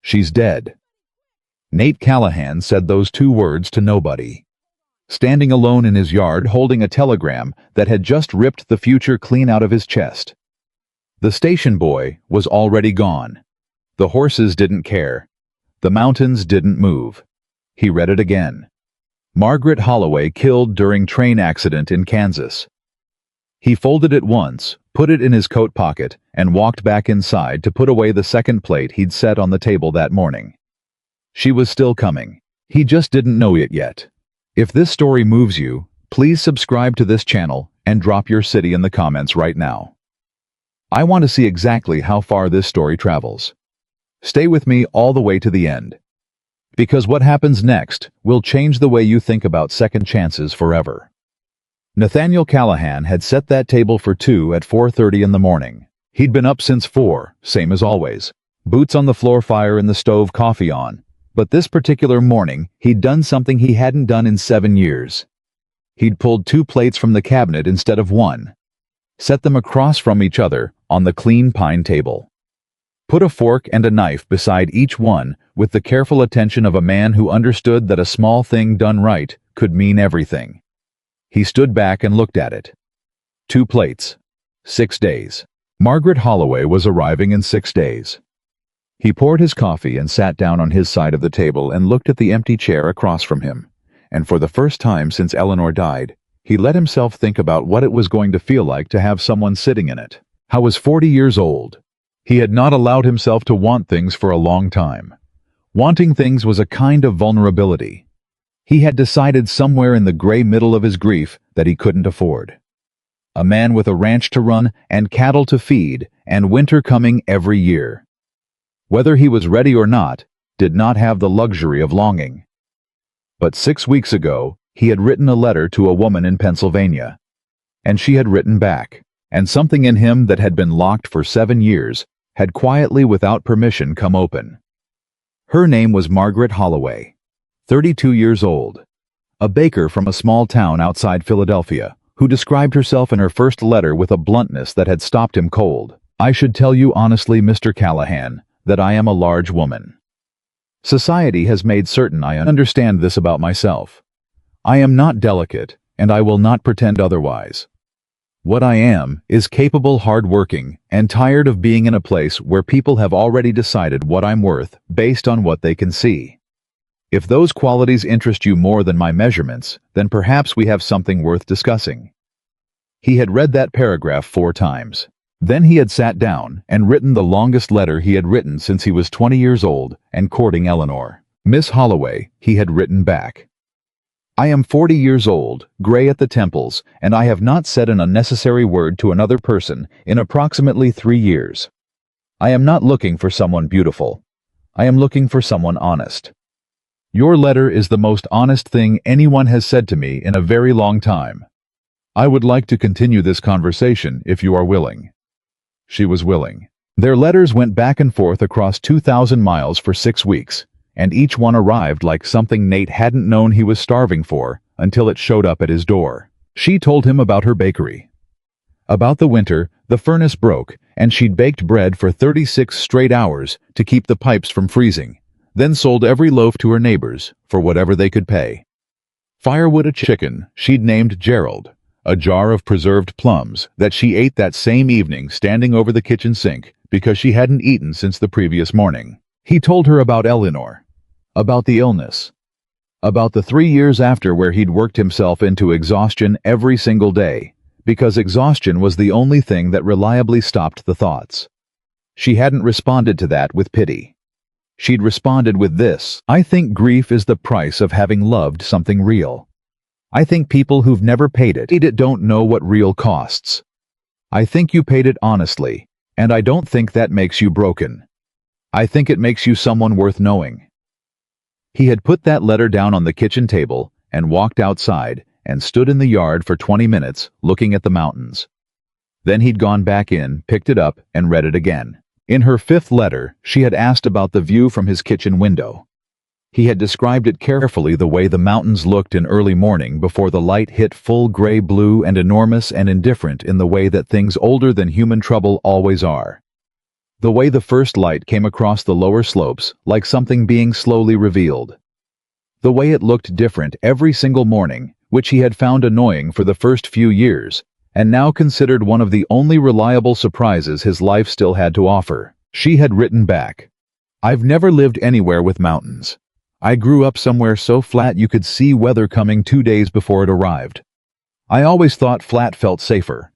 She's dead. Nate Callahan said those two words to nobody. Standing alone in his yard holding a telegram that had just ripped the future clean out of his chest. The station boy was already gone. The horses didn't care. The mountains didn't move. He read it again. Margaret Holloway killed during train accident in Kansas. He folded it once, put it in his coat pocket, and walked back inside to put away the second plate he'd set on the table that morning. She was still coming. He just didn't know it yet. If this story moves you, please subscribe to this channel and drop your city in the comments right now. I want to see exactly how far this story travels. Stay with me all the way to the end. Because what happens next will change the way you think about second chances forever. Nathaniel Callahan had set that table for two at 4:30 in the morning. He'd been up since 4, same as always. Boots on the floor, fire in the stove, coffee on. But this particular morning, he'd done something he hadn't done in 7 years. He'd pulled 2 plates from the cabinet instead of 1. Set them across from each other on the clean pine table. Put a fork and a knife beside each one with the careful attention of a man who understood that a small thing done right could mean everything. He stood back and looked at it. 2 plates. 6 days. Margaret Holloway was arriving in 6 days. He poured his coffee and sat down on his side of the table and looked at the empty chair across from him. And for the first time since Eleanor died, he let himself think about what it was going to feel like to have someone sitting in it. How was 40 years old. He had not allowed himself to want things for a long time. Wanting things was a kind of vulnerability. He had decided somewhere in the gray middle of his grief that he couldn't afford. A man with a ranch to run and cattle to feed and winter coming every year. Whether he was ready or not, did not have the luxury of longing. But 6 weeks ago, he had written a letter to a woman in Pennsylvania. And she had written back, and something in him that had been locked for 7 years had quietly, without permission, come open. Her name was Margaret Holloway, 32 years old, a baker from a small town outside Philadelphia, who described herself in her first letter with a bluntness that had stopped him cold. I should tell you honestly, Mr. Callahan, that I am a large woman. Society has made certain I understand this about myself. I am not delicate, and I will not pretend otherwise. What I am is capable, hardworking, and tired of being in a place where people have already decided what I'm worth based on what they can see. If those qualities interest you more than my measurements, then perhaps we have something worth discussing. He had read that paragraph 4 times. Then he had sat down and written the longest letter he had written since he was 20 years old and courting Eleanor. Miss Holloway, he had written back. I am 40 years old, gray at the temples, and I have not said an unnecessary word to another person in approximately 3 years. I am not looking for someone beautiful. I am looking for someone honest. Your letter is the most honest thing anyone has said to me in a very long time. I would like to continue this conversation if you are willing. She was willing. Their letters went back and forth across 2,000 miles for 6 weeks, and each one arrived like something Nate hadn't known he was starving for until it showed up at his door. She told him about her bakery. About the winter, the furnace broke, and she'd baked bread for 36 straight hours to keep the pipes from freezing, then sold every loaf to her neighbors for whatever they could pay. Firewood, a chicken she'd named Gerald, a jar of preserved plums that she ate that same evening standing over the kitchen sink because she hadn't eaten since the previous morning. He told her about Eleanor, about the illness, about the 3 years after where he'd worked himself into exhaustion every single day, because exhaustion was the only thing that reliably stopped the thoughts. She hadn't responded to that with pity. She'd responded with this: I think grief is the price of having loved something real. I think people who've never paid it don't know what real costs. I think you paid it honestly, and I don't think that makes you broken. I think it makes you someone worth knowing. He had put that letter down on the kitchen table and walked outside and stood in the yard for 20 minutes looking at the mountains. Then he'd gone back in, picked it up, and read it again. In her 5th letter, she had asked about the view from his kitchen window. He had described it carefully, the way the mountains looked in early morning before the light hit full gray blue, and enormous and indifferent in the way that things older than human trouble always are. The way the first light came across the lower slopes, like something being slowly revealed. The way it looked different every single morning, which he had found annoying for the first few years, and now considered one of the only reliable surprises his life still had to offer. She had written back, "I've never lived anywhere with mountains. I grew up somewhere so flat you could see weather coming 2 days before it arrived. I always thought flat felt safer.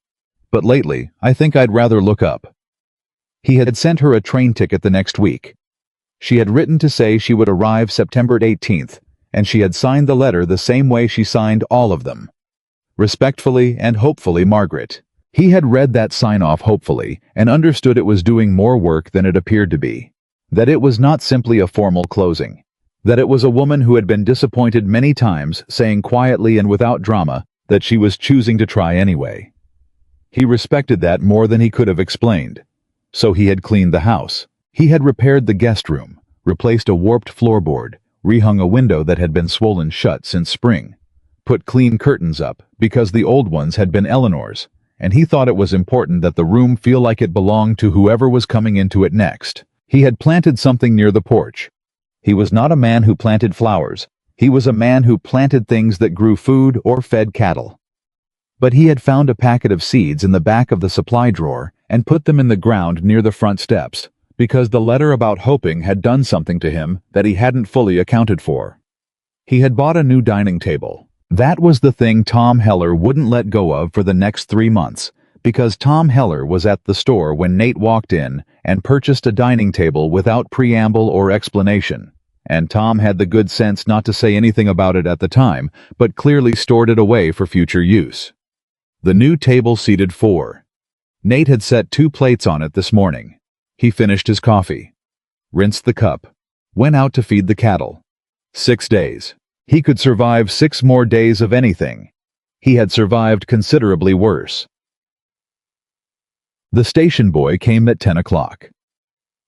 But lately, I think I'd rather look up." He had sent her a train ticket the next week. She had written to say she would arrive September 18th, and she had signed the letter the same way she signed all of them. Respectfully and hopefully, Margaret. He had read that sign-off hopefully and understood it was doing more work than it appeared to be. That it was not simply a formal closing. That it was a woman who had been disappointed many times saying quietly and without drama that she was choosing to try anyway. He respected that more than he could have explained. So he had cleaned the house. He had repaired the guest room, replaced a warped floorboard, rehung a window that had been swollen shut since spring, put clean curtains up because the old ones had been Eleanor's, and he thought it was important that the room feel like it belonged to whoever was coming into it next. He had planted something near the porch. He was not a man who planted flowers. He was a man who planted things that grew food or fed cattle. But he had found a packet of seeds in the back of the supply drawer and put them in the ground near the front steps, because the letter about hoping had done something to him that he hadn't fully accounted for. He had bought a new dining table. That was the thing Tom Heller wouldn't let go of for the next 3 months, because Tom Heller was at the store when Nate walked in and purchased a dining table without preamble or explanation, and Tom had the good sense not to say anything about it at the time, but clearly stored it away for future use. The new table seated 4. Nate had set 2 plates on it this morning. He finished his coffee, rinsed the cup, went out to feed the cattle. 6 days. He could survive 6 more days of anything. He had survived considerably worse. The station boy came at 10 o'clock.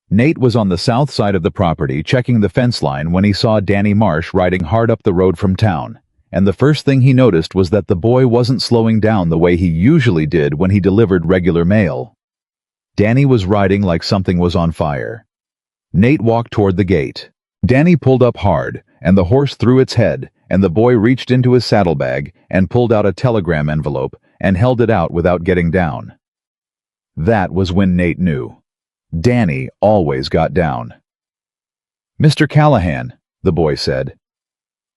Nate was on the south side of the property checking the fence line when he saw Danny Marsh riding hard up the road from town, and the first thing he noticed was that the boy wasn't slowing down the way he usually did when he delivered regular mail. Danny was riding like something was on fire. Nate walked toward the gate. Danny pulled up hard, and the horse threw its head, and the boy reached into his saddlebag and pulled out a telegram envelope and held it out without getting down. That was when Nate knew. Danny always got down. "Mr. Callahan," the boy said.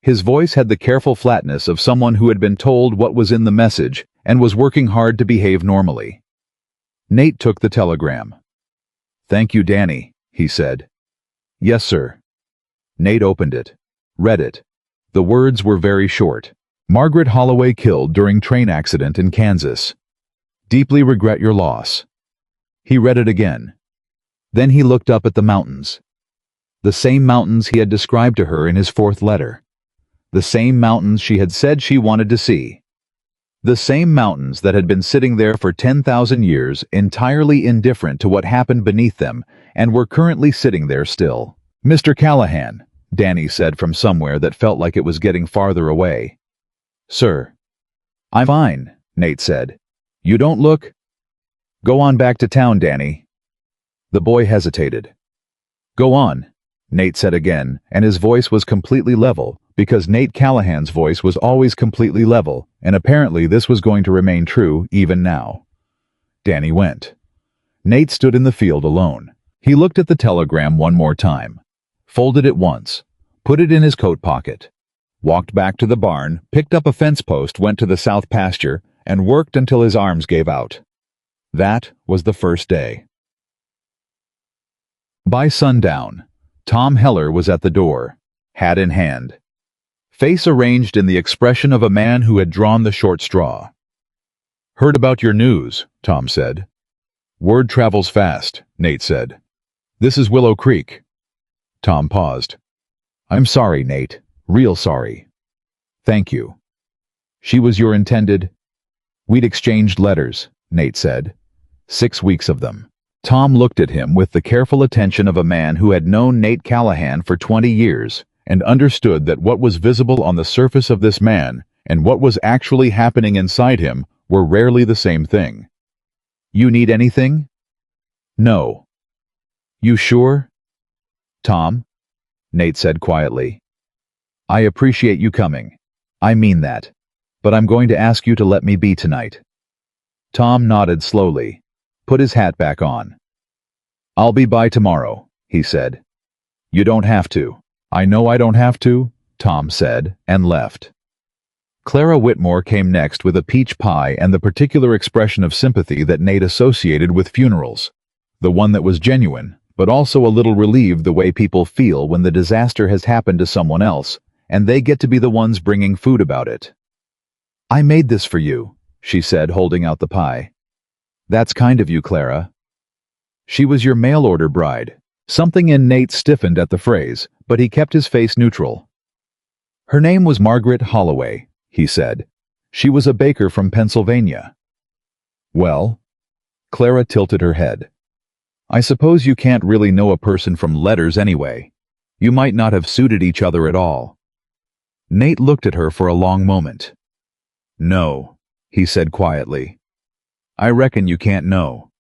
His voice had the careful flatness of someone who had been told what was in the message and was working hard to behave normally. Nate took the telegram. "Thank you, Danny," he said. "Yes, sir." Nate opened it, read it. The words were very short. "Margaret Holloway killed during train accident in Kansas. Deeply regret your loss." He read it again. Then he looked up at the mountains. The same mountains he had described to her in his 4th letter. The same mountains she had said she wanted to see. The same mountains that had been sitting there for 10,000 years, entirely indifferent to what happened beneath them, and were currently sitting there still. "Mr. Callahan," Danny said from somewhere that felt like it was getting farther away. "Sir." "I'm fine," Nate said. "You don't look—" "Go on back to town, Danny." The boy hesitated. "Go on," Nate said again, and his voice was completely level, because Nate Callahan's voice was always completely level, and apparently this was going to remain true even now. Danny went. Nate stood in the field alone. He looked at the telegram one more time, folded it once, put it in his coat pocket, walked back to the barn, picked up a fence post, went to the south pasture, and worked until his arms gave out. That was the first day. By sundown, Tom Heller was at the door, hat in hand, face arranged in the expression of a man who had drawn the short straw. "Heard about your news," Tom said. "Word travels fast," Nate said. "This is Willow Creek." Tom paused. "I'm sorry, Nate. Real sorry." "Thank you." "She was your intended—" "We'd exchanged letters," Nate said. 6 weeks of them. Tom looked at him with the careful attention of a man who had known Nate Callahan for 20 years and understood that what was visible on the surface of this man and what was actually happening inside him were rarely the same thing. "You need anything?" "No." You sure? Tom, Nate said quietly. I appreciate you coming. I mean that. But I'm going to ask you to let me be tonight. Tom nodded slowly, put his hat back on. I'll be by tomorrow, he said. You don't have to. I know I don't have to, Tom said, and left. Clara Whitmore came next with a peach pie and the particular expression of sympathy that Nate associated with funerals. The one that was genuine, but also a little relieved the way people feel when the disaster has happened to someone else, and they get to be the ones bringing food about it. I made this for you, she said, holding out the pie. That's kind of you, Clara. She was your mail-order bride. Something in Nate stiffened at the phrase, but he kept his face neutral. Her name was Margaret Holloway, he said. She was a baker from Pennsylvania. Well? Clara tilted her head. I suppose you can't really know a person from letters anyway. You might not have suited each other at all. Nate looked at her for a long moment. No, he said quietly. I reckon you can't know.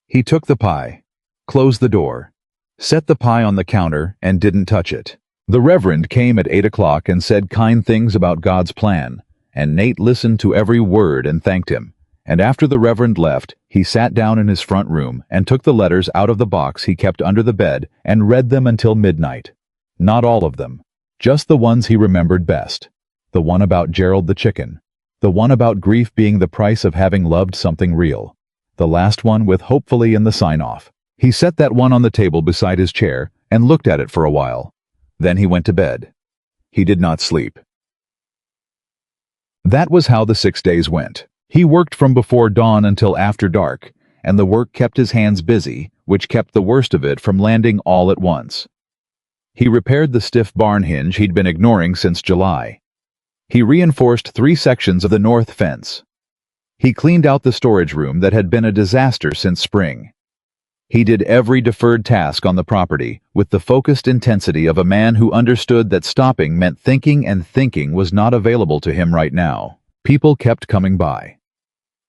He took the pie, closed the door, set the pie on the counter, and didn't touch it. The Reverend came at 8 o'clock and said kind things about God's plan, and Nate listened to every word and thanked him. And after the Reverend left, he sat down in his front room and took the letters out of the box he kept under the bed and read them until midnight. Not all of them, just the ones he remembered best. The one about Gerald the chicken. The one about grief being the price of having loved something real. The last one with hopefully in the sign-off. He set that one on the table beside his chair and looked at it for a while. Then he went to bed. He did not sleep. That was how the 6 days went. He worked from before dawn until after dark, and the work kept his hands busy, which kept the worst of it from landing all at once. He repaired the stiff barn hinge he'd been ignoring since July. He reinforced 3 sections of the north fence. He cleaned out the storage room that had been a disaster since spring. He did every deferred task on the property with the focused intensity of a man who understood that stopping meant thinking, and thinking was not available to him right now. People kept coming by.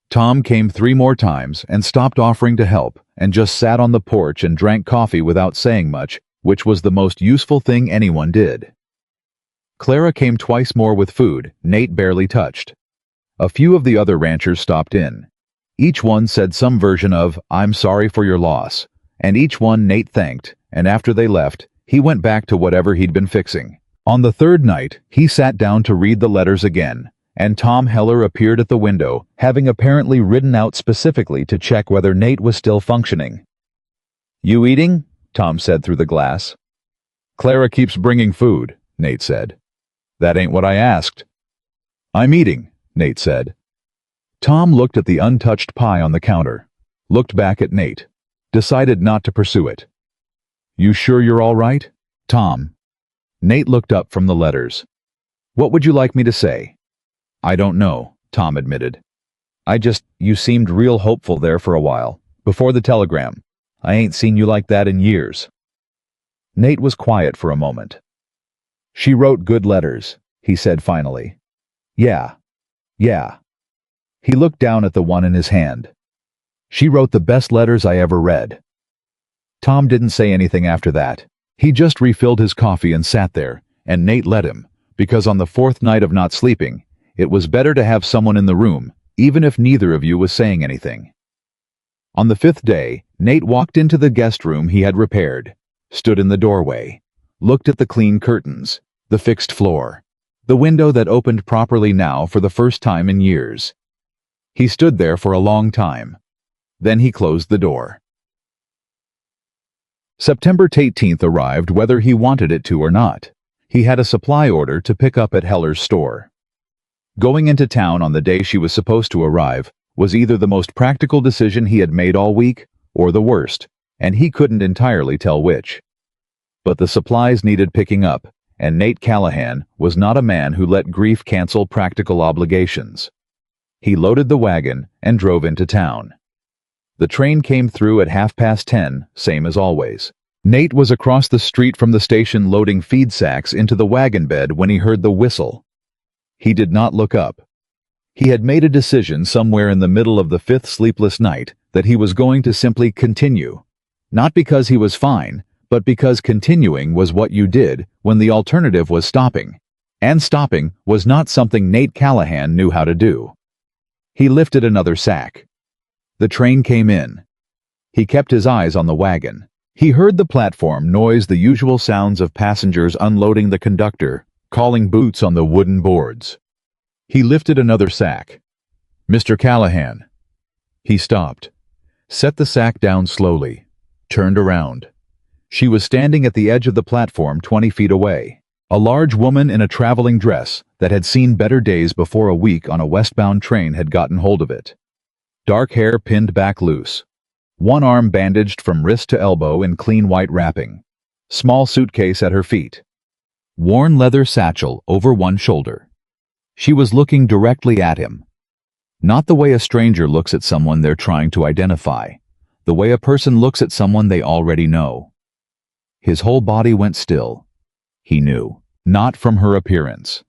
Tom came 3 more times and stopped offering to help and just sat on the porch and drank coffee without saying much, which was the most useful thing anyone did. Clara came twice more with food Nate barely touched. A few of the other ranchers stopped in. Each one said some version of, I'm sorry for your loss, and each one Nate thanked, and after they left, he went back to whatever he'd been fixing. On the 3rd night, he sat down to read the letters again, and Tom Heller appeared at the window, having apparently ridden out specifically to check whether Nate was still functioning. You eating? Tom said through the glass. Clara keeps bringing food, Nate said. That ain't what I asked. I'm eating, Nate said. Tom looked at the untouched pie on the counter, looked back at Nate, decided not to pursue it. You sure you're all right, Tom? Nate looked up from the letters. What would you like me to say? I don't know, Tom admitted. You seemed real hopeful there for a while, before the telegram. I ain't seen you like that in years. Nate was quiet for a moment. She wrote good letters, he said finally. Yeah. He looked down at the one in his hand. She wrote the best letters I ever read. Tom didn't say anything after that. He just refilled his coffee and sat there, and Nate let him, because on the 4th night of not sleeping, it was better to have someone in the room, even if neither of you was saying anything. On the 5th day, Nate walked into the guest room he had repaired, stood in the doorway, looked at the clean curtains, the fixed floor, the window that opened properly now for the first time in years. He stood there for a long time. Then he closed the door. September 18th arrived whether he wanted it to or not. He had a supply order to pick up at Heller's store. Going into town on the day she was supposed to arrive was either the most practical decision he had made all week or the worst, and he couldn't entirely tell which. But the supplies needed picking up, and Nate Callahan was not a man who let grief cancel practical obligations. He loaded the wagon and drove into town. The train came through at 10:30, same as always. Nate was across the street from the station loading feed sacks into the wagon bed when he heard the whistle. He did not look up. He had made a decision somewhere in the middle of the 5th sleepless night that he was going to simply continue, Not because he was fine, but because continuing was what you did when the alternative was stopping. And stopping was not something Nate Callahan knew how to do. He lifted another sack. The train came in. He kept his eyes on the wagon. He heard the platform noise, the usual sounds of passengers unloading, the conductor calling boots on the wooden boards. He lifted another sack. "Mr. Callahan." He stopped, set the sack down slowly, turned around. She was standing at the edge of the platform 20 feet away. A large woman in a traveling dress that had seen better days before a week on a westbound train had gotten hold of it. Dark hair pinned back loose. One arm bandaged from wrist to elbow in clean white wrapping. Small suitcase at her feet. Worn leather satchel over one shoulder. She was looking directly at him. Not the way a stranger looks at someone they're trying to identify. The way a person looks at someone they already know. His whole body went still. He knew. Not from her appearance.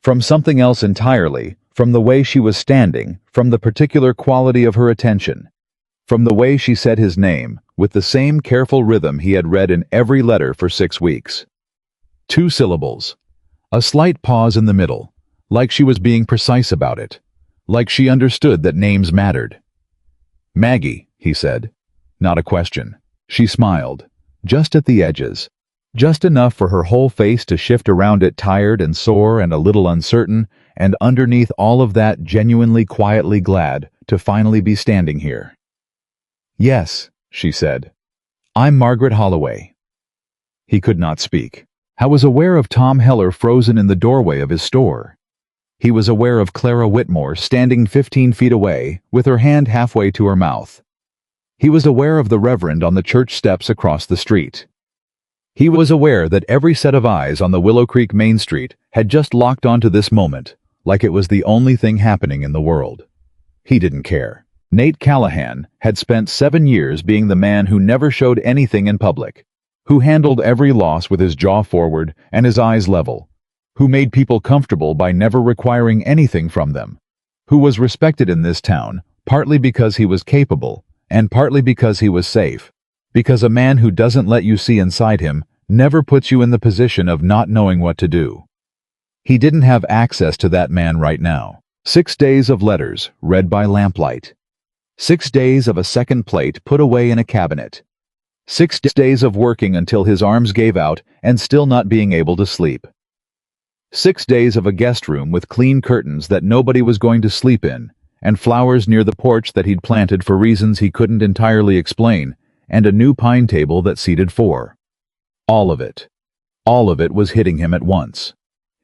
From something else entirely, from the way she was standing, from the particular quality of her attention. From the way she said his name, with the same careful rhythm he had read in every letter for 6 weeks. 2 syllables. A slight pause in the middle, like she was being precise about it, like she understood that names mattered. "Maggie," he said. Not a question. She smiled, just at the edges, just enough for her whole face to shift around it, tired and sore and a little uncertain, and underneath all of that genuinely quietly glad to finally be standing here. "Yes," she said. "I'm Margaret Holloway." He could not speak. I was aware of Tom Heller frozen in the doorway of his store. He was aware of Clara Whitmore standing 15 feet away, with her hand halfway to her mouth. He was aware of the Reverend on the church steps across the street. He was aware that every set of eyes on the Willow Creek Main Street had just locked onto this moment, like it was the only thing happening in the world. He didn't care. Nate Callahan had spent 7 years being the man who never showed anything in public, who handled every loss with his jaw forward and his eyes level, who made people comfortable by never requiring anything from them, who was respected in this town, partly because he was capable, and partly because he was safe, because a man who doesn't let you see inside him never puts you in the position of not knowing what to do. He didn't have access to that man right now. 6 days of letters read by lamplight. 6 days of a second plate put away in a cabinet. 6 days of working until his arms gave out and still not being able to sleep. 6 days of a guest room with clean curtains that nobody was going to sleep in, and flowers near the porch that he'd planted for reasons he couldn't entirely explain, and a new pine table that seated 4. All of it was hitting him at once.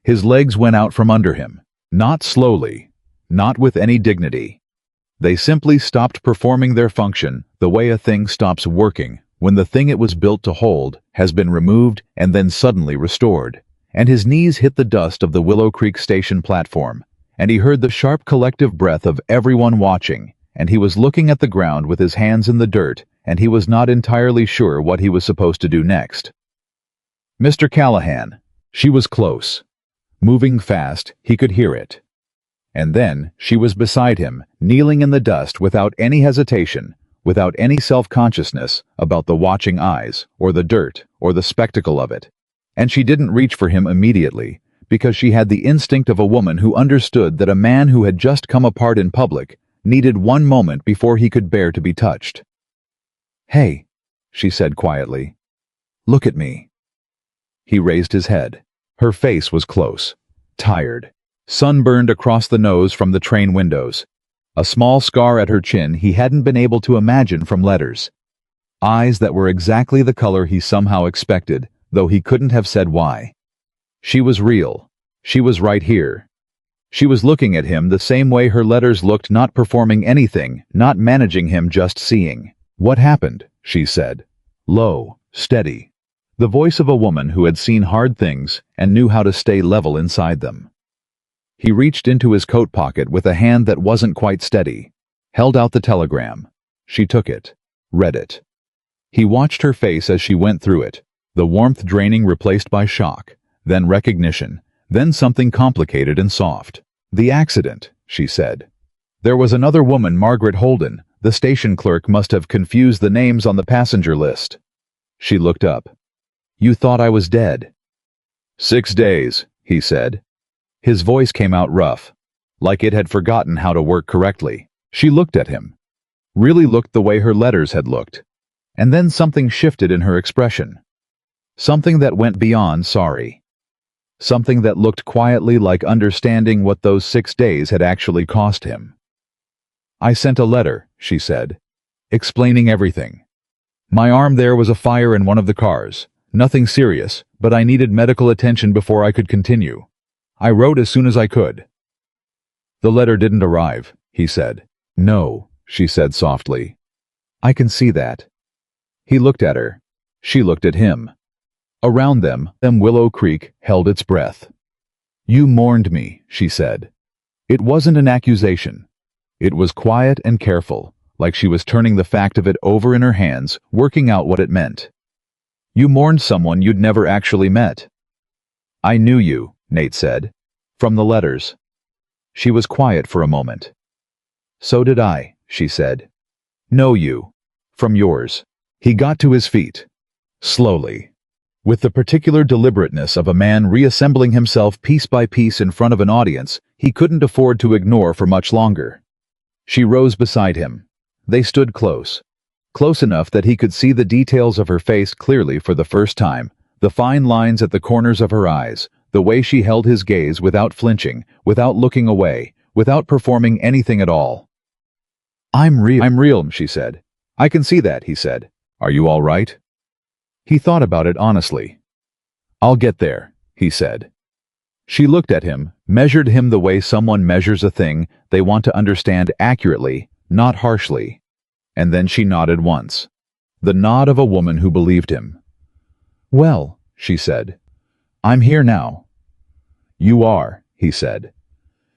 His legs went out from under him, not slowly, not with any dignity. They simply stopped performing their function the way a thing stops working when the thing it was built to hold has been removed and then suddenly restored. And his knees hit the dust of the Willow Creek Station platform, and he heard the sharp collective breath of everyone watching, and he was looking at the ground with his hands in the dirt, and he was not entirely sure what he was supposed to do next. "Mr. Callahan." She was close. Moving fast, he could hear it. And then she was beside him, kneeling in the dust without any hesitation, without any self-consciousness about the watching eyes, or the dirt, or the spectacle of it. And she didn't reach for him immediately, because she had the instinct of a woman who understood that a man who had just come apart in public needed one moment before he could bear to be touched. "Hey," she said quietly. "Look at me." He raised his head. Her face was close, tired, sunburned across the nose from the train windows. A small scar at her chin he hadn't been able to imagine from letters. Eyes that were exactly the color he somehow expected, though he couldn't have said why. She was real. She was right here. She was looking at him the same way her letters looked, not performing anything, not managing him, just seeing. "What happened?" she said. Low, steady. The voice of a woman who had seen hard things and knew how to stay level inside them. He reached into his coat pocket with a hand that wasn't quite steady, held out the telegram. She took it, read it. He watched her face as she went through it, the warmth draining, replaced by shock, then recognition, then something complicated and soft. "The accident," she said. "There was another woman, Margaret Holden, The station clerk must have confused the names on the passenger list. She looked up. "You thought I was dead." "6 days," he said. His voice came out rough, like it had forgotten how to work correctly. She looked at him. Really looked the way her letters had looked. And then something shifted in her expression. Something that went beyond sorry. Something that looked quietly like understanding what those 6 days had actually cost him. "I sent a letter," she said, "explaining everything. My arm there was a fire in one of the cars. Nothing serious, but I needed medical attention before I could continue. I wrote as soon as I could." "The letter didn't arrive," he said. "No," she said softly. "I can see that." He looked at her. She looked at him. Around them, Willow Creek held its breath. "You mourned me," she said. It wasn't an accusation. It was quiet and careful, like she was turning the fact of it over in her hands, working out what it meant. "You mourned someone you'd never actually met." "I knew you," Nate said. "From the letters." She was quiet for a moment. "So did I," she said. "Know you. From yours." He got to his feet. Slowly. With the particular deliberateness of a man reassembling himself piece by piece in front of an audience he couldn't afford to ignore for much longer. She rose beside him. They stood close. Close enough that he could see the details of her face clearly for the first time, the fine lines at the corners of her eyes, the way she held his gaze without flinching, without looking away, without performing anything at all. I'm real, she said. "I can see that," he said. "Are you all right?" He thought about it honestly. "I'll get there," he said. She looked at him, measured him the way someone measures a thing they want to understand accurately, not harshly. And then she nodded once. The nod of a woman who believed him. "Well," she said, "I'm here now." "You are," he said.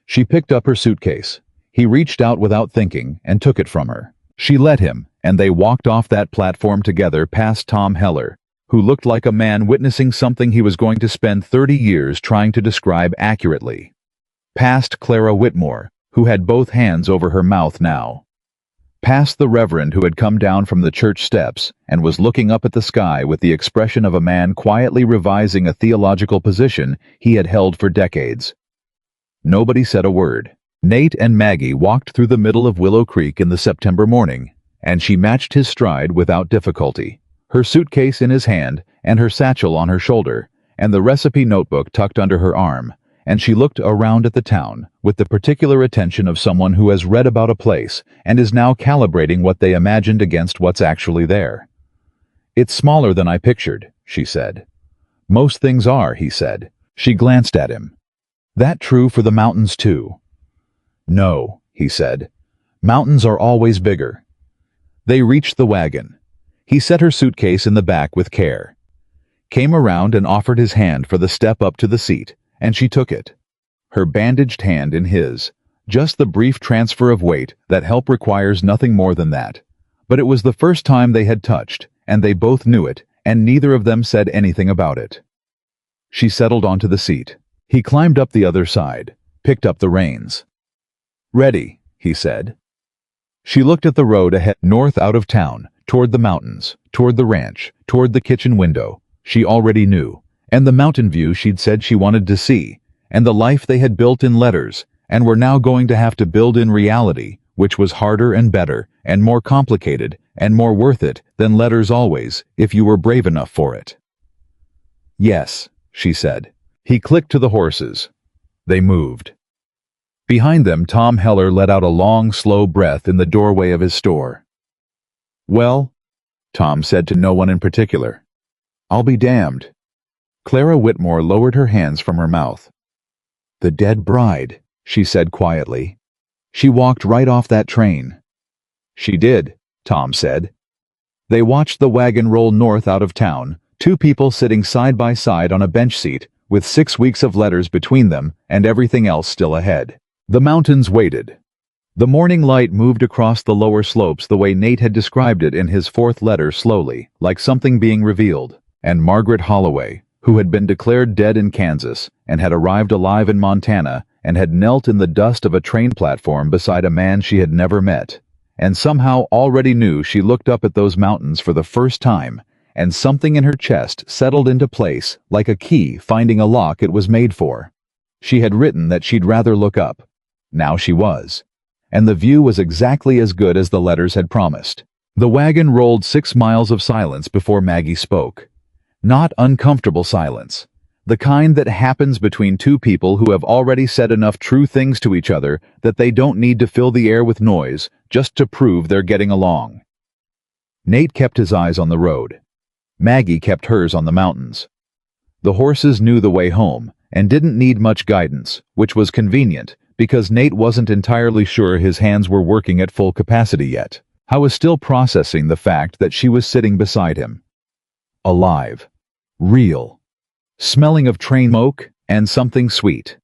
She picked up her suitcase. He reached out without thinking and took it from her. She let him, and they walked off that platform together past Tom Heller, who looked like a man witnessing something he was going to spend 30 years trying to describe accurately. Past Clara Whitmore, who had both hands over her mouth now. Past the reverend who had come down from the church steps and was looking up at the sky with the expression of a man quietly revising a theological position he had held for decades. Nobody said a word. Nate and Maggie walked through the middle of Willow Creek in the September morning, and she matched his stride without difficulty, her suitcase in his hand and her satchel on her shoulder, and the recipe notebook tucked under her arm, and she looked around at the town with the particular attention of someone who has read about a place and is now calibrating what they imagined against what's actually there. "It's smaller than I pictured," she said. "Most things are," he said. She glanced at him. "That true for the mountains too?" "No," he said. "Mountains are always bigger." They reached the wagon. He set her suitcase in the back with care. Came around and offered his hand for the step up to the seat, and she took it. Her bandaged hand in his. Just the brief transfer of weight that help requires nothing more than that. But it was the first time they had touched, and they both knew it, and neither of them said anything about it. She settled onto the seat. He climbed up the other side, picked up the reins. "Ready," he said. She looked at the road ahead, north out of town, toward the mountains, toward the ranch, toward the kitchen window. She already knew, and the mountain view she'd said she wanted to see, and the life they had built in letters, and were now going to have to build in reality, which was harder and better, and more complicated, and more worth it than letters always, if you were brave enough for it. "Yes," she said. He clicked to the horses. They moved. Behind them, Tom Heller let out a long, slow breath in the doorway of his store. "Well," Tom said to no one in particular. "I'll be damned." Clara Whitmore lowered her hands from her mouth. "The dead bride," she said quietly. "She walked right off that train." "She did," Tom said. They watched the wagon roll north out of town, two people sitting side by side on a bench seat, with 6 weeks of letters between them and everything else still ahead. The mountains waited. The morning light moved across the lower slopes the way Nate had described it in his 4th letter slowly, like something being revealed, and Margaret Holloway, who had been declared dead in Kansas and had arrived alive in Montana and had knelt in the dust of a train platform beside a man she had never met, and somehow already knew she looked up at those mountains for the first time, and something in her chest settled into place like a key finding a lock it was made for. She had written that she'd rather look up. Now she was. And the view was exactly as good as the letters had promised. The wagon rolled 6 miles of silence before Maggie spoke. Not uncomfortable silence. The kind that happens between two people who have already said enough true things to each other that they don't need to fill the air with noise just to prove they're getting along. Nate kept his eyes on the road. Maggie kept hers on the mountains. The horses knew the way home and didn't need much guidance, which was convenient because Nate wasn't entirely sure his hands were working at full capacity yet. I was still processing the fact that she was sitting beside him. Alive. Real. Smelling of train smoke and something sweet.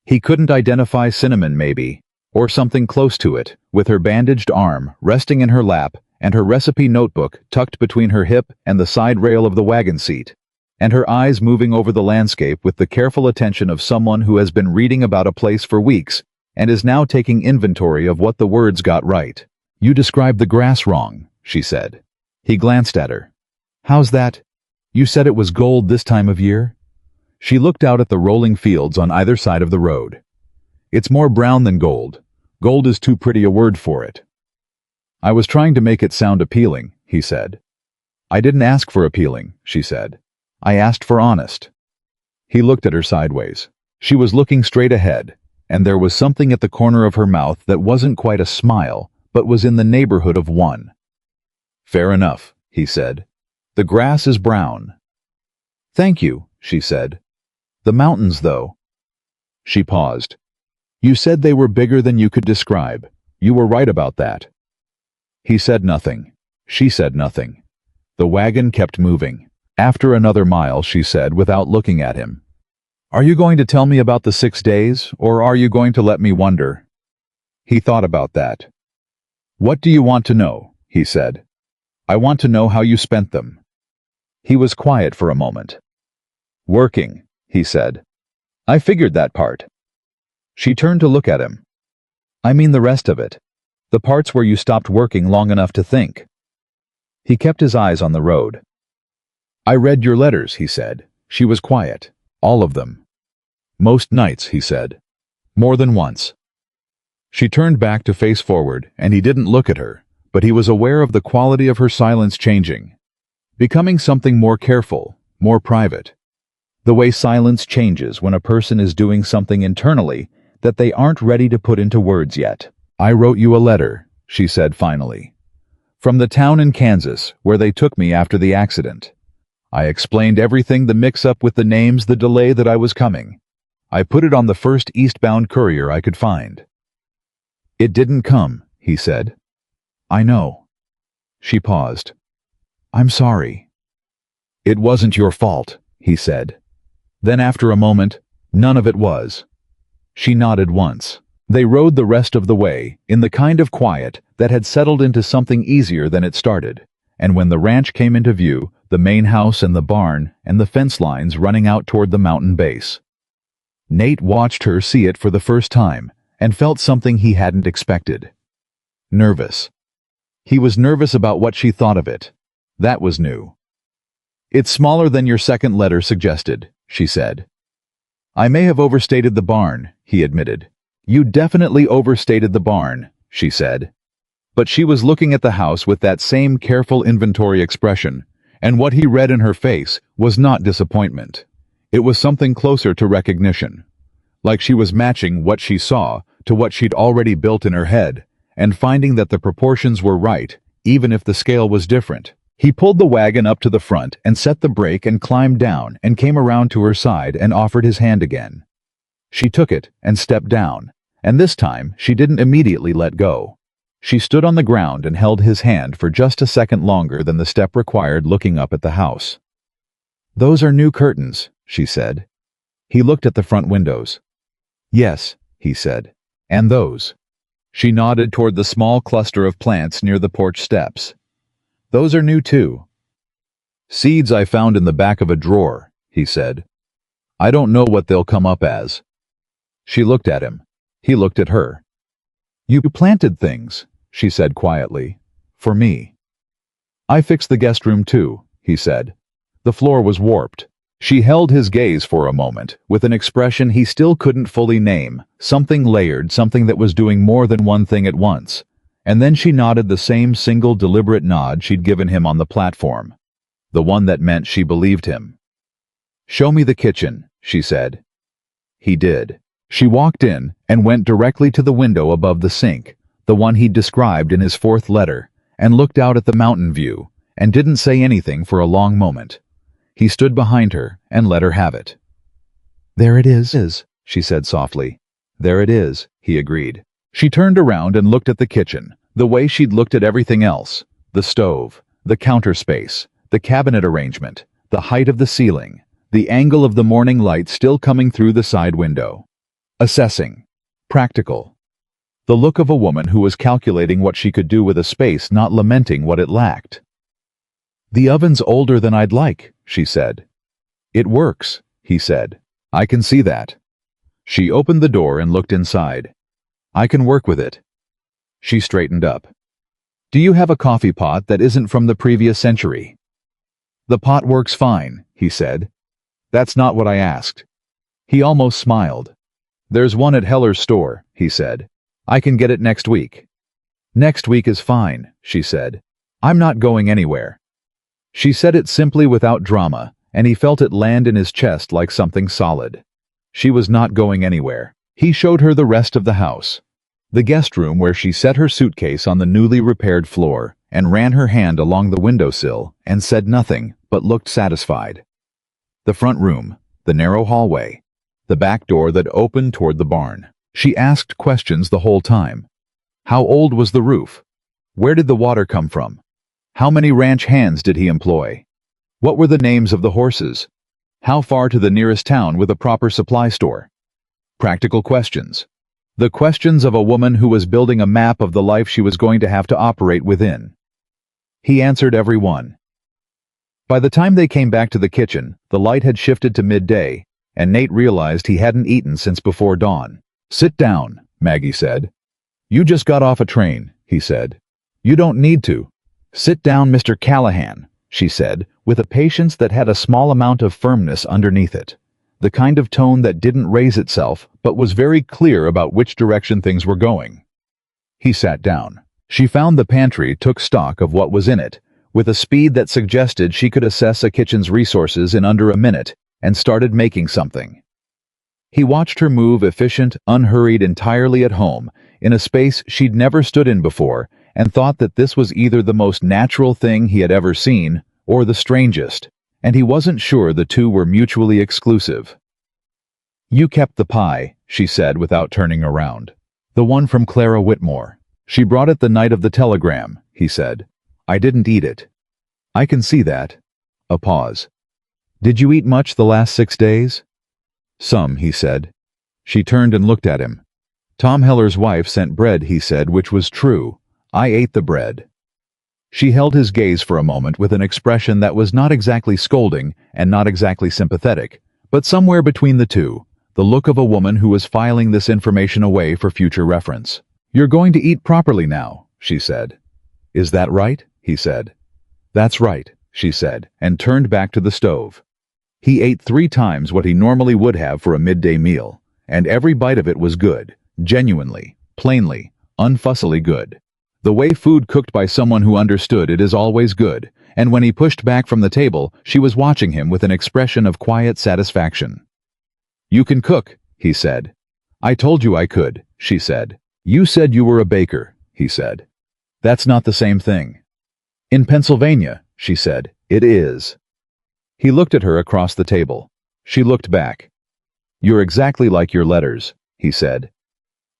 He couldn't identify cinnamon maybe, or something close to it, with her bandaged arm resting in her lap and her recipe notebook tucked between her hip and the side rail of the wagon seat, and her eyes moving over the landscape with the careful attention of someone who has been reading about a place for weeks and is now taking inventory of what the words got right. "You described the grass wrong," she said. He glanced at her. "How's that? You said it was gold this time of year?" She looked out at the rolling fields on either side of the road. "It's more brown than gold. Gold is too pretty a word for it." "I was trying to make it sound appealing," he said. "I didn't ask for appealing," she said. "I asked for honest." He looked at her sideways. She was looking straight ahead, and there was something at the corner of her mouth that wasn't quite a smile, but was in the neighborhood of one. "Fair enough," he said. "The grass is brown." "Thank you," she said. "The mountains, though." She paused. "You said they were bigger than you could describe. You were right about that." He said nothing. She said nothing. The wagon kept moving. After another mile, she said without looking at him, "Are you going to tell me about the 6 days, or are you going to let me wonder?" He thought about that. "What do you want to know?" he said. "I want to know how you spent them." He was quiet for a moment. "Working," he said. "I figured that part." She turned to look at him. "I mean the rest of it. The parts where you stopped working long enough to think." He kept his eyes on the road. "I read your letters," he said. She was quiet. "All of them." "Most nights," he said. "More than once." She turned back to face forward, and he didn't look at her, but he was aware of the quality of her silence changing, becoming something more careful, more private. The way silence changes when a person is doing something internally that they aren't ready to put into words yet. "I wrote you a letter," she said finally. "From the town in Kansas where they took me after the accident. I explained everything, the mix-up with the names, the delay that I was coming. I put it on the first eastbound courier I could find." "It didn't come," he said. "I know." She paused. "I'm sorry." "It wasn't your fault," he said. Then after a moment, "None of it was." She nodded once. They rode the rest of the way, in the kind of quiet that had settled into something easier than it started, and when the ranch came into view, the main house and the barn and the fence lines running out toward the mountain base. Nate watched her see it for the first time and felt something he hadn't expected. Nervous. He was nervous about what she thought of it. That was new. "It's smaller than your second letter suggested," she said. "I may have overstated the barn," he admitted. "You definitely overstated the barn," she said. But she was looking at the house with that same careful inventory expression, and what he read in her face was not disappointment. It was something closer to recognition. Like she was matching what she saw to what she'd already built in her head, and finding that the proportions were right, even if the scale was different. He pulled the wagon up to the front and set the brake and climbed down and came around to her side and offered his hand again. She took it and stepped down, and this time she didn't immediately let go. She stood on the ground and held his hand for just a second longer than the step required, looking up at the house. "Those are new curtains," she said. He looked at the front windows. "Yes," he said. "And those?" She nodded toward the small cluster of plants near the porch steps. "Those are new too." "Seeds I found in the back of a drawer," he said. "I don't know what they'll come up as." She looked at him. He looked at her. "You planted things," she said quietly. For me. I fixed the guest room too, he said. The floor was warped. She held his gaze for a moment, with an expression he still couldn't fully name, something layered, something that was doing more than one thing at once. And then she nodded the same single deliberate nod she'd given him on the platform. The one that meant she believed him. Show me the kitchen, she said. He did. She walked in and went directly to the window above the sink, the one he'd described in his fourth letter, and looked out at the mountain view, and didn't say anything for a long moment. He stood behind her and let her have it. There it is, she said softly. There it is, he agreed. She turned around and looked at the kitchen, the way she'd looked at everything else, the stove, the counter space, the cabinet arrangement, the height of the ceiling, the angle of the morning light still coming through the side window. Assessing. Practical. The look of a woman who was calculating what she could do with a space, not lamenting what it lacked. The oven's older than I'd like, she said. It works, he said. I can see that. She opened the door and looked inside. I can work with it. She straightened up. Do you have a coffee pot that isn't from the previous century? The pot works fine, he said. That's not what I asked. He almost smiled. There's one at Heller's store, he said. I can get it next week. Next week is fine, she said. I'm not going anywhere. She said it simply without drama, and he felt it land in his chest like something solid. She was not going anywhere. He showed her the rest of the house. The guest room where she set her suitcase on the newly repaired floor and ran her hand along the windowsill and said nothing but looked satisfied. The front room, the narrow hallway, the back door that opened toward the barn. She asked questions the whole time. How old was the roof? Where did the water come from? How many ranch hands did he employ? What were the names of the horses? How far to the nearest town with a proper supply store? Practical questions. The questions of a woman who was building a map of the life she was going to have to operate within. He answered every one. By the time they came back to the kitchen, the light had shifted to midday, and Nate realized he hadn't eaten since before dawn. Sit down, Maggie said. You just got off a train, he said. You don't need to. Sit down, Mr. Callahan, she said, with a patience that had a small amount of firmness underneath it. The kind of tone that didn't raise itself, but was very clear about which direction things were going. He sat down. She found the pantry, took stock of what was in it, with a speed that suggested she could assess a kitchen's resources in under a minute, and started making something. He watched her move, efficient, unhurried, entirely at home, in a space she'd never stood in before, and thought that this was either the most natural thing he had ever seen, or the strangest, and he wasn't sure the two were mutually exclusive. You kept the pie, she said without turning around. The one from Clara Whitmore. She brought it the night of the telegram, he said. I didn't eat it. I can see that. A pause. Did you eat much the last 6 days? Some, he said. She turned and looked at him. Tom Heller's wife sent bread, he said, which was true. I ate the bread. She held his gaze for a moment with an expression that was not exactly scolding and not exactly sympathetic, but somewhere between the two, the look of a woman who was filing this information away for future reference. You're going to eat properly now, she said. Is that right? He said. That's right, she said, and turned back to the stove. He ate 3 times what he normally would have for a midday meal, and every bite of it was good, genuinely, plainly, unfussily good. The way food cooked by someone who understood it is always good, and when he pushed back from the table, she was watching him with an expression of quiet satisfaction. You can cook, he said. I told you I could, she said. You said you were a baker, he said. That's not the same thing. In Pennsylvania, she said, it is. He looked at her across the table. She looked back. You're exactly like your letters, he said.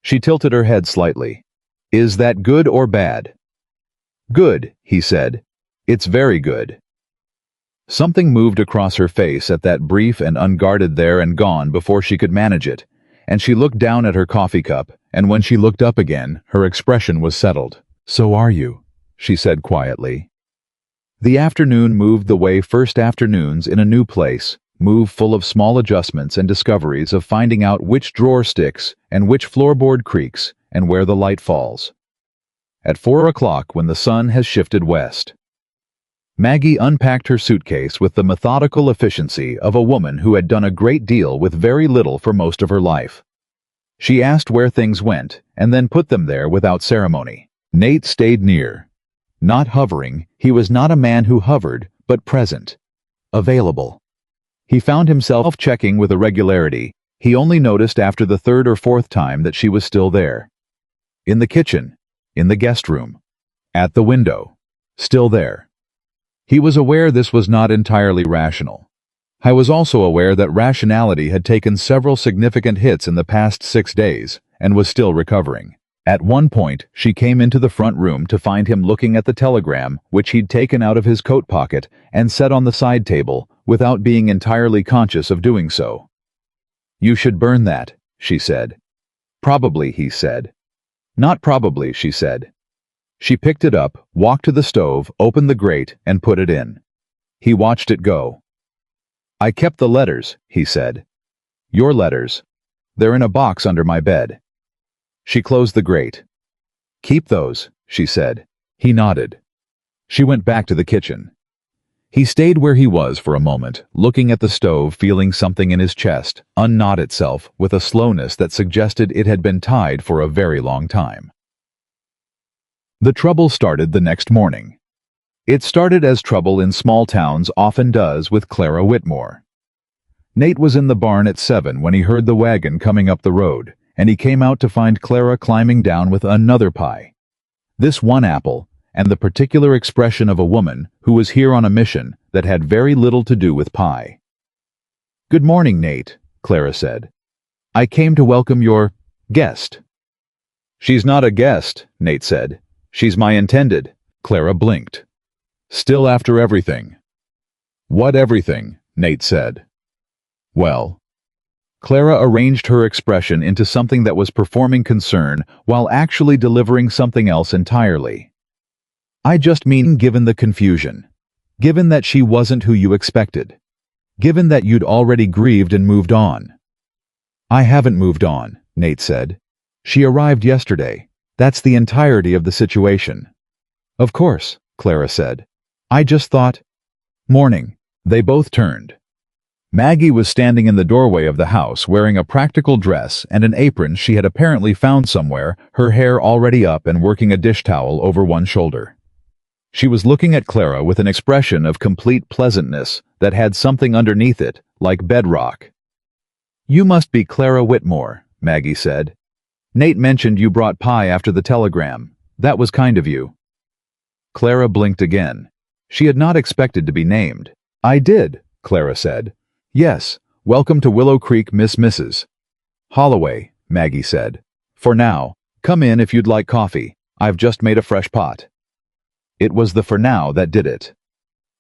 She tilted her head slightly. Is that good or bad? Good, he said. It's very good. Something moved across her face at that brief and unguarded there and gone before she could manage it, and she looked down at her coffee cup, and when she looked up again, her expression was settled. So are you, she said quietly. The afternoon moved the way first afternoons in a new place, move full of small adjustments and discoveries of finding out which drawer sticks and which floorboard creaks and where the light falls. at 4 o'clock when the sun has shifted west. Maggie unpacked her suitcase with the methodical efficiency of a woman who had done a great deal with very little for most of her life. She asked where things went, and then put them there without ceremony. Nate stayed near. Not hovering, he was not a man who hovered, but present. Available. He found himself checking with a regularity he only noticed after the third or fourth time that she was still there. In the kitchen, in the guest room, at the window, still there. He was aware this was not entirely rational. I was also aware that rationality had taken several significant hits in the past 6 days and was still recovering. At one point, she came into the front room to find him looking at the telegram which he'd taken out of his coat pocket and set on the side table without being entirely conscious of doing so. "You should burn that," she said. "Probably," he said. "Not probably," she said. She picked it up, walked to the stove, opened the grate, and put it in. He watched it go. "I kept the letters," he said. "Your letters. They're in a box under my bed." She closed the grate. "Keep those," she said. He nodded. She went back to the kitchen. He stayed where he was for a moment, looking at the stove, feeling something in his chest unknot itself with a slowness that suggested it had been tied for a very long time. The trouble started the next morning. It started as trouble in small towns often does with Clara Whitmore. Nate was in the barn at 7 when he heard the wagon coming up the road, and he came out to find Clara climbing down with another pie. This one apple, and the particular expression of a woman who was here on a mission that had very little to do with pie. "Good morning, Nate," Clara said. "I came to welcome your guest." "She's not a guest," Nate said. "She's my intended." Clara blinked. "Still after everything." "What everything?" Nate said. "Well." Clara arranged her expression into something that was performing concern while actually delivering something else entirely. "I just mean given the confusion. Given that she wasn't who you expected. Given that you'd already grieved and moved on." "I haven't moved on," Nate said. "She arrived yesterday. That's the entirety of the situation." "Of course," Clara said. "I just thought—" "Morning." They both turned. Maggie was standing in the doorway of the house wearing a practical dress and an apron she had apparently found somewhere, her hair already up and working a dish towel over one shoulder. She was looking at Clara with an expression of complete pleasantness that had something underneath it, like bedrock. "You must be Clara Whitmore," Maggie said. "Nate mentioned you brought pie after the telegram. That was kind of you." Clara blinked again. She had not expected to be named. "I did," Clara said. "Yes, welcome to Willow Creek, Mrs. Holloway," Maggie said. "For now, come in if you'd like coffee. I've just made a fresh pot." It was the "for now" that did it.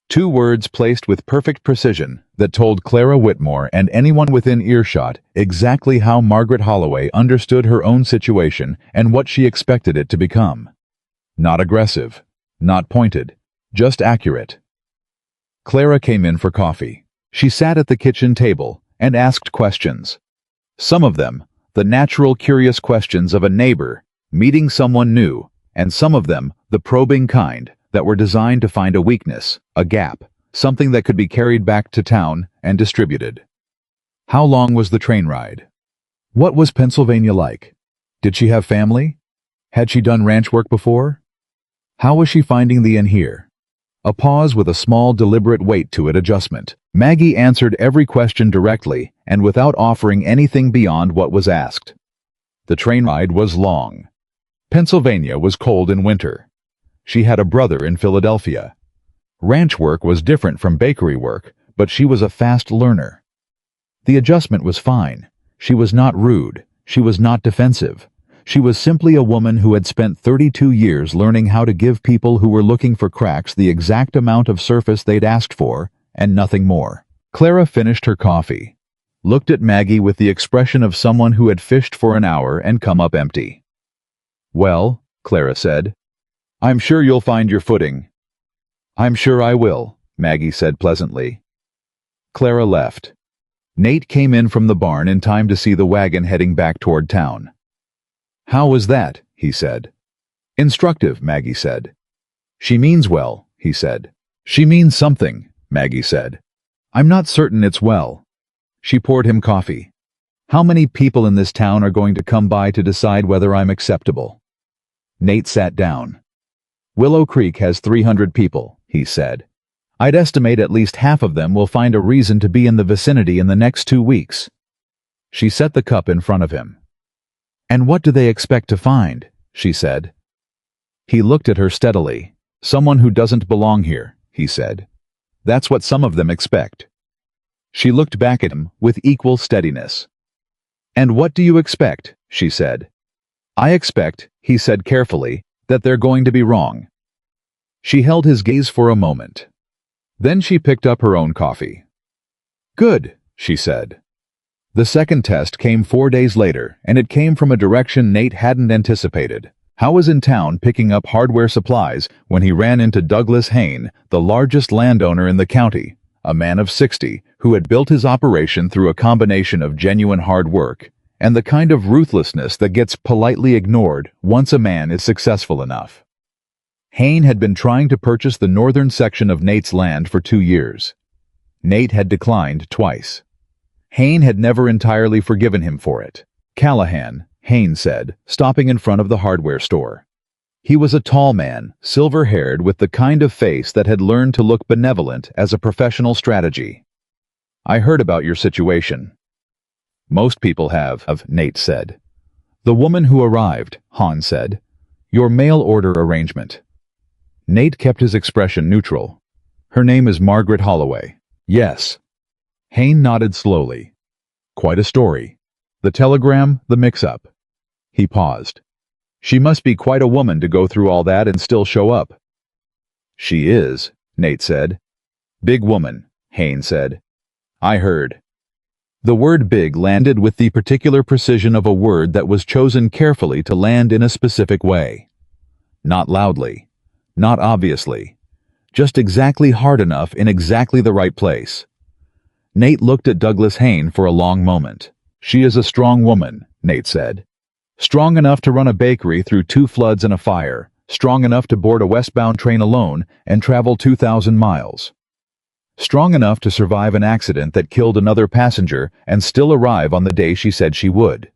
2 words placed with perfect precision that told Clara Whitmore and anyone within earshot exactly how Margaret Holloway understood her own situation and what she expected it to become. Not aggressive, not pointed, just accurate. Clara came in for coffee. She sat at the kitchen table and asked questions. Some of them, the natural, curious questions of a neighbor meeting someone new, and some of them, the probing kind, that were designed to find a weakness, a gap, something that could be carried back to town and distributed. How long was the train ride? What was Pennsylvania like? Did she have family? Had she done ranch work before? How was she finding the inn here? A pause with a small, deliberate weight to it adjustment. Maggie answered every question directly and without offering anything beyond what was asked. The train ride was long. Pennsylvania was cold in winter. She had a brother in Philadelphia. Ranch work was different from bakery work, but she was a fast learner. The adjustment was fine. She was not rude. She was not defensive. She was simply a woman who had spent 32 years learning how to give people who were looking for cracks the exact amount of surface they'd asked for, and nothing more. Clara finished her coffee, looked at Maggie with the expression of someone who had fished for an hour and come up empty. "Well," Clara said, "I'm sure you'll find your footing." "I'm sure I will," Maggie said pleasantly. Clara left. Nate came in from the barn in time to see the wagon heading back toward town. "How was that?" he said. Instructive, Maggie said. She means well, he said. She means something, Maggie said. I'm not certain it's well. She poured him coffee. How many people in this town are going to come by to decide whether I'm acceptable? Nate sat down. Willow Creek has 300 people, he said. I'd estimate at least half of them will find a reason to be in the vicinity in the next 2 weeks. She set the cup in front of him. And what do they expect to find? She said. He looked at her steadily. Someone who doesn't belong here, he said. That's what some of them expect. She looked back at him with equal steadiness. And what do you expect? She said. I expect, he said carefully, that they're going to be wrong. She held his gaze for a moment. Then she picked up her own coffee. Good, she said. The second test came 4 days later, and it came from a direction Nate hadn't anticipated. Howe was in town picking up hardware supplies when he ran into Douglas Hayne, the largest landowner in the county, a man of 60 who had built his operation through a combination of genuine hard work and the kind of ruthlessness that gets politely ignored once a man is successful enough. Hayne had been trying to purchase the northern section of Nate's land for 2 years. Nate had declined twice. Hayne had never entirely forgiven him for it. Callahan, Hayne said, stopping in front of the hardware store. He was a tall man, silver-haired, with the kind of face that had learned to look benevolent as a professional strategy. I heard about your situation. Most people have, Nate said. The woman who arrived, Han said. Your mail order arrangement. Nate kept his expression neutral. Her name is Margaret Holloway. Yes. Hayne nodded slowly. Quite a story. The telegram, the mix-up. He paused. She must be quite a woman to go through all that and still show up. She is, Nate said. Big woman, Hayne said. I heard. The word big landed with the particular precision of a word that was chosen carefully to land in a specific way. Not loudly. Not obviously. Just exactly hard enough in exactly the right place. Nate looked at Douglas Hayne for a long moment. She is a strong woman, Nate said. Strong enough to run a bakery through 2 floods and a fire, strong enough to board a westbound train alone and travel 2,000 miles. Strong enough to survive an accident that killed another passenger and still arrive on the day she said she would.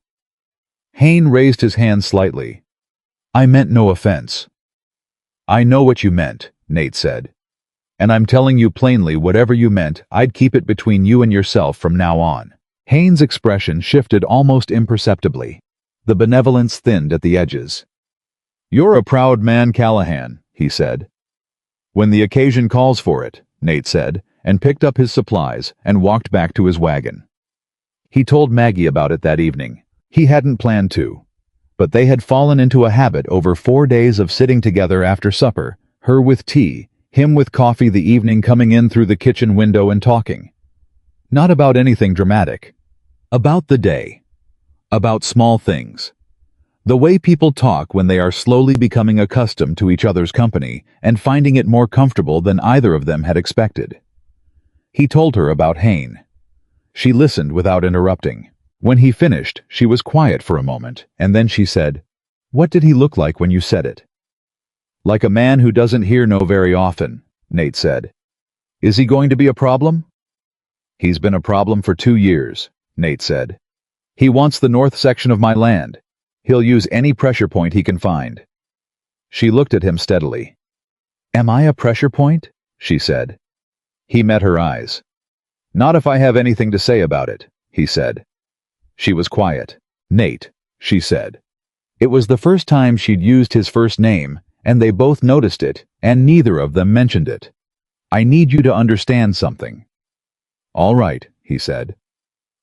Hayne raised his hand slightly. I meant no offense. I know what you meant, Nate said. And I'm telling you plainly, whatever you meant, I'd keep it between you and yourself from now on. Hayne's expression shifted almost imperceptibly. The benevolence thinned at the edges. You're a proud man, Callahan, he said. When the occasion calls for it, Nate said, and picked up his supplies and walked back to his wagon. He told Maggie about it that evening. He hadn't planned to. But they had fallen into a habit over 4 days of sitting together after supper, her with tea, him with coffee, the evening coming in through the kitchen window and talking. Not about anything dramatic. About the day. About small things. The way people talk when they are slowly becoming accustomed to each other's company and finding it more comfortable than either of them had expected. He told her about Hayne. She listened without interrupting. When he finished, she was quiet for a moment, and then she said, What did he look like when you said it? Like a man who doesn't hear no very often, Nate said. Is he going to be a problem? He's been a problem for 2 years, Nate said. He wants the north section of my land. He'll use any pressure point he can find. She looked at him steadily. Am I a pressure point? She said. He met her eyes. Not if I have anything to say about it, he said. She was quiet. Nate, she said. It was the first time she'd used his first name, and they both noticed it, and neither of them mentioned it. I need you to understand something. All right, he said.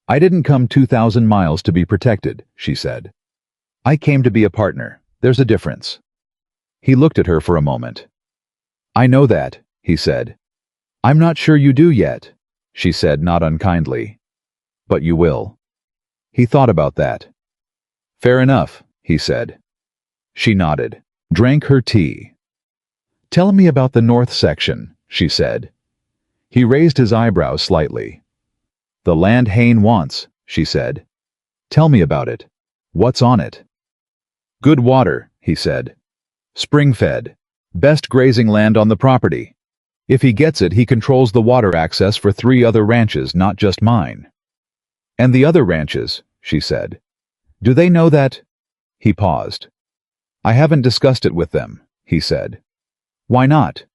I didn't come 2,000 miles to be protected, she said. I came to be a partner. There's a difference. He looked at her for a moment. I know that, he said. I'm not sure you do yet, she said, not unkindly. But you will. He thought about that. Fair enough, he said. She nodded, drank her tea. Tell me about the north section, she said. He raised his eyebrows slightly. The land Hayne wants, she said. Tell me about it. What's on it? Good water, he said. Spring-fed. Best grazing land on the property. If he gets it, he controls the water access for 3 other ranches, not just mine. And the other ranches, she said. Do they know that? He paused. I haven't discussed it with them, he said. Why not?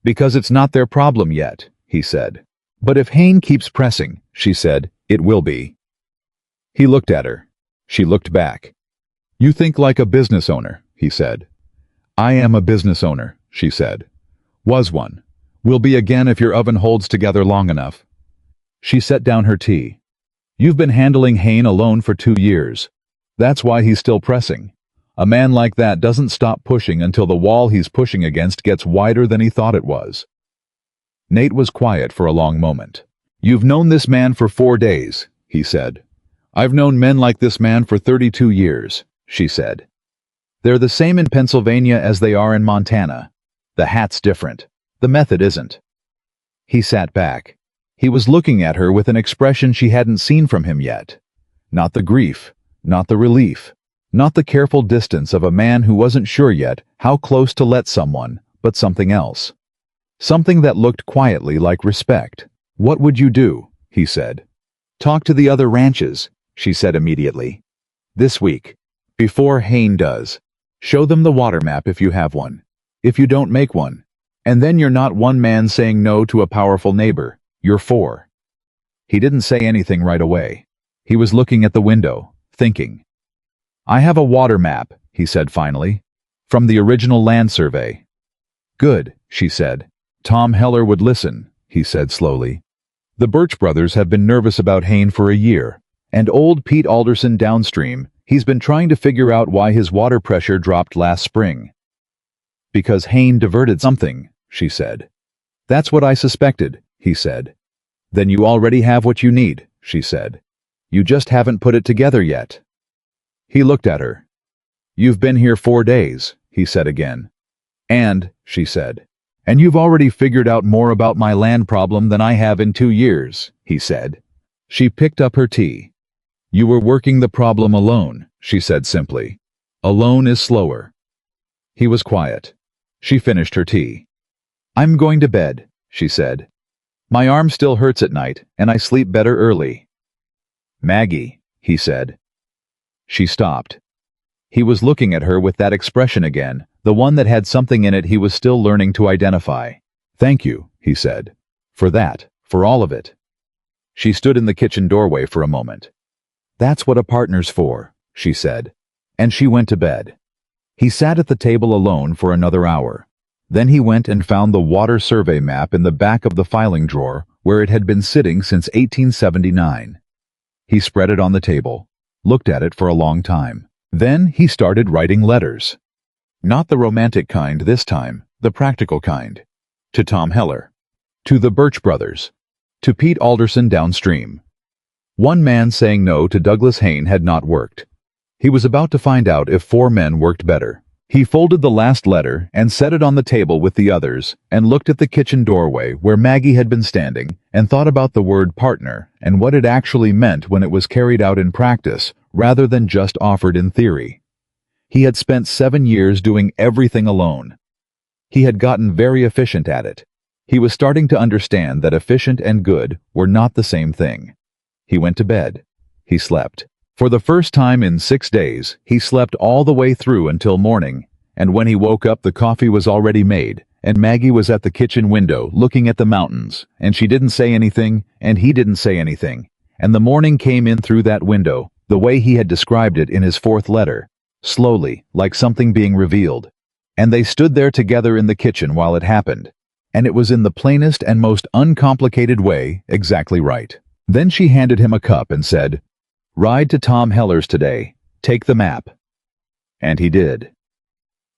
Because it's not their problem yet, he said. But if Hayne keeps pressing, she said, it will be. He looked at her. She looked back. You think like a business owner, he said. I am a business owner, she said. Was one. Will be again if your oven holds together long enough. She set down her tea. You've been handling Hayne alone for 2 years. That's why he's still pressing. A man like that doesn't stop pushing until the wall he's pushing against gets wider than he thought it was. Nate was quiet for a long moment. You've known this man for 4 days, he said. I've known men like this man for 32 years, she said. They're the same in Pennsylvania as they are in Montana. The hat's different. The method isn't. He sat back. He was looking at her with an expression she hadn't seen from him yet. Not the grief, not the relief, not the careful distance of a man who wasn't sure yet how close to let someone, but something else. Something that looked quietly like respect. What would you do? He said. Talk to the other ranches, she said immediately. This week. Before Hayne does. Show them the water map if you have one. If you don't, make one. And then you're not one man saying no to a powerful neighbor. You're 4. He didn't say anything right away. He was looking at the window, thinking. I have a water map, he said finally. From the original land survey. Good, she said. Tom Heller would listen, he said slowly. The Birch brothers have been nervous about Hayne for a year, and old Pete Alderson downstream, he's been trying to figure out why his water pressure dropped last spring. Because Hayne diverted something, she said. That's what I suspected, he said. Then you already have what you need, she said. You just haven't put it together yet. He looked at her. You've been here 4 days, he said again. And, she said. And you've already figured out more about my land problem than I have in 2 years, he said. She picked up her tea. You were working the problem alone, she said simply. Alone is slower. He was quiet. She finished her tea. I'm going to bed, she said. My arm still hurts at night, and I sleep better early. Maggie, he said. She stopped. He was looking at her with that expression again, the one that had something in it he was still learning to identify. Thank you, he said. For that, for all of it. She stood in the kitchen doorway for a moment. That's what a partner's for, she said. And she went to bed. He sat at the table alone for another hour. Then he went and found the water survey map in the back of the filing drawer where it had been sitting since 1879. He spread it on the table, looked at it for a long time. Then he started writing letters. Not the romantic kind this time, the practical kind. To Tom Heller. To the Birch brothers. To Pete Alderson downstream. One man saying no to Douglas Hayne had not worked. He was about to find out if 4 men worked better. He folded the last letter and set it on the table with the others and looked at the kitchen doorway where Maggie had been standing and thought about the word partner and what it actually meant when it was carried out in practice rather than just offered in theory. He had spent 7 years doing everything alone. He had gotten very efficient at it. He was starting to understand that efficient and good were not the same thing. He went to bed. He slept. For the first time in 6 days, he slept all the way through until morning, and when he woke up the coffee was already made, and Maggie was at the kitchen window looking at the mountains, and she didn't say anything, and he didn't say anything, and the morning came in through that window, the way he had described it in his 4th letter, slowly, like something being revealed. And they stood there together in the kitchen while it happened, and it was in the plainest and most uncomplicated way exactly right. Then she handed him a cup and said, "Ride to Tom Heller's today. Take the map." And he did.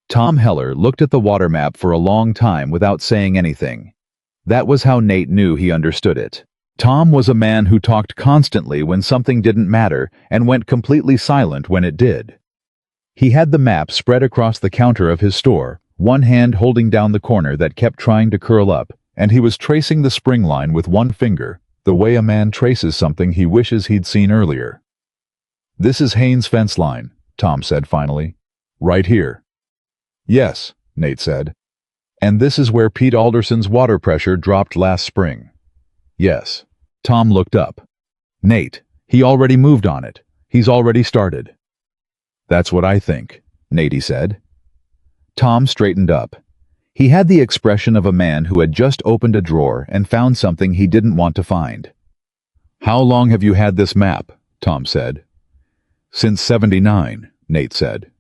Tom Heller looked at the water map for a long time without saying anything. That was how Nate knew he understood it. Tom was a man who talked constantly when something didn't matter and went completely silent when it did. He had the map spread across the counter of his store, one hand holding down the corner that kept trying to curl up, and he was tracing the spring line with one finger, the way a man traces something he wishes he'd seen earlier. "This is Haynes' fence line," Tom said finally. "Right here." Yes, Nate said. And this is where Pete Alderson's water pressure dropped last spring. Yes. Tom looked up. Nate, he already moved on it. He's already started. That's what I think, Nate said. Tom straightened up. He had the expression of a man who had just opened a drawer and found something he didn't want to find. How long have you had this map? Tom said. Since '79, Nate said.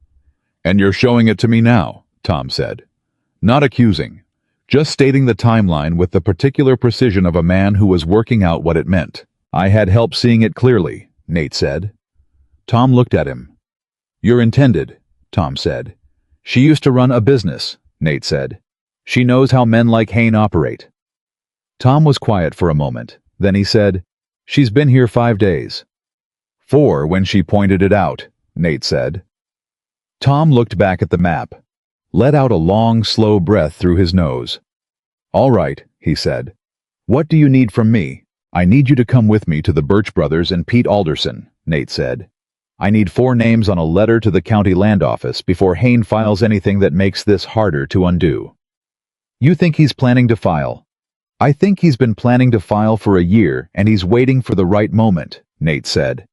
And you're showing it to me now, Tom said. Not accusing, just stating the timeline with the particular precision of a man who was working out what it meant. I had help seeing it clearly, Nate said. Tom looked at him. You're intended, Tom said. She used to run a business, Nate said. She knows how men like Hayne operate. Tom was quiet for a moment. Then he said, She's been here 5 days. 4 when she pointed it out, Nate said. Tom looked back at the map, let out a long, slow breath through his nose. All right, he said. What do you need from me? I need you to come with me to the Birch Brothers and Pete Alderson, Nate said. I need 4 names on a letter to the county land office before Hayne files anything that makes this harder to undo. You think he's planning to file? I think he's been planning to file for a year and he's waiting for the right moment, Nate said.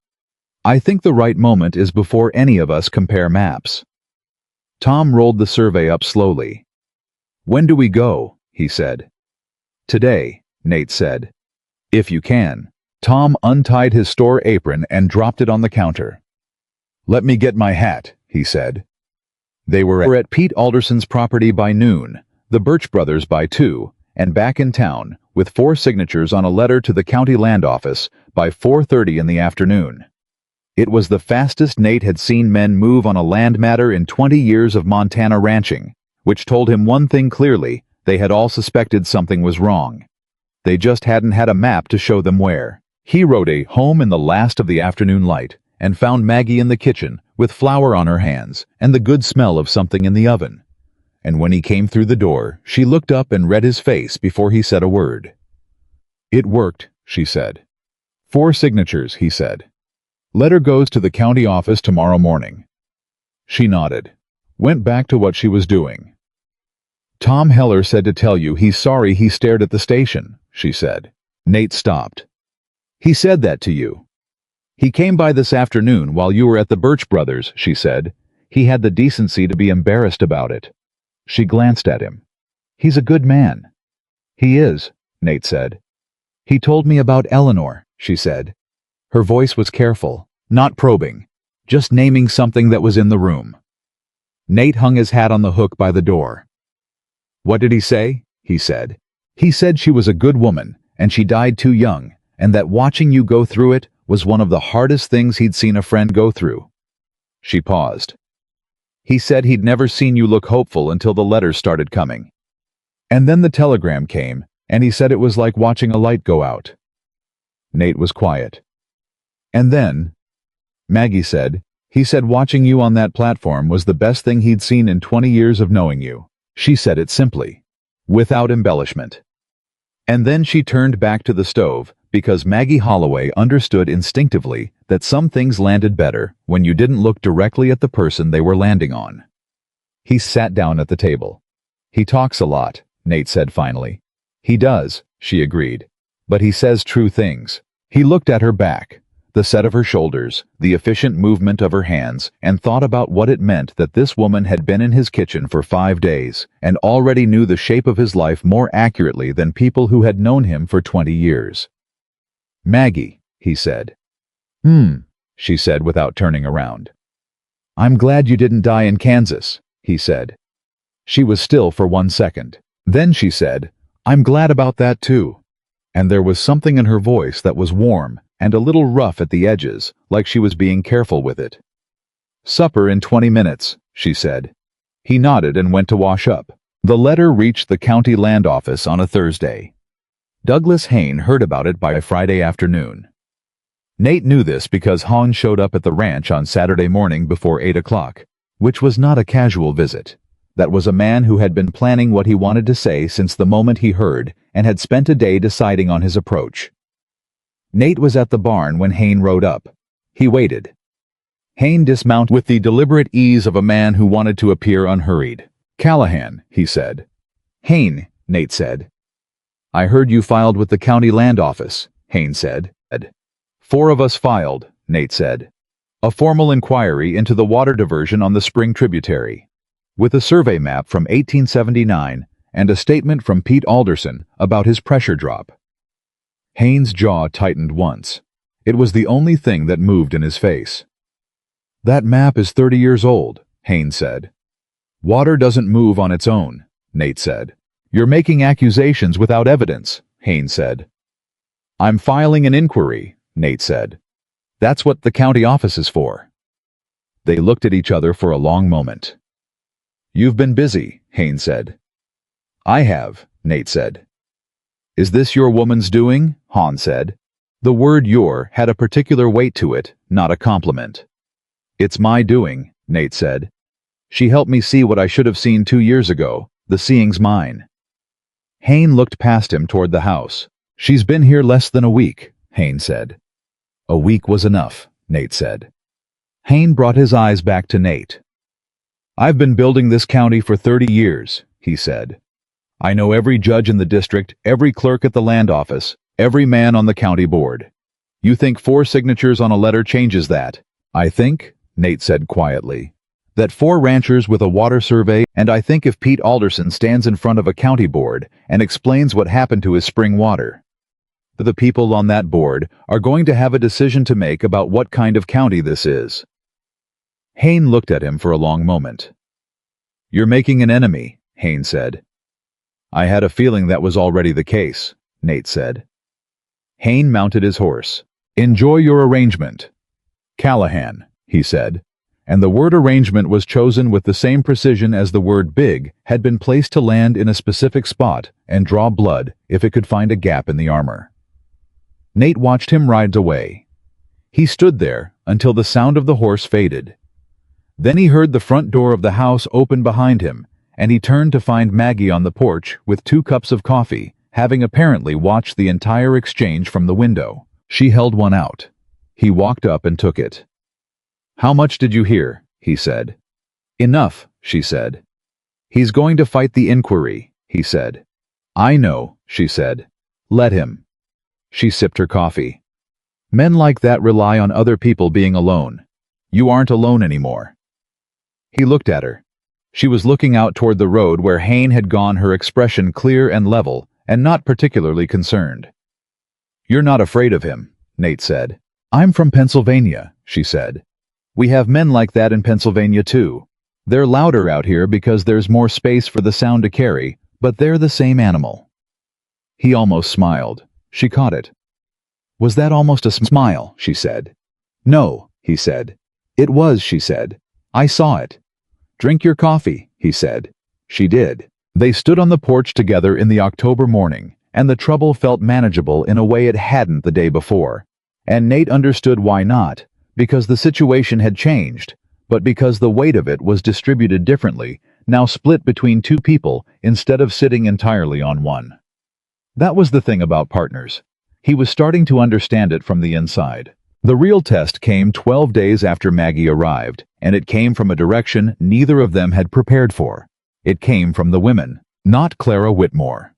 I think the right moment is before any of us compare maps. Tom rolled the survey up slowly. When do we go? He said. Today, Nate said. If you can. Tom untied his store apron and dropped it on the counter. Let me get my hat, he said. They were at Pete Alderson's property by noon, the Birch Brothers by 2, and back in town, with 4 signatures on a letter to the county land office, by 4:30 in the afternoon. It was the fastest Nate had seen men move on a land matter in 20 years of Montana ranching, which told him one thing clearly: they had all suspected something was wrong. They just hadn't had a map to show them where. He rode a home in the last of the afternoon light and found Maggie in the kitchen with flour on her hands and the good smell of something in the oven. And when he came through the door, she looked up and read his face before he said a word. It worked, she said. 4 signatures, he said. Letter goes to the county office tomorrow morning. She nodded, went back to what she was doing. Tom Heller said to tell you he's sorry he stared at the station, she said. Nate stopped. He said that to you. He came by this afternoon while you were at the Birch Brothers, she said. He had the decency to be embarrassed about it. She glanced at him. He's a good man. He is, Nate said. He told me about Eleanor, she said. Her voice was careful, not probing, just naming something that was in the room. Nate hung his hat on the hook by the door. What did he say? He said. He said she was a good woman, and she died too young, and that watching you go through it was one of the hardest things he'd seen a friend go through. She paused. He said he'd never seen you look hopeful until the letters started coming. And then the telegram came, and he said it was like watching a light go out. Nate was quiet. And then, Maggie said, he said watching you on that platform was the best thing he'd seen in 20 years of knowing you. She said it simply, without embellishment. And then she turned back to the stove, because Maggie Holloway understood instinctively that some things landed better when you didn't look directly at the person they were landing on. He sat down at the table. He talks a lot, Nate said finally. He does, she agreed. But he says true things. He looked at her back, the set of her shoulders, the efficient movement of her hands, and thought about what it meant that this woman had been in his kitchen for 5 days and already knew the shape of his life more accurately than people who had known him for 20 years. Maggie, he said. She said without turning around. I'm glad you didn't die in Kansas, he said. She was still for 1 second. Then she said, I'm glad about that too. And there was something in her voice that was warm and a little rough at the edges, like she was being careful with it. Supper in 20 minutes, she said. He nodded and went to wash up. The letter reached the county land office on a Thursday. Douglas Hayne heard about it by Friday afternoon. Nate knew this because Hahn showed up at the ranch on Saturday morning before 8 o'clock, which was not a casual visit. That was a man who had been planning what he wanted to say since the moment he heard and had spent a day deciding on his approach. Nate was at the barn when Hayne rode up. He waited. Hayne dismounted with the deliberate ease of a man who wanted to appear unhurried. Callahan, he said. Hayne, Nate said. I heard you filed with the county land office, Hayne said. 4 of us filed, Nate said. A formal inquiry into the water diversion on the spring tributary, with a survey map from 1879 and a statement from Pete Alderson about his pressure drop. Hayne's jaw tightened once. It was the only thing that moved in his face. That map is 30 years old, Hayne said. Water doesn't move on its own, Nate said. You're making accusations without evidence, Hayne said. I'm filing an inquiry, Nate said. That's what the county office is for. They looked at each other for a long moment. You've been busy, Hayne said. I have, Nate said. Is this your woman's doing? Han said. The word your had a particular weight to it, not a compliment. It's my doing, Nate said. She helped me see what I should have seen 2 years ago. The seeing's mine. Hayne looked past him toward the house. She's been here less than a week, Hayne said. A week was enough, Nate said. Hayne brought his eyes back to Nate. I've been building this county for 30 years, he said. I know every judge in the district, every clerk at the land office, every man on the county board. You think 4 signatures on a letter changes that? I think, Nate said quietly, that 4 ranchers with a water survey, and I think if Pete Alderson stands in front of a county board and explains what happened to his spring water, the people on that board are going to have a decision to make about what kind of county this is. Hayne looked at him for a long moment. You're making an enemy, Hayne said. I had a feeling that was already the case, Nate said. Hayne mounted his horse. Enjoy your arrangement. Callahan, he said, and the word arrangement was chosen with the same precision as the word big had been placed to land in a specific spot and draw blood if it could find a gap in the armor. Nate watched him ride away. He stood there until the sound of the horse faded. Then he heard the front door of the house open behind him, and he turned to find Maggie on the porch with 2 cups of coffee, having apparently watched the entire exchange from the window. She held one out. He walked up and took it. How much did you hear? He said. Enough, she said. He's going to fight the inquiry, he said. I know, she said. Let him. She sipped her coffee. Men like that rely on other people being alone. You aren't alone anymore. He looked at her. She was looking out toward the road where Hayne had gone, her expression clear and level, and not particularly concerned. You're not afraid of him, Nate said. I'm from Pennsylvania, she said. We have men like that in Pennsylvania too. They're louder out here because there's more space for the sound to carry, but they're the same animal. He almost smiled. She caught it. Was that almost a smile? She said. No, he said. It was, she said. I saw it. Drink your coffee, he said. She did. They stood on the porch together in the October morning, and the trouble felt manageable in a way it hadn't the day before. And Nate understood why not, because the situation had changed, but because the weight of it was distributed differently, now split between 2 people instead of sitting entirely on one. That was the thing about partners. He was starting to understand it from the inside. The real test came 12 days after Maggie arrived, and it came from a direction neither of them had prepared for. It came from the women, not Clara Whitmore.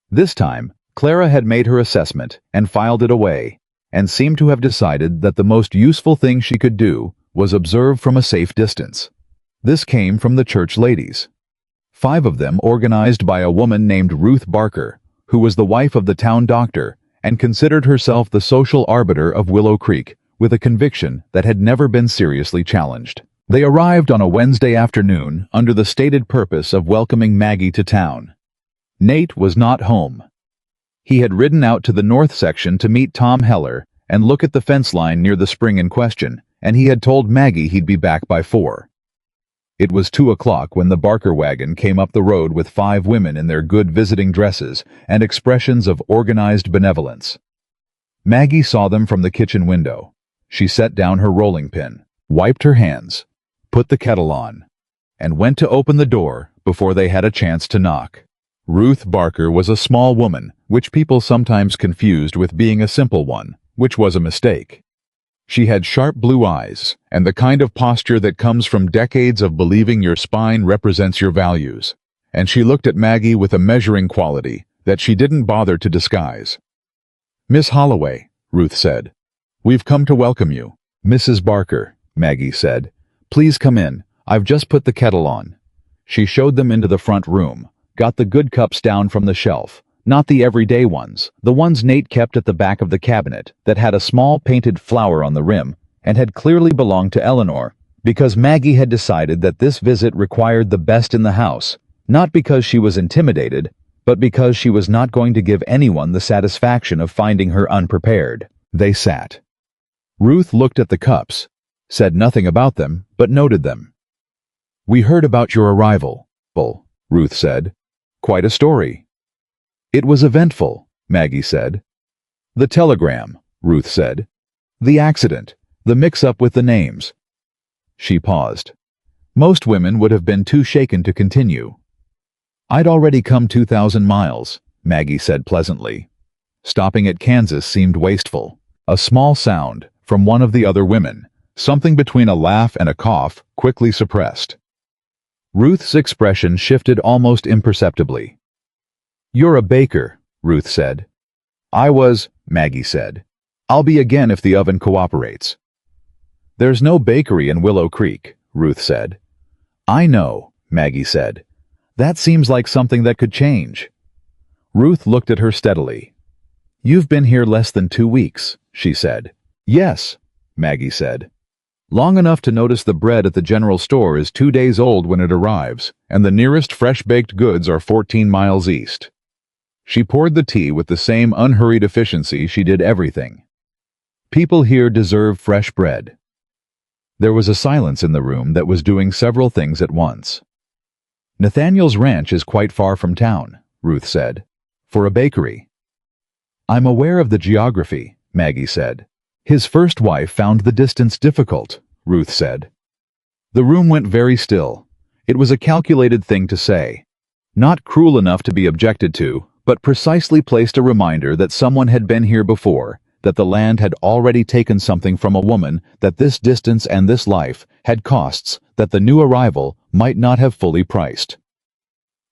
This time, Clara had made her assessment and filed it away, and seemed to have decided that the most useful thing she could do was observe from a safe distance. This came from the church ladies. 5 of them organized by a woman named Ruth Barker, who was the wife of the town doctor and considered herself the social arbiter of Willow Creek, with a conviction that had never been seriously challenged. They arrived on a Wednesday afternoon under the stated purpose of welcoming Maggie to town. Nate was not home. He had ridden out to the north section to meet Tom Heller and look at the fence line near the spring in question, and he had told Maggie he'd be back by 4. It was 2 o'clock when the Barker wagon came up the road with 5 women in their good visiting dresses and expressions of organized benevolence. Maggie saw them from the kitchen window. She set down her rolling pin, wiped her hands, put the kettle on, and went to open the door before they had a chance to knock. Ruth Barker was a small woman, which people sometimes confused with being a simple one, which was a mistake. She had sharp blue eyes, and the kind of posture that comes from decades of believing your spine represents your values. And she looked at Maggie with a measuring quality that she didn't bother to disguise. "Miss Holloway," Ruth said, "we've come to welcome you." "Mrs. Barker," Maggie said, "please come in. I've just put the kettle on." She showed them into the front room, got the good cups down from the shelf, not the everyday ones, the ones Nate kept at the back of the cabinet that had a small painted flower on the rim and had clearly belonged to Eleanor, because Maggie had decided that this visit required the best in the house, not because she was intimidated, but because she was not going to give anyone the satisfaction of finding her unprepared. They sat. Ruth looked at the cups, said nothing about them, but noted them. "We heard about your arrival," Ruth said. "Quite a story." "It was eventful," Maggie said. "The telegram," Ruth said. "The accident, the mix-up with the names." She paused. Most women would have been too shaken to continue. "I'd already come 2,000 miles, Maggie said pleasantly. Stopping at Kansas seemed wasteful. A small sound from one of the other women, something between a laugh and a cough, quickly suppressed. Ruth's expression shifted almost imperceptibly. "You're a baker," Ruth said. "I was," Maggie said. "I'll be again if the oven cooperates." "There's no bakery in Willow Creek," Ruth said. "I know," Maggie said. "That seems like something that could change." Ruth looked at her steadily. "You've been here less than 2 weeks," she said. "Yes," Maggie said. "Long enough to notice the bread at the general store is 2 days old when it arrives, and the nearest fresh-baked goods are 14 miles east." She poured the tea with the same unhurried efficiency she did everything. "People here deserve fresh bread." There was a silence in the room that was doing several things at once. "Nathaniel's ranch is quite far from town," Ruth said. "For a bakery." "I'm aware of the geography," Maggie said. "His first wife found the distance difficult," Ruth said. The room went very still. It was a calculated thing to say. Not cruel enough to be objected to, but precisely placed a reminder that someone had been here before, that the land had already taken something from a woman, that this distance and this life had costs that the new arrival might not have fully priced.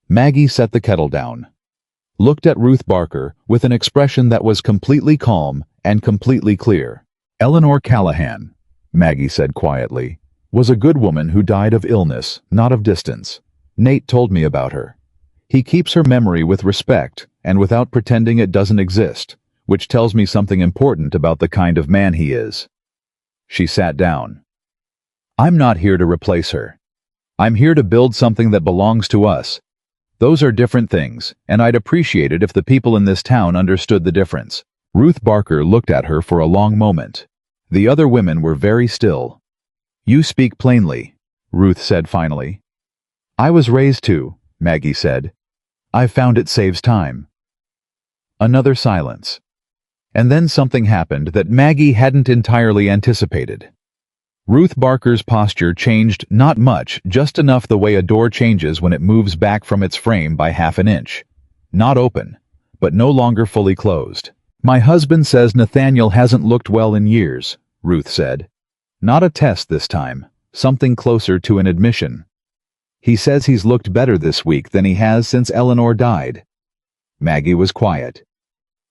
Maggie set the kettle down, looked at Ruth Barker with an expression that was completely calm and completely clear. "Eleanor Callahan," Maggie said quietly, "was a good woman who died of illness, not of distance. Nate told me about her. He keeps her memory with respect and without pretending it doesn't exist, which tells me something important about the kind of man he is." She sat down. "I'm not here to replace her. I'm here to build something that belongs to us. Those are different things, and I'd appreciate it if the people in this town understood the difference." Ruth Barker looked at her for a long moment. The other women were very still. "You speak plainly," Ruth said finally. "I was raised to," Maggie said. "I've found it saves time." Another silence. And then something happened that Maggie hadn't entirely anticipated. Ruth Barker's posture changed not much, just enough the way a door changes when it moves back from its frame by half an inch. Not open, but no longer fully closed. "My husband says Nathaniel hasn't looked well in years," Ruth said. Not a test this time, something closer to an admission. "He says he's looked better this week than he has since Eleanor died." Maggie was quiet.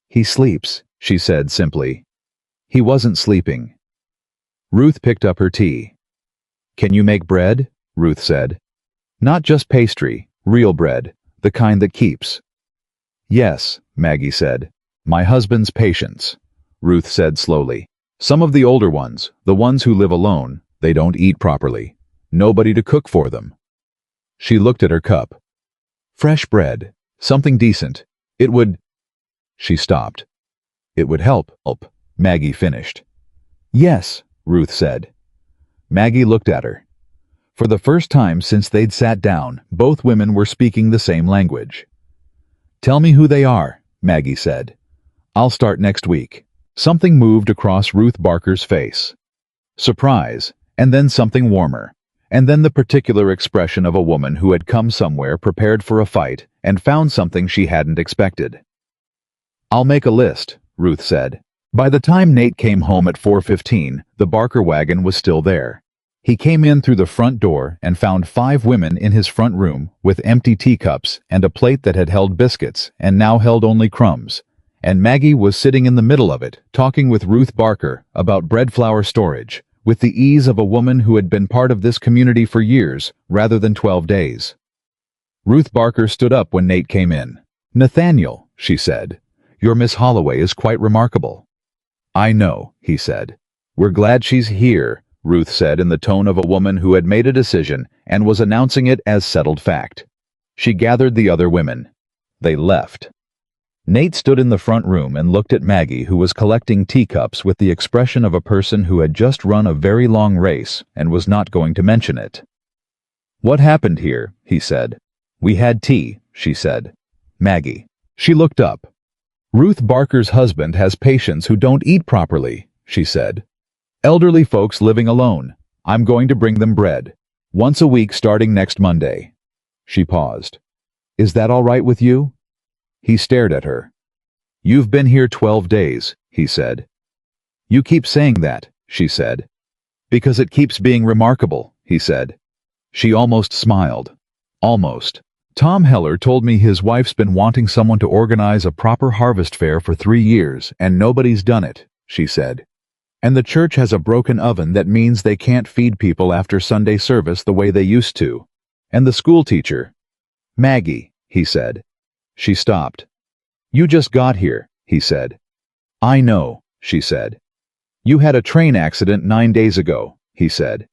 "He sleeps," she said simply. "He wasn't sleeping." Ruth picked up her tea. "Can you make bread?" Ruth said. "Not just pastry, real bread, the kind that keeps." "Yes," Maggie said. "My husband's patients," Ruth said slowly. "Some of the older ones, the ones who live alone, they don't eat properly. Nobody to cook for them." She looked at her cup. "Fresh bread, something decent. It would—" She stopped. "It would help," Maggie finished. "Yes," Ruth said. Maggie looked at her. For the first time since they'd sat down, both women were speaking the same language. "Tell me who they are," Maggie said. "I'll start next week." Something moved across Ruth Barker's face. Surprise, and then something warmer, and then the particular expression of a woman who had come somewhere prepared for a fight and found something she hadn't expected. "I'll make a list," Ruth said. By the time Nate came home at 4:15, the Barker wagon was still there. He came in through the front door and found 5 women in his front room with empty teacups and a plate that had held biscuits and now held only crumbs. And Maggie was sitting in the middle of it, talking with Ruth Barker about bread flour storage, with the ease of a woman who had been part of this community for years rather than 12 days. Ruth Barker stood up when Nate came in. "Nathaniel," she said, "your Miss Holloway is quite remarkable." "I know," he said. "We're glad she's here," Ruth said in the tone of a woman who had made a decision and was announcing it as settled fact. She gathered the other women. They left. Nate stood in the front room and looked at Maggie, who was collecting teacups with the expression of a person who had just run a very long race and was not going to mention it. "What happened here?" he said. "We had tea," she said. "Maggie." She looked up. "Ruth Barker's husband has patients who don't eat properly," she said. "Elderly folks living alone. I'm going to bring them bread. Once a week starting next Monday." She paused. "Is that all right with you?" He stared at her. "You've been here 12 days, he said. "You keep saying that," she said. "Because it keeps being remarkable," he said. She almost smiled. Almost. "Tom Heller told me his wife's been wanting someone to organize a proper harvest fair for 3 years, and nobody's done it," she said. "And the church has a broken oven that means they can't feed people after Sunday service the way they used to. And the school teacher—" "Maggie," he said. She stopped. "You just got here," he said. "I know," she said. "You had a train accident 9 days ago," he said.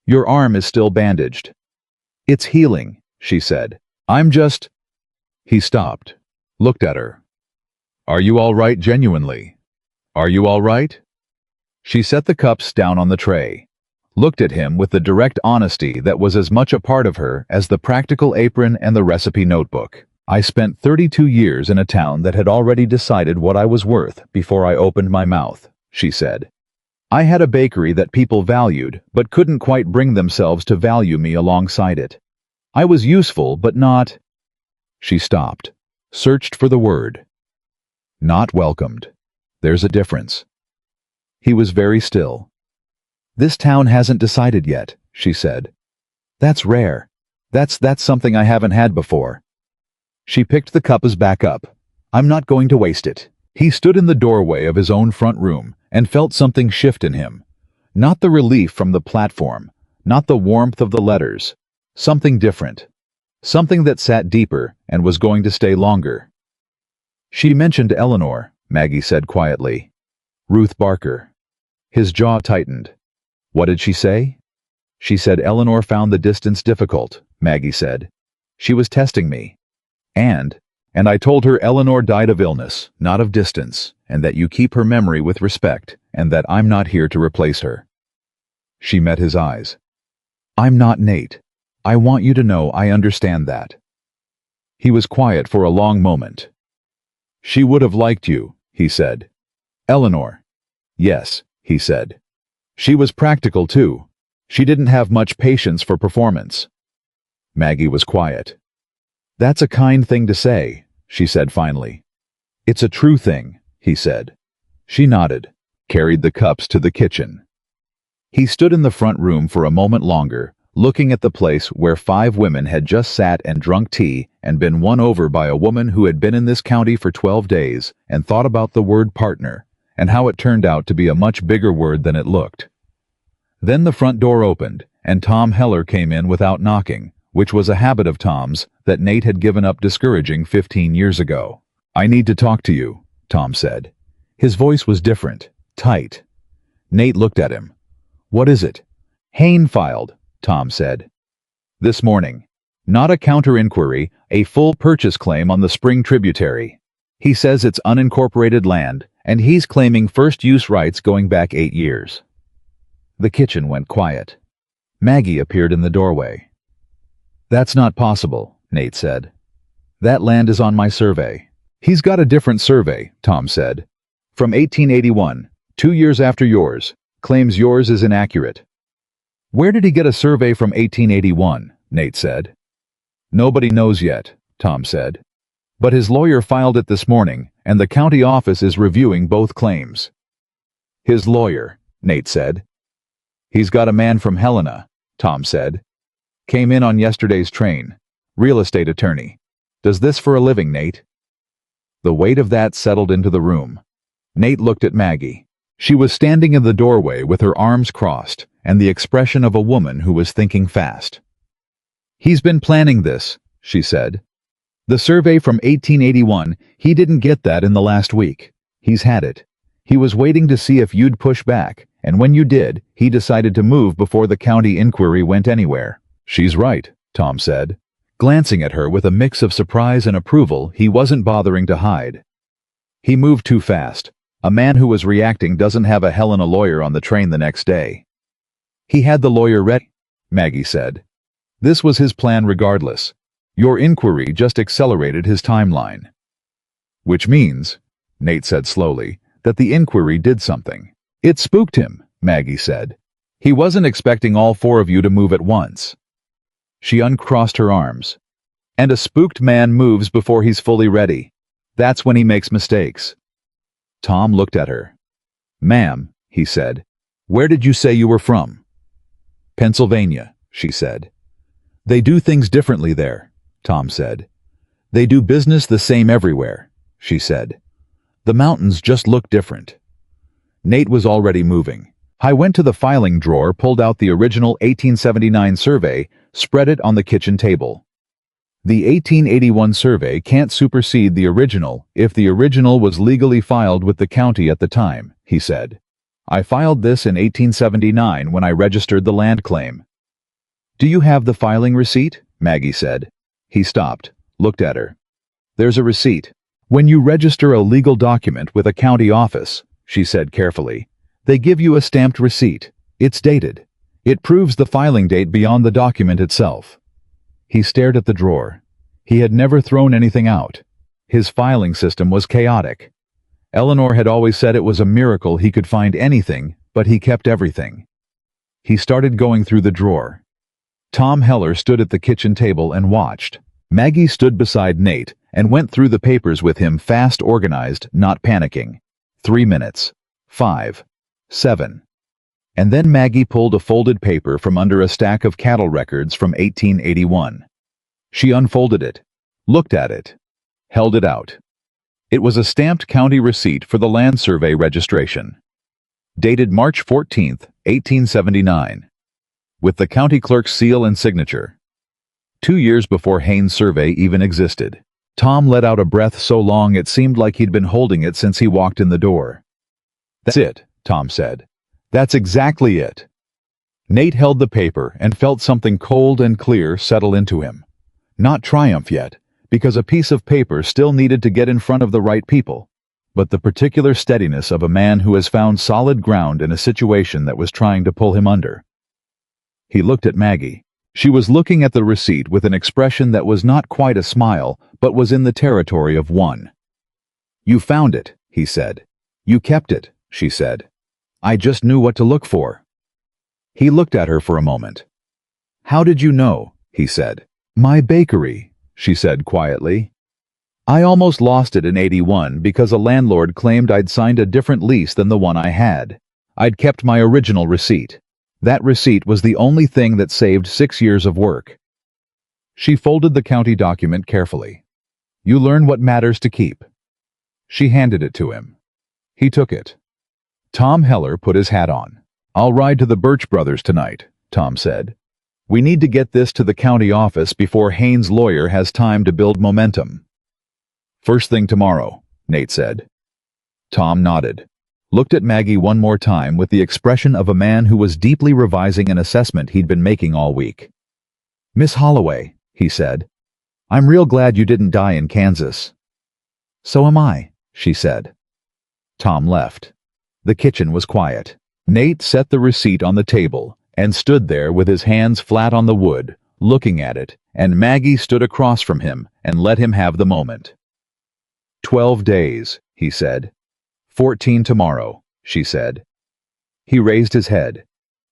"Your arm is still bandaged." "It's healing," she said. "I'm just—" He stopped, looked at her. "Are you all right genuinely? Are you all right?" She set the cups down on the tray, looked at him with the direct honesty that was as much a part of her as the practical apron and the recipe notebook. "I spent 32 years in a town that had already decided what I was worth before I opened my mouth," she said. "I had a bakery that people valued but couldn't quite bring themselves to value me alongside it. I was useful but not—" She stopped, searched for the word. "Not welcomed. There's a difference." He was very still. "This town hasn't decided yet," she said. "That's rare. That's something I haven't had before." She picked the cups back up. "I'm not going to waste it." He stood in the doorway of his own front room and felt something shift in him. Not the relief from the platform, not the warmth of the letters. Something different. Something that sat deeper and was going to stay longer. "She mentioned Eleanor," Maggie said quietly. "Ruth Barker." His jaw tightened. "What did she say?" "She said Eleanor found the distance difficult," Maggie said. "She was testing me. And I told her Eleanor died of illness, not of distance, and that you keep her memory with respect, and that I'm not here to replace her." She met his eyes. "I'm not Nate. I want you to know I understand that." He was quiet for a long moment. "She would have liked you," he said. "Eleanor." "Yes," he said. "She was practical too. She didn't have much patience for performance." Maggie was quiet. "That's a kind thing to say," she said finally. "It's a true thing," he said. She nodded, carried the cups to the kitchen. He stood in the front room for a moment longer, looking at the place where 5 women had just sat and drunk tea and been won over by a woman who had been in this county for 12 days, and thought about the word partner, and how it turned out to be a much bigger word than it looked. Then the front door opened, and Tom Heller came in without knocking, which was a habit of Tom's that Nate had given up discouraging 15 years ago. "I need to talk to you," Tom said. His voice was different, tight. Nate looked at him. "What is it?" "Hayne filed," Tom said. "This morning. Not a counter-inquiry, a full purchase claim on the spring tributary. He says it's unincorporated land, and he's claiming first-use rights going back 8 years. The kitchen went quiet. Maggie appeared in the doorway. "That's not possible," Nate said. "That land is on my survey." "He's got a different survey," Tom said. "From 1881, 2 years after yours. Claims yours is inaccurate." "Where did he get a survey from 1881? Nate said. "Nobody knows yet," Tom said. "But his lawyer filed it this morning, and the county office is reviewing both claims. His lawyer, Nate said. He's got a man from Helena, Tom said. Came in on yesterday's train. Real estate attorney. Does this for a living, Nate. The weight of that settled into the room. Nate looked at Maggie. She was standing in the doorway with her arms crossed and the expression of a woman who was thinking fast. He's been planning this, she said. The survey from 1881, he didn't get that in the last week. He's had it. He was waiting to see if you'd push back, and when you did, he decided to move before the county inquiry went anywhere. She's right, Tom said. Glancing at her with a mix of surprise and approval he wasn't bothering to hide. He moved too fast. A man who was reacting doesn't have a Helena lawyer on the train the next day. He had the lawyer ready, Maggie said. This was his plan regardless. Your inquiry just accelerated his timeline. Which means, Nate said slowly, that the inquiry did something. It spooked him, Maggie said. He wasn't expecting all four of you to move at once. She uncrossed her arms. And a spooked man moves before he's fully ready. That's when he makes mistakes. Tom looked at her. Ma'am, he said, where did you say you were from? Pennsylvania, she said. They do things differently there, Tom said. They do business the same everywhere, she said. The mountains just look different. Nate was already moving. I went to the filing drawer, pulled out the original 1879 survey, spread it on the kitchen table. The 1881 survey can't supersede the original if the original was legally filed with the county at the time, he said. I filed this in 1879 when I registered the land claim. Do you have the filing receipt? Maggie said. He stopped, looked at her. There's a receipt. When you register a legal document with a county office, she said carefully, they give you a stamped receipt. It's dated. It proves the filing date beyond the document itself. He stared at the drawer. He had never thrown anything out. His filing system was chaotic. Eleanor had always said it was a miracle he could find anything, but he kept everything. He started going through the drawer. Tom Heller stood at the kitchen table and watched. Maggie stood beside Nate and went through the papers with him, fast, organized, not panicking. 3 minutes. 5. 7. And then Maggie pulled a folded paper from under a stack of cattle records from 1881. She unfolded it, looked at it, held it out. It was a stamped county receipt for the land survey registration. Dated March 14, 1879. With the county clerk's seal and signature. 2 years before Haynes' survey even existed. Tom let out a breath so long it seemed like he'd been holding it since he walked in the door. That's it, Tom said. That's exactly it. Nate held the paper and felt something cold and clear settle into him. Not triumph yet, because a piece of paper still needed to get in front of the right people, but the particular steadiness of a man who has found solid ground in a situation that was trying to pull him under. He looked at Maggie. She was looking at the receipt with an expression that was not quite a smile, but was in the territory of one. You found it, he said. You kept it, she said. I just knew what to look for. He looked at her for a moment. How did you know? He said. My bakery, she said quietly. I almost lost it in 81 because a landlord claimed I'd signed a different lease than the one I had. I'd kept my original receipt. That receipt was the only thing that saved 6 years of work. She folded the county document carefully. You learn what matters to keep. She handed it to him. He took it. Tom Heller put his hat on. I'll ride to the Birch Brothers tonight, Tom said. We need to get this to the county office before Haynes' lawyer has time to build momentum. First thing tomorrow, Nate said. Tom nodded, looked at Maggie one more time with the expression of a man who was deeply revising an assessment he'd been making all week. Miss Holloway, he said, I'm real glad you didn't die in Kansas. So am I, she said. Tom left. The kitchen was quiet. Nate set the receipt on the table and stood there with his hands flat on the wood, looking at it, and Maggie stood across from him and let him have the moment. 12 days, he said. 14 tomorrow, she said. He raised his head.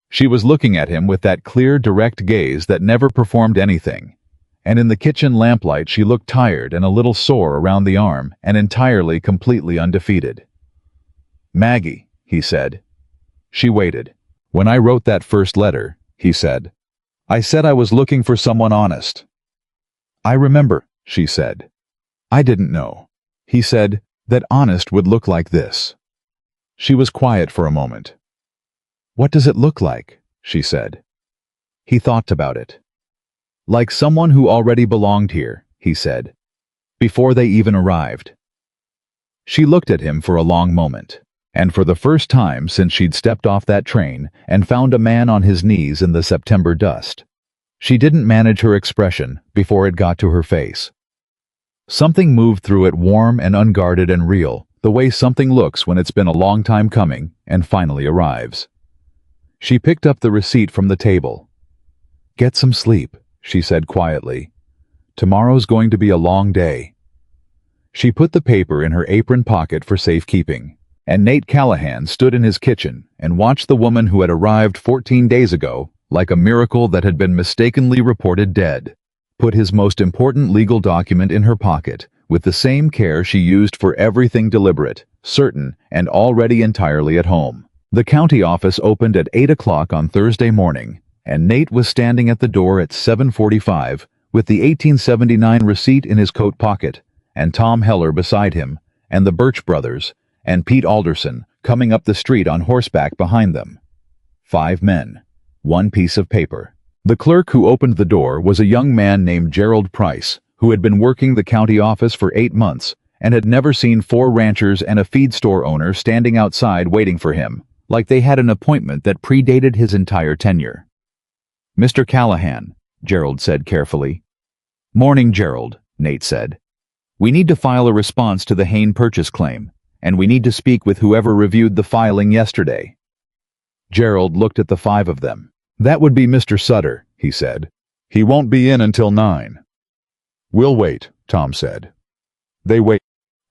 She was looking at him with that clear, direct gaze that never performed anything, and in the kitchen lamplight she looked tired and a little sore around the arm and entirely, completely undefeated. Maggie, he said, She waited. "When I wrote that first letter," he said, "I said I was looking for someone honest." "I remember," she said. "I didn't know," he said, "that honest would look like this." She was quiet for a moment. "What does it look like?" she said. He thought about it. "Like someone who already belonged here," he said, "before they even arrived." She looked at him for a long moment, and for the first time since she'd stepped off that train and found a man on his knees in the September dust. She didn't manage her expression before it got to her face. Something moved through it, warm and unguarded and real, the way something looks when it's been a long time coming and finally arrives. She picked up the receipt from the table. "Get some sleep," she said quietly. "Tomorrow's going to be a long day." She put the paper in her apron pocket for safekeeping, and Nate Callahan stood in his kitchen and watched the woman who had arrived 14 days ago, like a miracle that had been mistakenly reported dead, put his most important legal document in her pocket with the same care she used for everything deliberate, certain, and already entirely at home. The county office opened at 8 o'clock on Thursday morning, and Nate was standing at the door at 7:45 with the 1879 receipt in his coat pocket, and Tom Heller beside him, and the Birch brothers, and Pete Alderson coming up the street on horseback behind them. 5 men. 1 piece of paper. The clerk who opened the door was a young man named Gerald Price, who had been working the county office for 8 months and had never seen 4 ranchers and a feed store owner standing outside waiting for him, like they had an appointment that predated his entire tenure. "Mr. Callahan," Gerald said carefully. "Morning, Gerald," Nate said. "We need to file a response to the Hain purchase claim, and we need to speak with whoever reviewed the filing yesterday." Gerald looked at the 5 of them. "That would be Mr. Sutter," he said. "He won't be in until 9. "We'll wait," Tom said. They waited.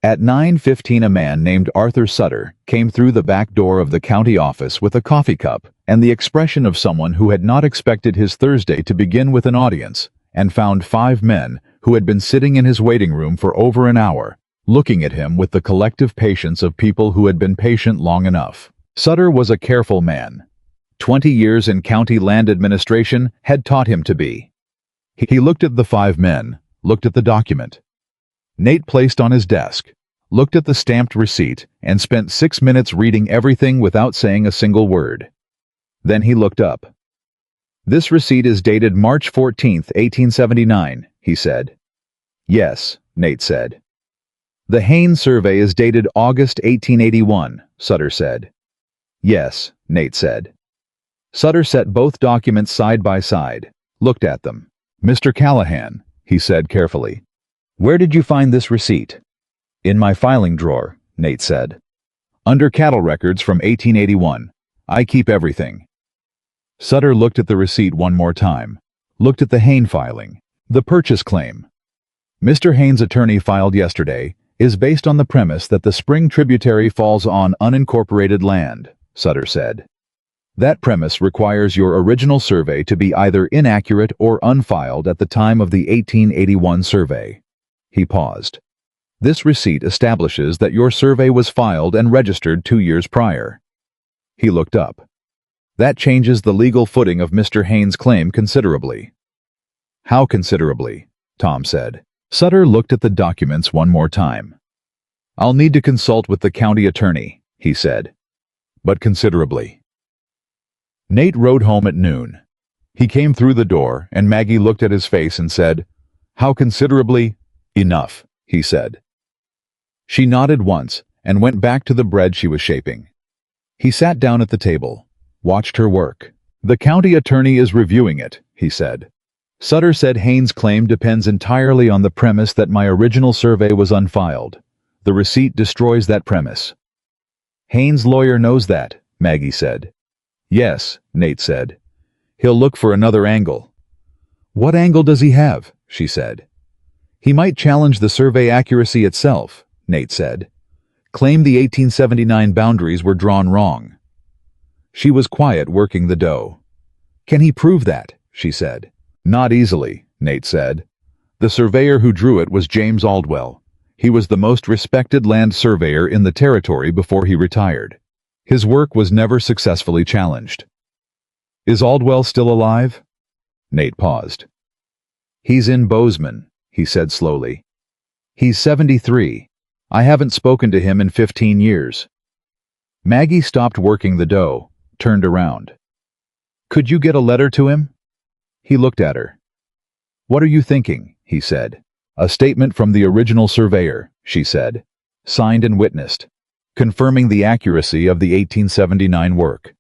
At 9:15 a man named Arthur Sutter came through the back door of the county office with a coffee cup and the expression of someone who had not expected his Thursday to begin with an audience, and found 5 men who had been sitting in his waiting room for over an hour, looking at him with the collective patience of people who had been patient long enough. Sutter was a careful man. 20 years in county land administration had taught him to be. He looked at the 5 men, looked at the document Nate placed on his desk, looked at the stamped receipt, and spent 6 minutes reading everything without saying a single word. Then he looked up. "This receipt is dated March 14th, 1879, he said. "Yes," Nate said. "The Hain survey is dated August 1881, Sutter said. "Yes," Nate said. Sutter set both documents side by side, looked at them. "Mr. Callahan," he said carefully, "where did you find this receipt?" "In my filing drawer," Nate said. "Under cattle records from 1881. I keep everything." Sutter looked at the receipt one more time, looked at the Hain filing, the purchase claim. "Mr. Hain's attorney filed yesterday is based on the premise that the spring tributary falls on unincorporated land," Sutter said. "That premise requires your original survey to be either inaccurate or unfiled at the time of the 1881 survey." He paused. "This receipt establishes that your survey was filed and registered 2 years prior." He looked up. "That changes the legal footing of Mr. Hain's claim considerably." "How considerably?" Tom said. Sutter looked at the documents one more time. "I'll need to consult with the county attorney," he said. "But considerably." Nate rode home at noon. He came through the door, and Maggie looked at his face and said, "How considerably?" "Enough," he said. She nodded once and went back to the bread she was shaping. He sat down at the table, watched her work. "The county attorney is reviewing it," he said. "Sutter said Hain's claim depends entirely on the premise that my original survey was unfiled. The receipt destroys that premise." "Hain's lawyer knows that," Maggie said. "Yes," Nate said. "He'll look for another angle." "What angle does he have?" she said. "He might challenge the survey accuracy itself," Nate said. "Claim the 1879 boundaries were drawn wrong." She was quiet, working the dough. "Can he prove that?" she said. "Not easily," Nate said. "The surveyor who drew it was James Aldwell. He was the most respected land surveyor in the territory before he retired. His work was never successfully challenged. Is Aldwell still alive? Nate paused. He's in Bozeman, he said slowly. He's 73. I haven't spoken to him in 15 years. Maggie stopped working the dough, turned around. Could you get a letter to him? He looked at her. What are you thinking? He said. A statement from the original surveyor, she said, signed and witnessed, confirming the accuracy of the 1879 work.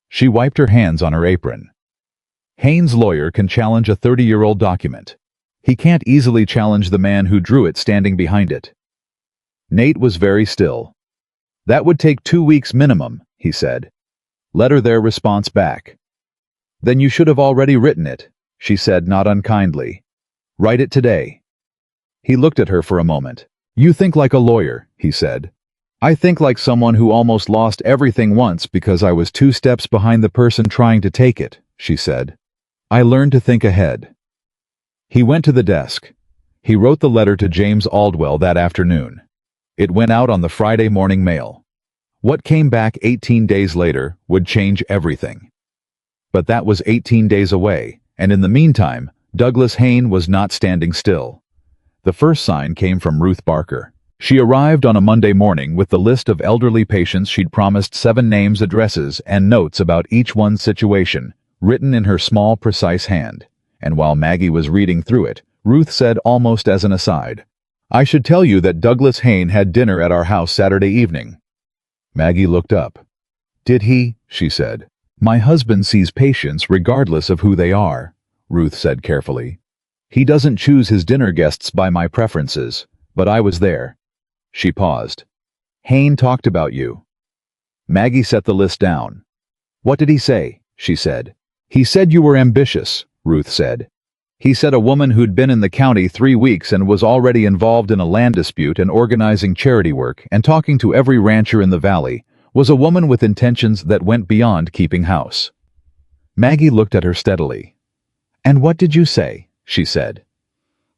She wiped her hands on her apron. Haynes' lawyer can challenge a 30-year-old document. He can't easily challenge the man who drew it standing behind it. Nate was very still. That would take 2 weeks minimum, he said. Letter their response back. Then you should have already written it, she said not unkindly. Write it today. He looked at her for a moment. You think like a lawyer, he said. I think like someone who almost lost everything once because I was 2 steps behind the person trying to take it, she said. I learned to think ahead. He went to the desk. He wrote the letter to James Aldwell that afternoon. It went out on the Friday morning mail. What came back 18 days later would change everything. But that was 18 days away, and in the meantime, Douglas Hayne was not standing still. The first sign came from Ruth Barker. She arrived on a Monday morning with the list of elderly patients she'd promised 7 names, addresses, and notes about each one's situation, written in her small, precise hand. And while Maggie was reading through it, Ruth said almost as an aside, I should tell you that Douglas Hayne had dinner at our house Saturday evening. Maggie looked up. Did he? She said. My husband sees patients regardless of who they are, Ruth said carefully. He doesn't choose his dinner guests by my preferences, but I was there. She paused. Hayne talked about you. Maggie set the list down. What did he say? She said. He said you were ambitious, Ruth said. He said a woman who'd been in the county 3 weeks and was already involved in a land dispute and organizing charity work and talking to every rancher in the valley was a woman with intentions that went beyond keeping house. Maggie looked at her steadily. And what did you say? She said.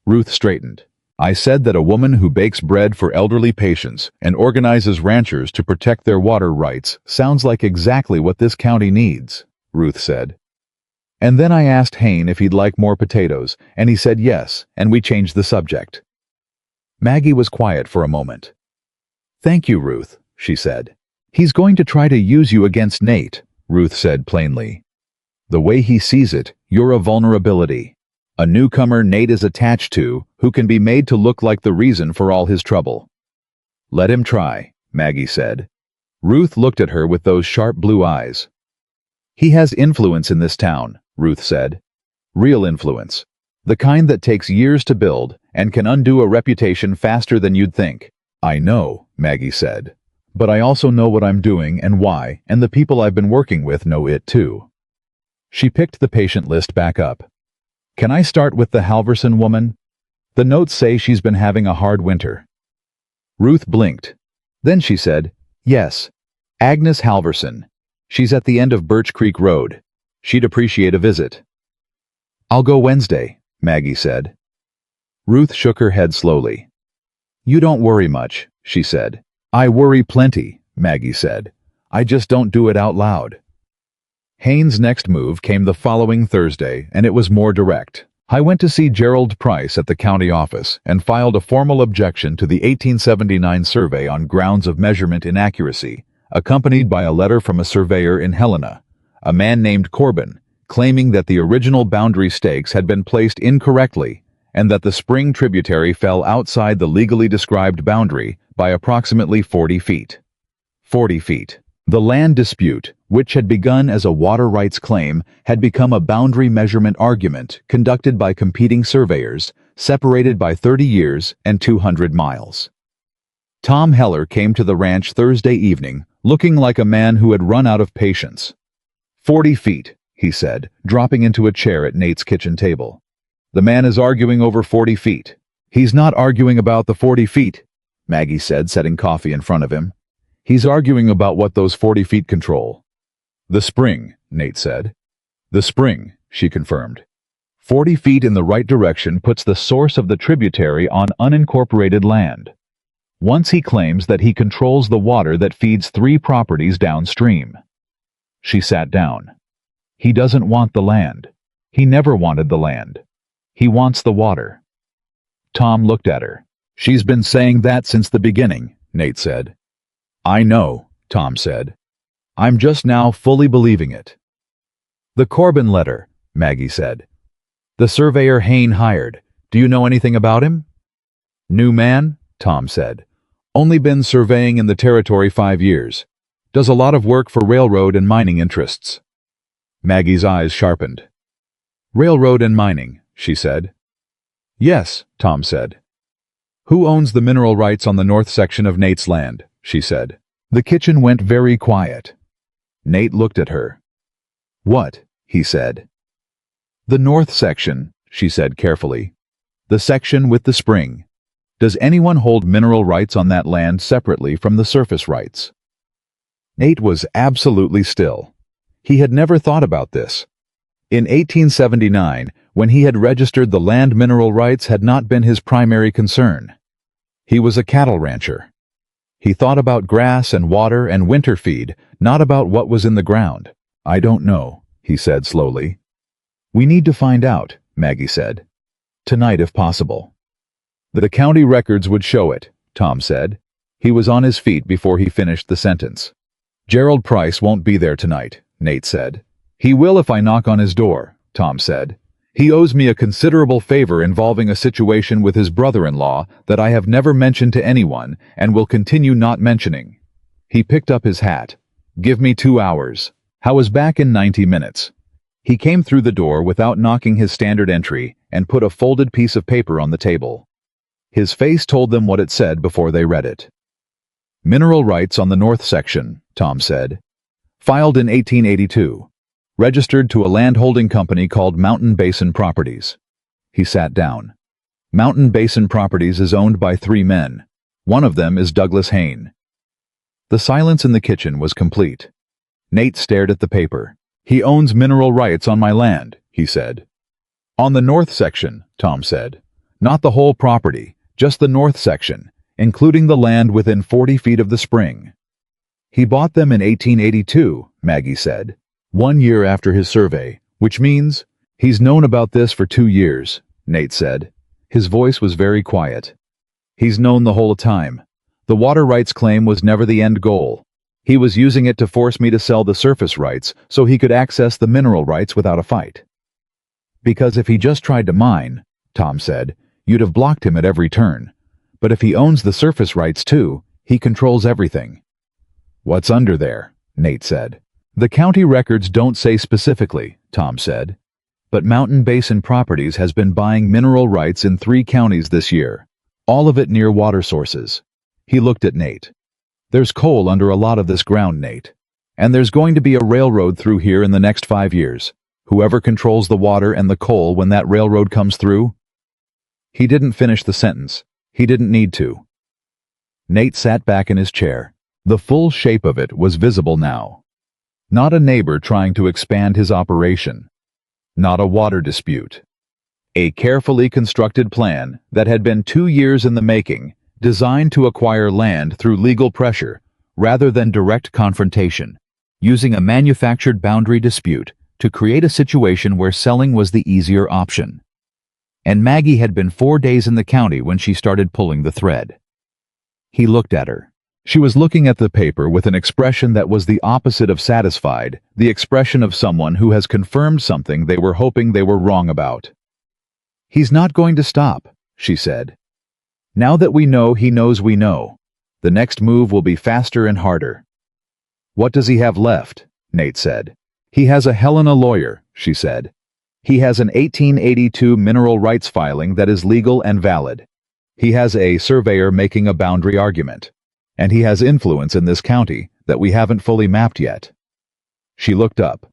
Ruth straightened. I said that a woman who bakes bread for elderly patients and organizes ranchers to protect their water rights sounds like exactly what this county needs, Ruth said. And then I asked Hayne if he'd like more potatoes, and he said yes, and we changed the subject. Maggie was quiet for a moment. Thank you, Ruth, she said. He's going to try to use you against Nate, Ruth said plainly. The way he sees it, you're a vulnerability. A newcomer Nate is attached to, who can be made to look like the reason for all his trouble. Let him try, Maggie said. Ruth looked at her with those sharp blue eyes. He has influence in this town, Ruth said. Real influence. The kind that takes years to build and can undo a reputation faster than you'd think. I know, Maggie said. But I also know what I'm doing and why, and the people I've been working with know it too. She picked the patient list back up. Can I start with the Halverson woman? The notes say she's been having a hard winter. Ruth blinked. Then she said, yes, Agnes Halverson. She's at the end of Birch Creek Road. She'd appreciate a visit. I'll go Wednesday, Maggie said. Ruth shook her head slowly. You don't worry much, she said. I worry plenty, Maggie said. I just don't do it out loud. Haynes' next move came the following Thursday, and it was more direct. I went to see Gerald Price at the county office and filed a formal objection to the 1879 survey on grounds of measurement inaccuracy, accompanied by a letter from a surveyor in Helena, a man named Corbin, claiming that the original boundary stakes had been placed incorrectly and that the spring tributary fell outside the legally described boundary by approximately 40 feet. 40 feet. The land dispute, which had begun as a water rights claim, had become a boundary measurement argument conducted by competing surveyors, separated by 30 years and 200 miles. Tom Heller came to the ranch Thursday evening, looking like a man who had run out of patience. 40 feet, he said, dropping into a chair at Nate's kitchen table. The man is arguing over 40 feet. He's not arguing about the 40 feet, Maggie said, setting coffee in front of him. He's arguing about what those 40 feet control. The spring, Nate said. The spring, she confirmed. 40 feet in the right direction puts the source of the tributary on unincorporated land. Once he claims that he controls the water that feeds 3 properties downstream. She sat down. He doesn't want the land. He never wanted the land. He wants the water. Tom looked at her. She's been saying that since the beginning, Nate said. I know, Tom said. I'm just now fully believing it. The Corbin letter, Maggie said. The surveyor Hayne hired. Do you know anything about him? New man, Tom said. Only been surveying in the territory 5 years. Does a lot of work for railroad and mining interests. Maggie's eyes sharpened. Railroad and mining, she said. Yes, Tom said. Who owns the mineral rights on the north section of Nate's land? She said. The kitchen went very quiet. Nate looked at her. What? He said. The north section, she said carefully. The section with the spring. Does anyone hold mineral rights on that land separately from the surface rights? Nate was absolutely still. He had never thought about this. In 1879, when he had registered the land, mineral rights had not been his primary concern. He was a cattle rancher. He thought about grass and water and winter feed, not about what was in the ground. I don't know, he said slowly. We need to find out, Maggie said. Tonight if possible. The county records would show it, Tom said. He was on his feet before he finished the sentence. Gerald Price won't be there tonight, Nate said. He will if I knock on his door, Tom said. He owes me a considerable favor involving a situation with his brother-in-law that I have never mentioned to anyone and will continue not mentioning. He picked up his hat. Give me 2 hours. I was back in 90 minutes. He came through the door without knocking his standard entry and put a folded piece of paper on the table. His face told them what it said before they read it. Mineral rights on the north section, Tom said. Filed in 1882. Registered to a landholding company called Mountain Basin Properties. He sat down. Mountain Basin Properties is owned by 3 men. One of them is Douglas Hayne. The silence in the kitchen was complete. Nate stared at the paper. He owns mineral rights on my land, he said. On the north section, Tom said. Not the whole property, just the north section, including the land within 40 feet of the spring. He bought them in 1882, Maggie said. 1 year after his survey, which means he's known about this for 2 years, Nate said. His voice was very quiet. He's known the whole time. The water rights claim was never the end goal. He was using it to force me to sell the surface rights so he could access the mineral rights without a fight. Because if he just tried to mine, Tom said, you'd have blocked him at every turn. But if he owns the surface rights too, he controls everything. What's under there? Nate said. The county records don't say specifically, Tom said. But Mountain Basin Properties has been buying mineral rights in 3 counties this year, all of it near water sources. He looked at Nate. There's coal under a lot of this ground, Nate. And there's going to be a railroad through here in the next 5 years. Whoever controls the water and the coal when that railroad comes through. He didn't finish the sentence. He didn't need to. Nate sat back in his chair. The full shape of it was visible now. Not a neighbor trying to expand his operation. Not a water dispute. A carefully constructed plan that had been 2 years in the making, designed to acquire land through legal pressure rather than direct confrontation, using a manufactured boundary dispute to create a situation where selling was the easier option. And Maggie had been 4 days in the county when she started pulling the thread. He looked at her. She was looking at the paper with an expression that was the opposite of satisfied, the expression of someone who has confirmed something they were hoping they were wrong about. He's not going to stop, she said. Now that we know he knows we know, the next move will be faster and harder. What does he have left? Nate said. He has a Helena lawyer, she said. He has an 1882 mineral rights filing that is legal and valid. He has a surveyor making a boundary argument. And he has influence in this county that we haven't fully mapped yet. She looked up.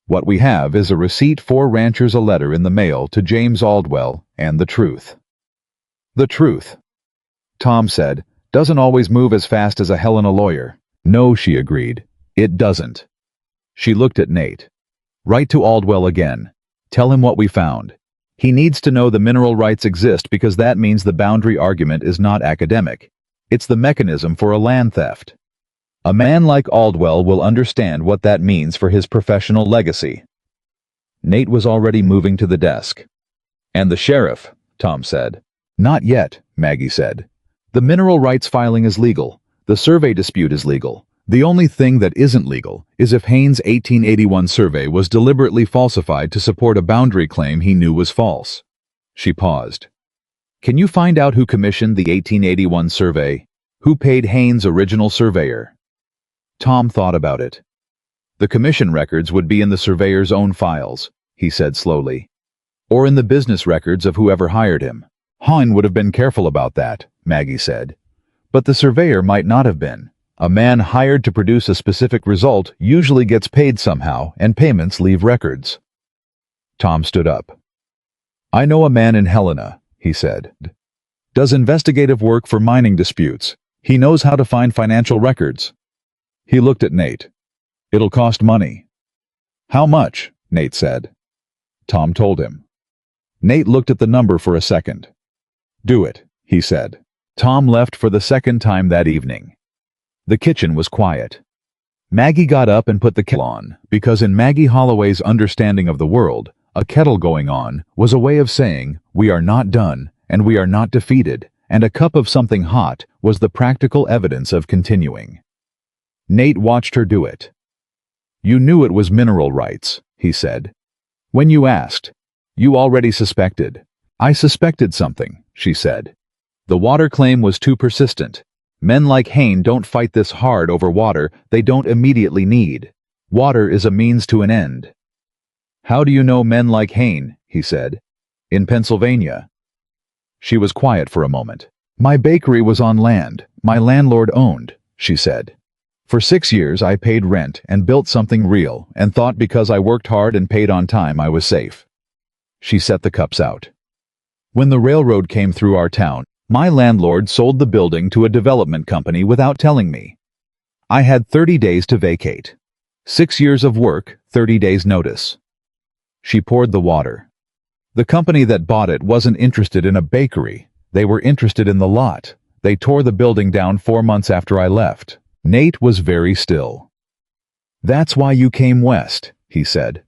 What we have is a receipt for ranchers, a letter in the mail to James Aldwell, and the truth. The truth, Tom said, doesn't always move as fast as a Helena lawyer. No, she agreed. It doesn't. She looked at Nate. Write to Aldwell again. Tell him what we found. He needs to know the mineral rights exist because that means the boundary argument is not academic. It's the mechanism for a land theft. A man like Aldwell will understand what that means for his professional legacy." Nate was already moving to the desk. "And the sheriff," Tom said. "Not yet," Maggie said. "The mineral rights filing is legal. The survey dispute is legal. The only thing that isn't legal is if Haynes' 1881 survey was deliberately falsified to support a boundary claim he knew was false." She paused. "Can you find out who commissioned the 1881 survey? Who paid Haynes' original surveyor?" Tom thought about it. "The commission records would be in the surveyor's own files," he said slowly. "Or in the business records of whoever hired him." "Hahn would have been careful about that," Maggie said. "But the surveyor might not have been. A man hired to produce a specific result usually gets paid somehow, and payments leave records." Tom stood up. "I know a man in Helena," he said. "Does investigative work for mining disputes. He knows how to find financial records." He looked at Nate. "It'll cost money." "How much?" Nate said. Tom told him. Nate looked at the number for a second. "Do it," he said. Tom left for the second time that evening. The kitchen was quiet. Maggie got up and put the kettle on, because in Maggie Holloway's understanding of the world, a kettle going on was a way of saying, we are not done, and we are not defeated, and a cup of something hot was the practical evidence of continuing. Nate watched her do it. "You knew it was mineral rights," he said. "When you asked, you already suspected." "I suspected something," she said. "The water claim was too persistent. Men like Hayne don't fight this hard over water they don't immediately need. Water is a means to an end." "How do you know men like Hayne?" he said. "In Pennsylvania." She was quiet for a moment. "My bakery was on land my landlord owned," she said. "For 6 years I paid rent and built something real and thought because I worked hard and paid on time I was safe." She set the cups out. "When the railroad came through our town, my landlord sold the building to a development company without telling me. I had 30 days to vacate. 6 years of work, 30 days notice." She poured the water. "The company that bought it wasn't interested in a bakery. They were interested in the lot. They tore the building down 4 months after I left." Nate was very still. "That's why you came west," he said.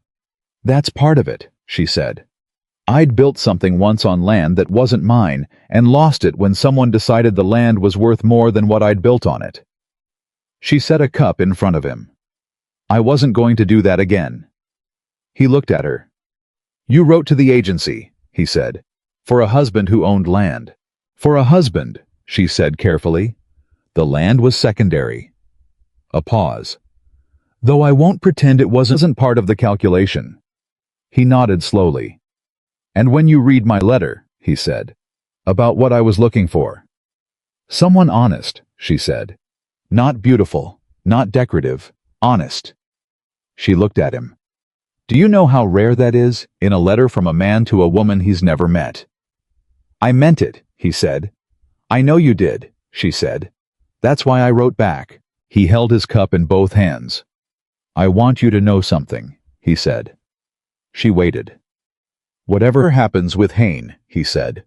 "That's part of it," she said. "I'd built something once on land that wasn't mine and lost it when someone decided the land was worth more than what I'd built on it." She set a cup in front of him. "I wasn't going to do that again." He looked at her. "You wrote to the agency," he said, "for a husband who owned land." "For a husband," she said carefully. "The land was secondary." A pause. "Though I won't pretend it wasn't part of the calculation." He nodded slowly. "And when you read my letter," he said, "about what I was looking for." "Someone honest," she said. "Not beautiful, not decorative, honest." She looked at him. "Do you know how rare that is, in a letter from a man to a woman he's never met?" "I meant it," he said. "I know you did," she said. "That's why I wrote back." He held his cup in both hands. "I want you to know something," he said. She waited. "Whatever happens with Hayne," he said,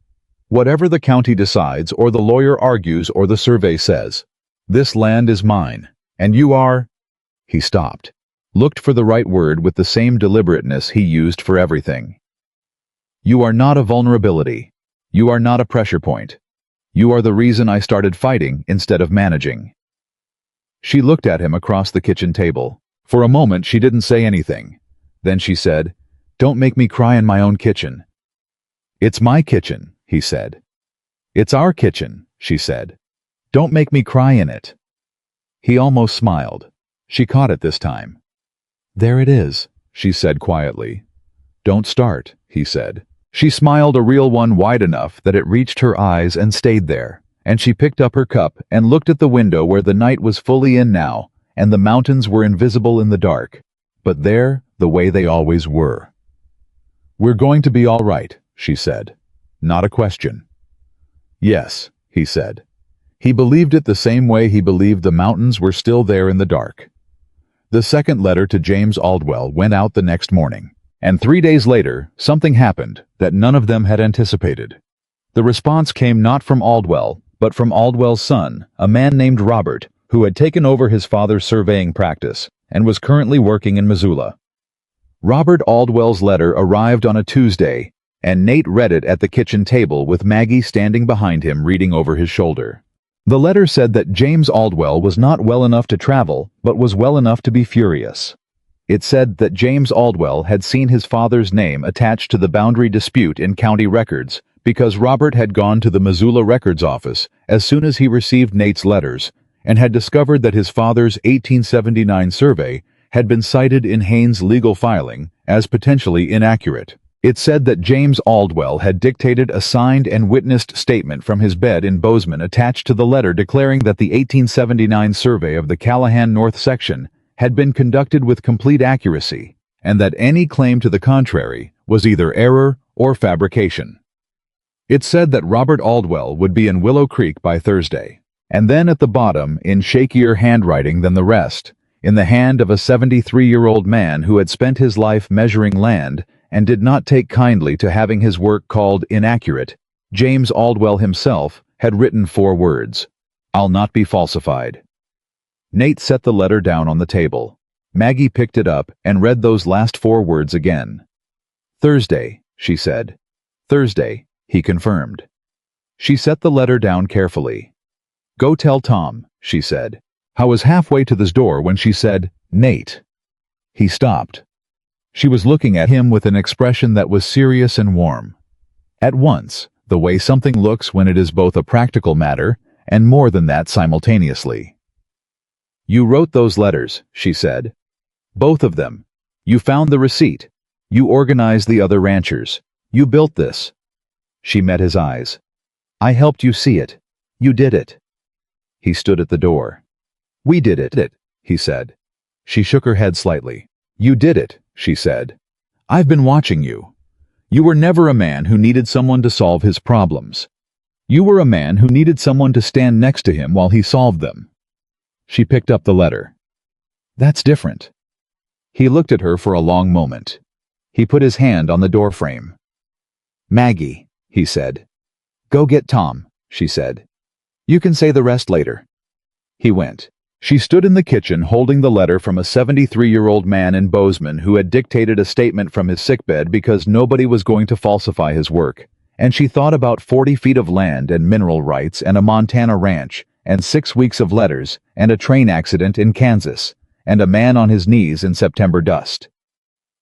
"whatever the county decides or the lawyer argues or the survey says, this land is mine, and you are—" He stopped, looked for the right word with the same deliberateness he used for everything. "You are not a vulnerability. You are not a pressure point. You are the reason I started fighting instead of managing." She looked at him across the kitchen table. For a moment she didn't say anything. Then she said, "Don't make me cry in my own kitchen." "It's my kitchen," he said. "It's our kitchen," she said. "Don't make me cry in it." He almost smiled. She caught it this time. "There it is," she said quietly. "Don't start," he said. She smiled, a real one, wide enough that it reached her eyes and stayed there, and she picked up her cup and looked at the window where the night was fully in now, and the mountains were invisible in the dark, but there, the way they always were. "We're going to be all right," she said. "Not a question." "Yes," he said. He believed it the same way he believed the mountains were still there in the dark. The second letter to James Aldwell went out the next morning. And 3 days later, something happened that none of them had anticipated. The response came not from Aldwell, but from Aldwell's son, a man named Robert, who had taken over his father's surveying practice and was currently working in Missoula. Robert Aldwell's letter arrived on a Tuesday, and Nate read it at the kitchen table with Maggie standing behind him reading over his shoulder. The letter said that James Aldwell was not well enough to travel, but was well enough to be furious. It said that James Aldwell had seen his father's name attached to the boundary dispute in county records because Robert had gone to the Missoula Records office as soon as he received Nate's letters and had discovered that his father's 1879 survey had been cited in Haynes' legal filing as potentially inaccurate. It said that James Aldwell had dictated a signed and witnessed statement from his bed in Bozeman attached to the letter declaring that the 1879 survey of the Callahan North section had been conducted with complete accuracy, and that any claim to the contrary was either error or fabrication. It said that Robert Aldwell would be in Willow Creek by Thursday, and then at the bottom, in shakier handwriting than the rest, in the hand of a 73-year-old man who had spent his life measuring land and did not take kindly to having his work called inaccurate, James Aldwell himself had written 4 words: "I'll not be falsified." Nate set the letter down on the table. Maggie picked it up and read those last 4 words again. "Thursday," she said. "Thursday," he confirmed. She set the letter down carefully. "Go tell Tom," she said. I was halfway to this door when she said, "Nate." He stopped. She was looking at him with an expression that was serious and warm. At once, the way something looks when it is both a practical matter and more than that simultaneously. "You wrote those letters," she said. "Both of them. You found the receipt. You organized the other ranchers. You built this." She met his eyes. "I helped you see it. You did it." He stood at the door. "We did it," he said. She shook her head slightly. "You did it," she said. "I've been watching you. You were never a man who needed someone to solve his problems. You were a man who needed someone to stand next to him while he solved them." She picked up the letter. "That's different." He looked at her for a long moment. He put his hand on the doorframe. "Maggie," he said. "Go get Tom," she said. "You can say the rest later." He went. She stood in the kitchen holding the letter from a 73-year-old man in Bozeman who had dictated a statement from his sickbed because nobody was going to falsify his work, and she thought about 40 feet of land and mineral rights and a Montana ranch and 6 weeks of letters and a train accident in Kansas and a man on his knees in September dust.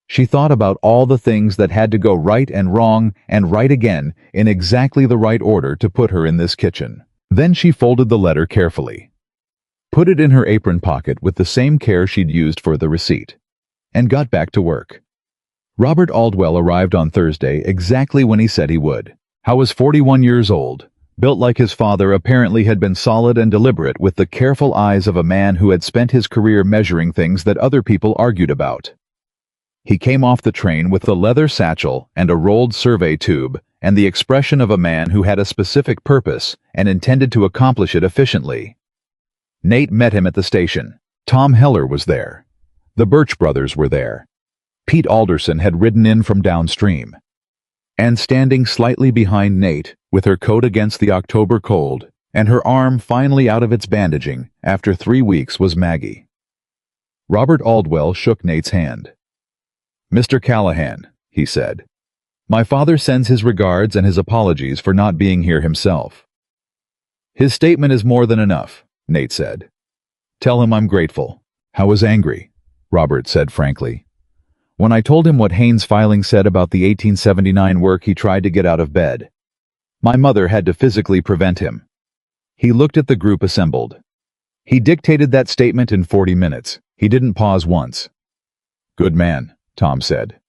She thought about all the things that had to go right and wrong and right again in exactly the right order to put her in this kitchen. Then she folded the letter carefully, put it in her apron pocket with the same care she'd used for the receipt, and got back to work. Robert Aldwell arrived on Thursday exactly when he said he would. Howe was 41 years old, built like his father, apparently had been solid and deliberate with the careful eyes of a man who had spent his career measuring things that other people argued about. He came off the train with a leather satchel and a rolled survey tube and the expression of a man who had a specific purpose and intended to accomplish it efficiently. Nate met him at the station. Tom Heller was there. The Birch brothers were there. Pete Alderson had ridden in from downstream. And standing slightly behind Nate, with her coat against the October cold, and her arm finally out of its bandaging after 3 weeks, was Maggie. Robert Aldwell shook Nate's hand. "Mr. Callahan," he said, "my father sends his regards and his apologies for not being here himself." "His statement is more than enough," Nate said. "Tell him I'm grateful." "Howe was angry," Robert said frankly. "When I told him what Haynes' filing said about the 1879 work, he tried to get out of bed. My mother had to physically prevent him." He looked at the group assembled. "He dictated that statement in 40 minutes. He didn't pause once." "Good man," Tom said.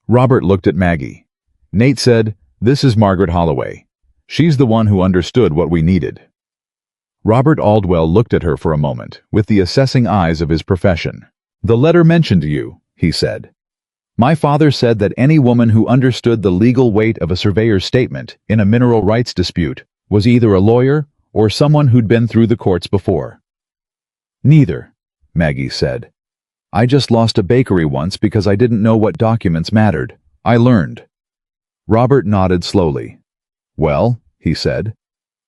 Robert looked at Maggie. Nate said, "This is Margaret Holloway. She's the one who understood what we needed." Robert Aldwell looked at her for a moment, with the assessing eyes of his profession. "The letter mentioned you," he said. "My father said that any woman who understood the legal weight of a surveyor's statement in a mineral rights dispute was either a lawyer or someone who'd been through the courts before." "Neither," Maggie said. "I just lost a bakery once because I didn't know what documents mattered. I learned." Robert nodded slowly. "Well," he said,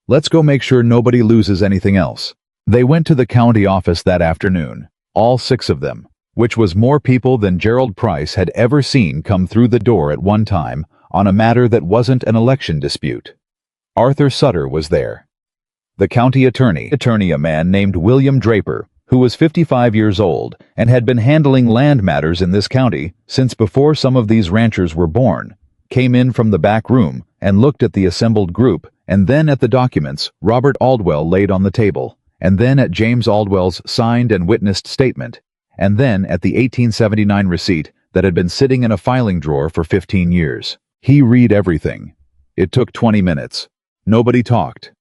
Let's go make sure nobody loses anything else. They went to the county office that afternoon, all 6 of them, which was more people than Gerald Price had ever seen come through the door at one time on a matter that wasn't an election dispute. Arthur Sutter was there. The county attorney, a man named William Draper, who was 55 years old and had been handling land matters in this county since before some of these ranchers were born, came in from the back room and looked at the assembled group and then at the documents Robert Aldwell laid on the table, and then at James Aldwell's signed and witnessed statement, and then at the 1879 receipt that had been sitting in a filing drawer for 15 years. He read everything. It took 20 minutes. Nobody talked.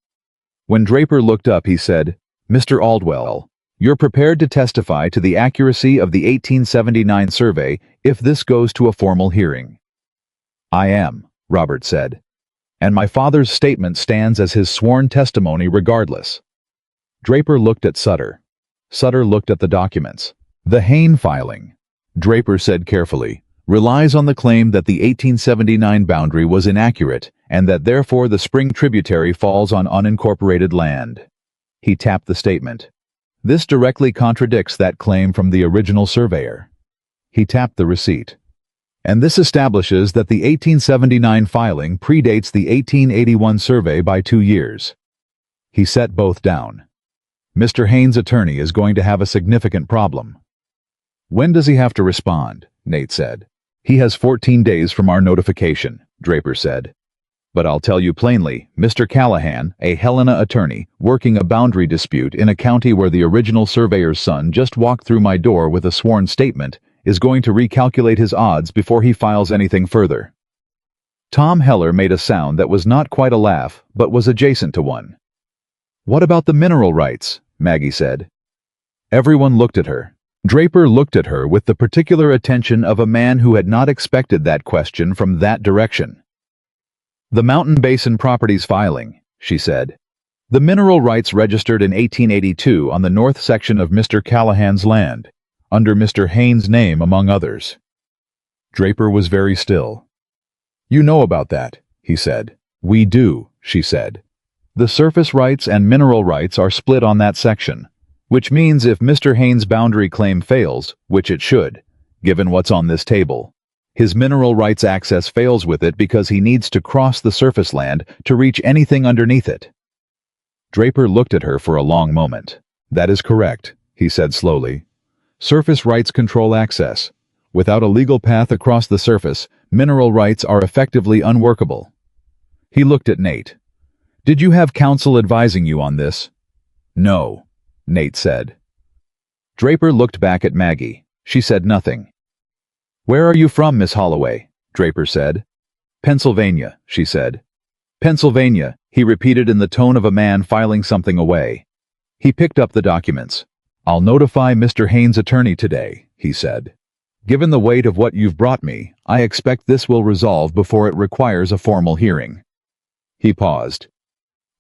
When Draper looked up, he said, "Mr. Aldwell, you're prepared to testify to the accuracy of the 1879 survey if this goes to a formal hearing." "I am," Robert said. "And my father's statement stands as his sworn testimony regardless." Draper looked at Sutter. Sutter looked at the documents. "The Hayne filing," Draper said carefully, "relies on the claim that the 1879 boundary was inaccurate and that therefore the spring tributary falls on unincorporated land." He tapped the statement. "This directly contradicts that claim from the original surveyor." He tapped the receipt. "And this establishes that the 1879 filing predates the 1881 survey by 2 years." He set both down. "Mr. Hayne's attorney is going to have a significant problem." "When does he have to respond?" Nate said. "He has 14 days from our notification," Draper said. "But I'll tell you plainly, Mr. Callahan, a Helena attorney, working a boundary dispute in a county where the original surveyor's son just walked through my door with a sworn statement, is going to recalculate his odds before he files anything further." Tom Heller made a sound that was not quite a laugh, but was adjacent to one. "What about the mineral rights?" Maggie said. Everyone looked at her. Draper looked at her with the particular attention of a man who had not expected that question from that direction. "The Mountain Basin Properties filing," she said. "The mineral rights registered in 1882 on the north section of Mr. Callahan's land, under Mr. Hayne's name among others." Draper was very still. "You know about that," he said. "We do," she said. "The surface rights and mineral rights are split on that section, which means if Mr. Hayne's boundary claim fails, which it should, given what's on this table, his mineral rights access fails with it because he needs to cross the surface land to reach anything underneath it." Draper looked at her for a long moment. "That is correct," he said slowly. "Surface rights control access. Without a legal path across the surface, mineral rights are effectively unworkable." He looked at Nate. "Did you have counsel advising you on this?" "No," Nate said. Draper looked back at Maggie. She said nothing. "Where are you from, Miss Holloway?" Draper said. "Pennsylvania," she said. "Pennsylvania," he repeated in the tone of a man filing something away. He picked up the documents. "I'll notify Mr. Hayne's attorney today," he said. "Given the weight of what you've brought me, I expect this will resolve before it requires a formal hearing." He paused.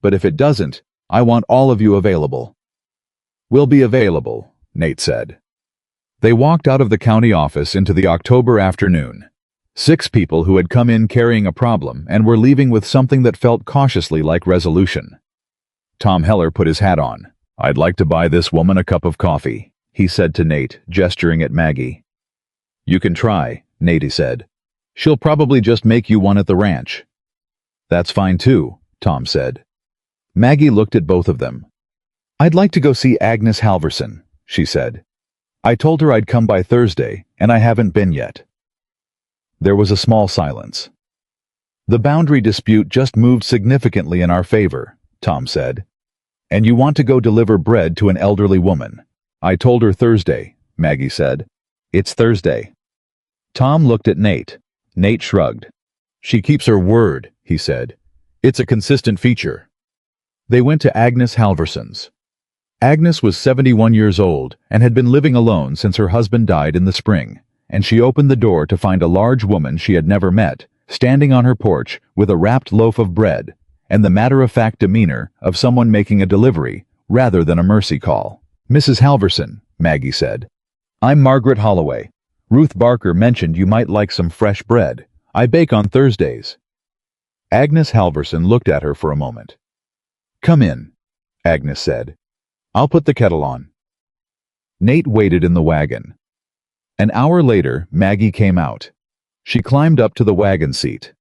"But if it doesn't, I want all of you available." "We'll be available," Nate said. They walked out of the county office into the October afternoon. 6 people who had come in carrying a problem and were leaving with something that felt cautiously like resolution. Tom Heller put his hat on. "I'd like to buy this woman a cup of coffee," he said to Nate, gesturing at Maggie. "You can try," Nate said. "She'll probably just make you one at the ranch." "That's fine too," Tom said. Maggie looked at both of them. "I'd like to go see Agnes Halverson," she said. "I told her I'd come by Thursday, and I haven't been yet." There was a small silence. "The boundary dispute just moved significantly in our favor," Tom said. "And you want to go deliver bread to an elderly woman." "I told her Thursday," Maggie said. "It's Thursday." Tom looked at Nate. Nate shrugged. "She keeps her word," he said. "It's a consistent feature." They went to Agnes Halverson's. Agnes was 71 years old and had been living alone since her husband died in the spring, and she opened the door to find a large woman she had never met, standing on her porch with a wrapped loaf of bread and the matter-of-fact demeanor of someone making a delivery rather than a mercy call. "Mrs. Halverson," Maggie said. "I'm Margaret Holloway. Ruth Barker mentioned you might like some fresh bread. I bake on Thursdays." Agnes Halverson looked at her for a moment. "Come in," Agnes said. "I'll put the kettle on." Nate waited in the wagon. An hour later, Maggie came out. She climbed up to the wagon seat.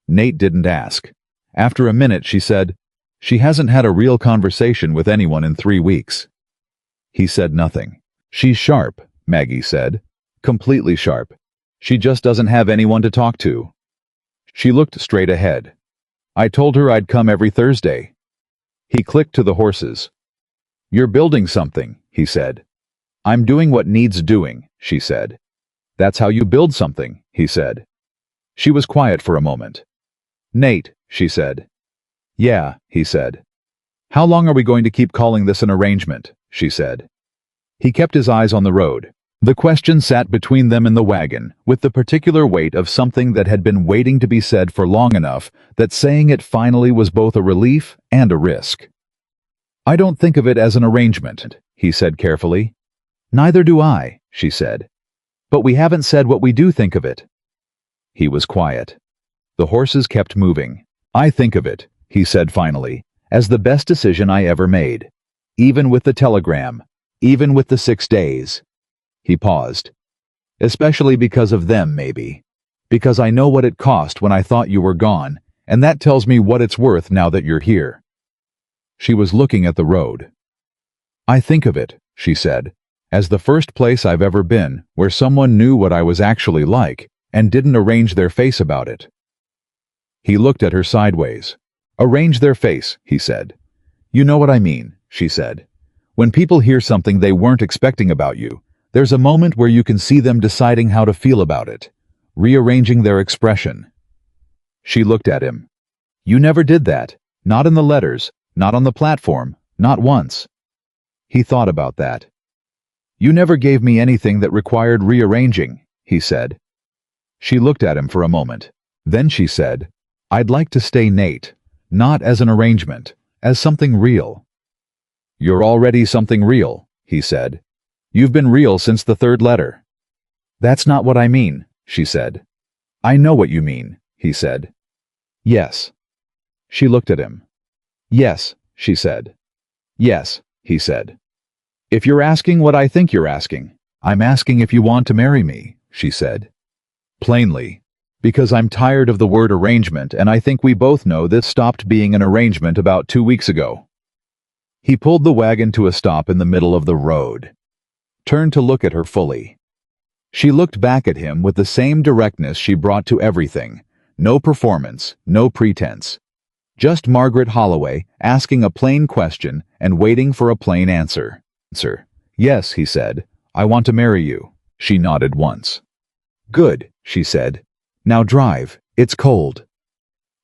Nate didn't ask. After a minute, she said, "She hasn't had a real conversation with anyone in 3 weeks." He said nothing. "She's sharp," Maggie said. "Completely sharp. She just doesn't have anyone to talk to." She looked straight ahead. "I told her I'd come every Thursday." He clicked to the horses. "You're building something," he said. "I'm doing what needs doing," she said. "That's how you build something," he said. She was quiet for a moment. "Nate," she said. "Yeah," he said. "How long are we going to keep calling this an arrangement?" she said. He kept his eyes on the road. The question sat between them in the wagon, with the particular weight of something that had been waiting to be said for long enough that saying it finally was both a relief and a risk. "I don't think of it as an arrangement," he said carefully. "Neither do I," she said. "But we haven't said what we do think of it." He was quiet. The horses kept moving. "I think of it," he said finally, "as the best decision I ever made. Even with the telegram. Even with the 6 days." He paused. "Especially because of them, maybe. Because I know what it cost when I thought you were gone, and that tells me what it's worth now that you're here." She was looking at the road. "I think of it," she said, "as the first place I've ever been where someone knew what I was actually like and didn't arrange their face about it." He looked at her sideways. "Arrange their face," he said. "You know what I mean," she said. "When people hear something they weren't expecting about you, there's a moment where you can see them deciding how to feel about it, rearranging their expression." She looked at him. "You never did that. Not in the letters, not on the platform, not once." He thought about that. "You never gave me anything that required rearranging," he said. She looked at him for a moment. Then she said, "I'd like to stay Nate, not as an arrangement, as something real." "You're already something real," he said. "You've been real since the 3rd letter." "That's not what I mean," she said. "I know what you mean," he said. "Yes." She looked at him. "Yes," she said. "Yes," he said. "If you're asking what I think you're asking, I'm asking if you want to marry me," she said. "Plainly. Because I'm tired of the word arrangement, and I think we both know this stopped being an arrangement about 2 weeks ago." He pulled the wagon to a stop in the middle of the road. Turned to look at her fully. She looked back at him with the same directness she brought to everything. No performance, no pretense. Just Margaret Holloway asking a plain question and waiting for a plain answer. "Yes," he said. "I want to marry you." She nodded once. "Good," she said. "Now drive. It's cold."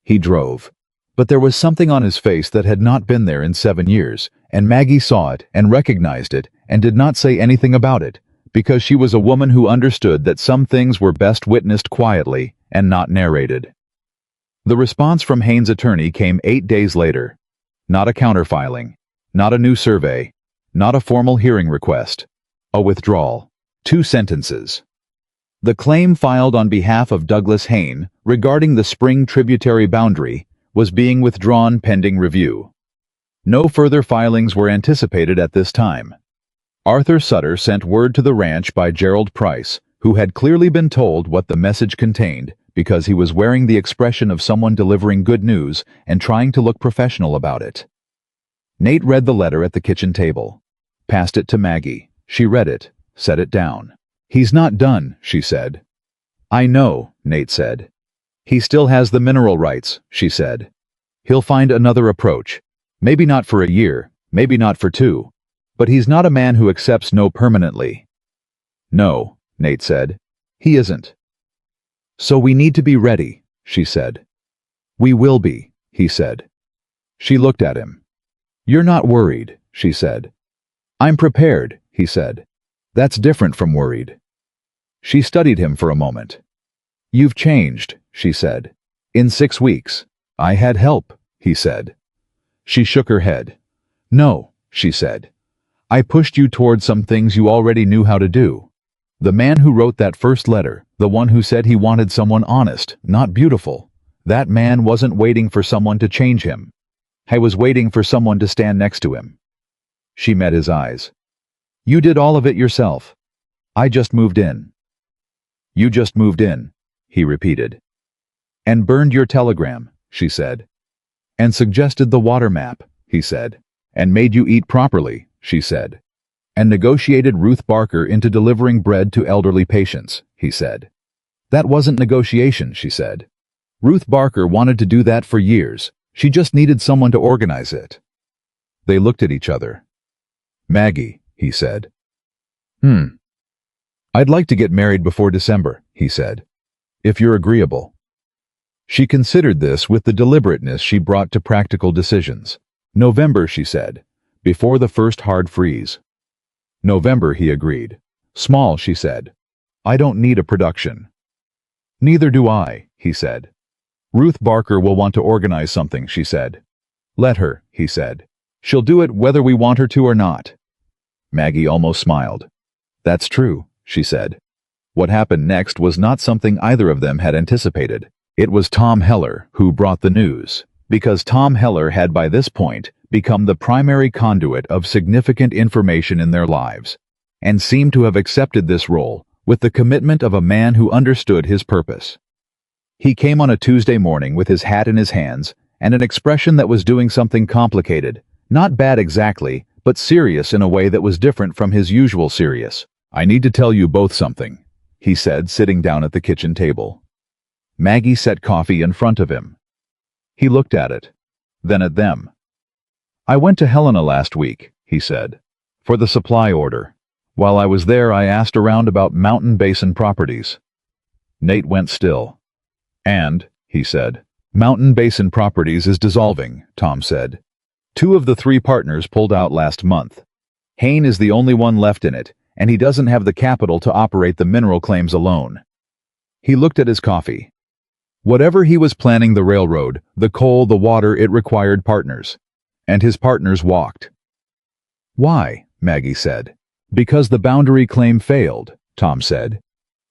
He drove. But there was something on his face that had not been there in 7 years, and Maggie saw it and recognized it and did not say anything about it, because she was a woman who understood that some things were best witnessed quietly and not narrated. The response from Haynes' attorney came 8 days later. Not a counterfiling, not a new survey, not a formal hearing request. A withdrawal. 2 sentences. The claim filed on behalf of Douglas Hayne regarding the spring tributary boundary was being withdrawn pending review. No further filings were anticipated at this time. Arthur Sutter sent word to the ranch by Gerald Price, who had clearly been told what the message contained because he was wearing the expression of someone delivering good news and trying to look professional about it. Nate read the letter at the kitchen table. Passed it to Maggie. She read it, set it down. "He's not done," she said. "I know," Nate said. "He still has the mineral rights," she said. "He'll find another approach. Maybe not for a year, maybe not for 2. But he's not a man who accepts no permanently." "No," Nate said. "He isn't." "So we need to be ready," she said. "We will be," he said. She looked at him. "You're not worried," she said. "I'm prepared," he said. "That's different from worried." She studied him for a moment. "You've changed," she said. "In 6 weeks. I had help," he said. She shook her head. "No," she said. "I pushed you toward some things you already knew how to do. The man who wrote that first letter, the one who said he wanted someone honest, not beautiful, that man wasn't waiting for someone to change him. I was waiting for someone to stand next to him. She met his eyes. You did all of it yourself. I just moved in. You just moved in, he repeated. And burned your telegram, she said. And suggested the water map, he said. And made you eat properly, she said. And negotiated Ruth Barker into delivering bread to elderly patients, he said. That wasn't negotiation, she said. Ruth Barker wanted to do that for years. She just needed someone to organize it. They looked at each other. Maggie, he said. I'd like to get married before December, he said. If you're agreeable. She considered this with the deliberateness she brought to practical decisions. November, she said, before the first hard freeze. November, he agreed. Small, she said. I don't need a production. Neither do I, he said. Ruth Barker will want to organize something, she said. Let her, he said. She'll do it whether we want her to or not. Maggie almost smiled. That's true, she said. What happened next was not something either of them had anticipated. It was Tom Heller who brought the news, because Tom Heller had by this point become the primary conduit of significant information in their lives, and seemed to have accepted this role with the commitment of a man who understood his purpose. He came on a Tuesday morning with his hat in his hands and an expression that was doing something complicated, not bad exactly, but serious in a way that was different from his usual serious. I need to tell you both something, he said, sitting down at the kitchen table. Maggie set coffee in front of him. He looked at it, then at them. I went to Helena last week, he said, for the supply order. While I was there, I asked around about Mountain Basin Properties. Nate went still. And, he said, Mountain Basin Properties is dissolving, Tom said. 2 of the 3 partners pulled out last month. Hain is the only one left in it, and he doesn't have the capital to operate the mineral claims alone. He looked at his coffee. Whatever he was planning, the railroad, the coal, the water, it required partners. And his partners walked. Why? Maggie said. Because the boundary claim failed, Tom said.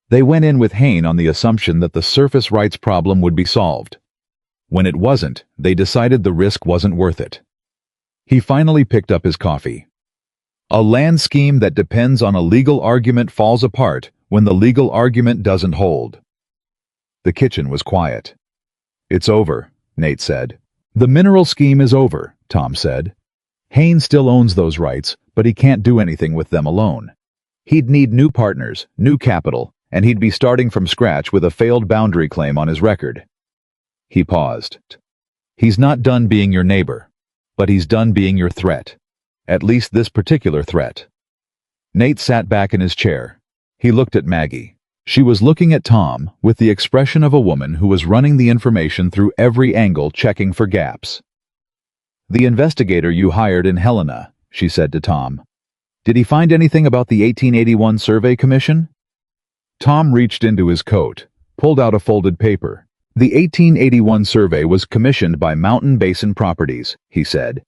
They went in with Hain on the assumption that the surface rights problem would be solved. When it wasn't, they decided the risk wasn't worth it. He finally picked up his coffee. A land scheme that depends on a legal argument falls apart when the legal argument doesn't hold. The kitchen was quiet. It's over, Nate said. The mineral scheme is over, Tom said. Hain still owns those rights, but he can't do anything with them alone. He'd need new partners, new capital, and he'd be starting from scratch with a failed boundary claim on his record. He paused. He's not done being your neighbor, but he's done being your threat. At least this particular threat. Nate sat back in his chair. He looked at Maggie. She was looking at Tom with the expression of a woman who was running the information through every angle, checking for gaps. The investigator you hired in Helena, she said to Tom. Did he find anything about the 1881 Survey Commission? Tom reached into his coat, pulled out a folded paper. The 1881 survey was commissioned by Mountain Basin Properties, he said.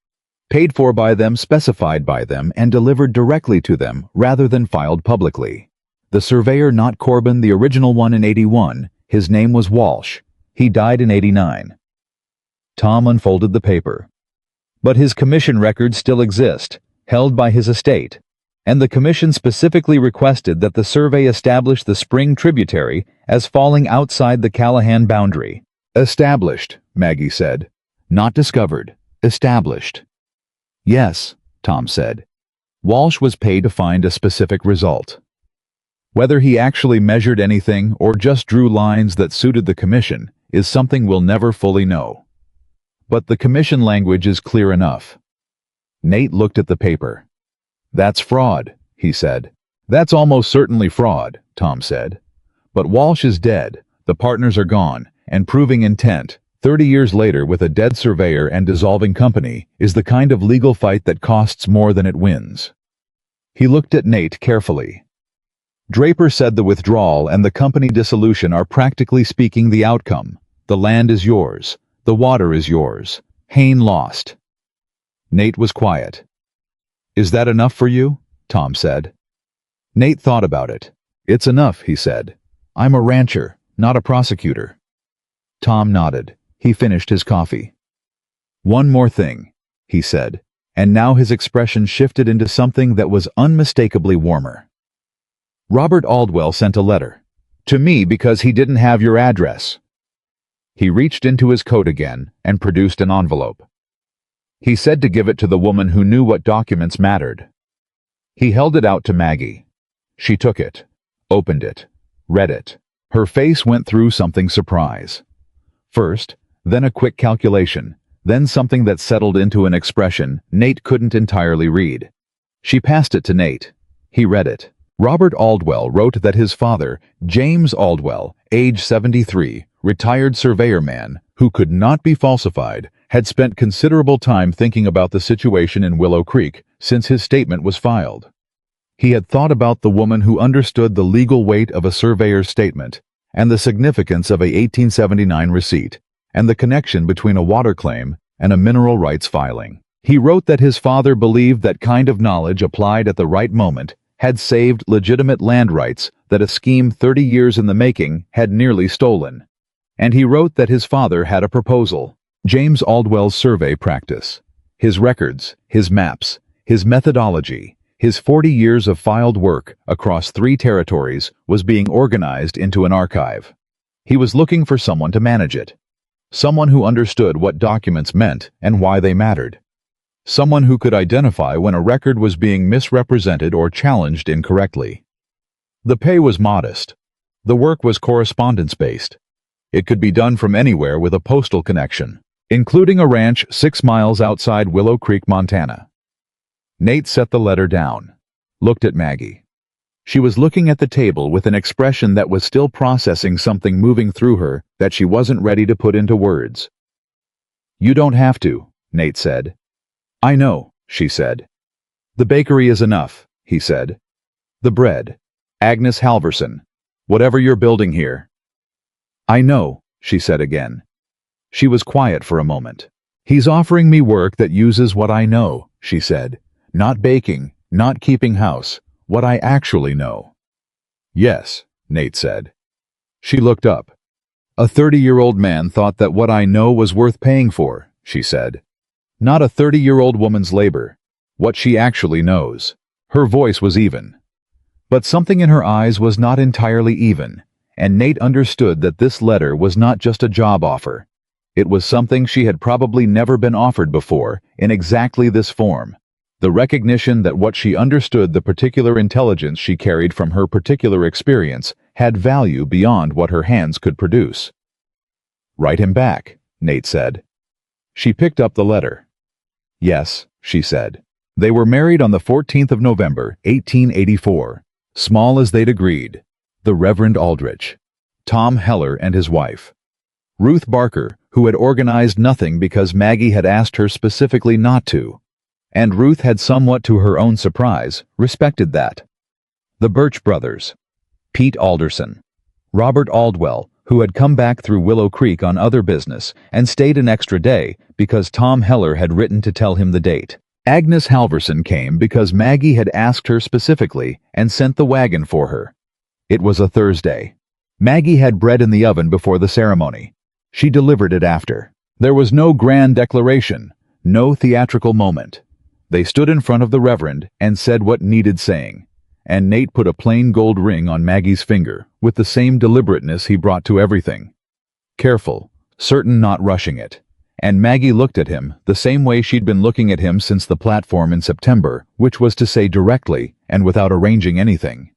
Paid for by them, specified by them, and delivered directly to them rather than filed publicly. The surveyor, not Corbin, the original one in 81, his name was Walsh. He died in 89. Tom unfolded the paper. But his commission records still exist, held by his estate, and the commission specifically requested that the survey establish the spring tributary as falling outside the Callahan boundary. Established, Maggie said. Not discovered. Established. Yes, Tom said. Walsh was paid to find a specific result. Whether he actually measured anything or just drew lines that suited the commission is something we'll never fully know. But the commission language is clear enough. Nate looked at the paper. That's fraud, he said. That's almost certainly fraud, Tom said. But Walsh is dead, the partners are gone, and proving intent, 30 years later with a dead surveyor and dissolving company, is the kind of legal fight that costs more than it wins. He looked at Nate carefully. Draper said the withdrawal and the company dissolution are practically speaking the outcome. The land is yours. The water is yours. Hain lost. Nate was quiet. Is that enough for you? Tom said. Nate thought about it. It's enough, he said. I'm a rancher, not a prosecutor. Tom nodded. He finished his coffee. "One more thing," he said, and now his expression shifted into something that was unmistakably warmer. "Robert Aldwell sent a letter. To me because he didn't have your address." He reached into his coat again and produced an envelope. He said to give it to the woman who knew what documents mattered. He held it out to Maggie. She took it, opened it, read it. Her face went through something surprise. First, then a quick calculation, then something that settled into an expression Nate couldn't entirely read. She passed it to Nate. He read it. Robert Aldwell wrote that his father, James Aldwell, age 73, retired surveyor man, who could not be falsified, had spent considerable time thinking about the situation in Willow Creek since his statement was filed. He had thought about the woman who understood the legal weight of a surveyor's statement and the significance of a 1879 receipt and the connection between a water claim and a mineral rights filing. He wrote that his father believed that kind of knowledge applied at the right moment had saved legitimate land rights that a scheme 30 years in the making had nearly stolen. And he wrote that his father had a proposal. James Aldwell's survey practice, his records, his maps, his methodology, his 40 years of filed work across 3 territories was being organized into an archive. He was looking for someone to manage it. Someone who understood what documents meant and why they mattered. Someone who could identify when a record was being misrepresented or challenged incorrectly. The pay was modest. The work was correspondence-based. It could be done from anywhere with a postal connection, including a ranch 6 miles outside Willow Creek, Montana. Nate set the letter down, looked at Maggie. She was looking at the table with an expression that was still processing something moving through her that she wasn't ready to put into words. "You don't have to," Nate said. "I know," she said. "The bakery is enough," he said. "The bread. Agnes Halverson. Whatever you're building here." "I know," she said again. She was quiet for a moment. "He's offering me work that uses what I know," she said. "Not baking, not keeping house, what I actually know." "Yes," Nate said. She looked up. "A 30-year-old man thought that what I know was worth paying for," she said. "Not a 30-year-old woman's labor. What she actually knows." Her voice was even. But something in her eyes was not entirely even, and Nate understood that this letter was not just a job offer. It was something she had probably never been offered before, in exactly this form. The recognition that what she understood, the particular intelligence she carried from her particular experience, had value beyond what her hands could produce. "Write him back," Nate said. She picked up the letter. "Yes," she said. They were married on the 14th of November, 1884. Small as they'd agreed. The Reverend Aldrich. Tom Heller and his wife. Ruth Barker, who had organized nothing because Maggie had asked her specifically not to. And Ruth had, somewhat to her own surprise, respected that. The Birch brothers. Pete Alderson. Robert Aldwell, who had come back through Willow Creek on other business and stayed an extra day because Tom Heller had written to tell him the date. Agnes Halverson came because Maggie had asked her specifically and sent the wagon for her. It was a Thursday. Maggie had bread in the oven before the ceremony. She delivered it after. There was no grand declaration, no theatrical moment. They stood in front of the Reverend and said what needed saying, and Nate put a plain gold ring on Maggie's finger with the same deliberateness he brought to everything. Careful, certain, not rushing it. And Maggie looked at him the same way she'd been looking at him since the platform in September, which was to say directly and without arranging anything.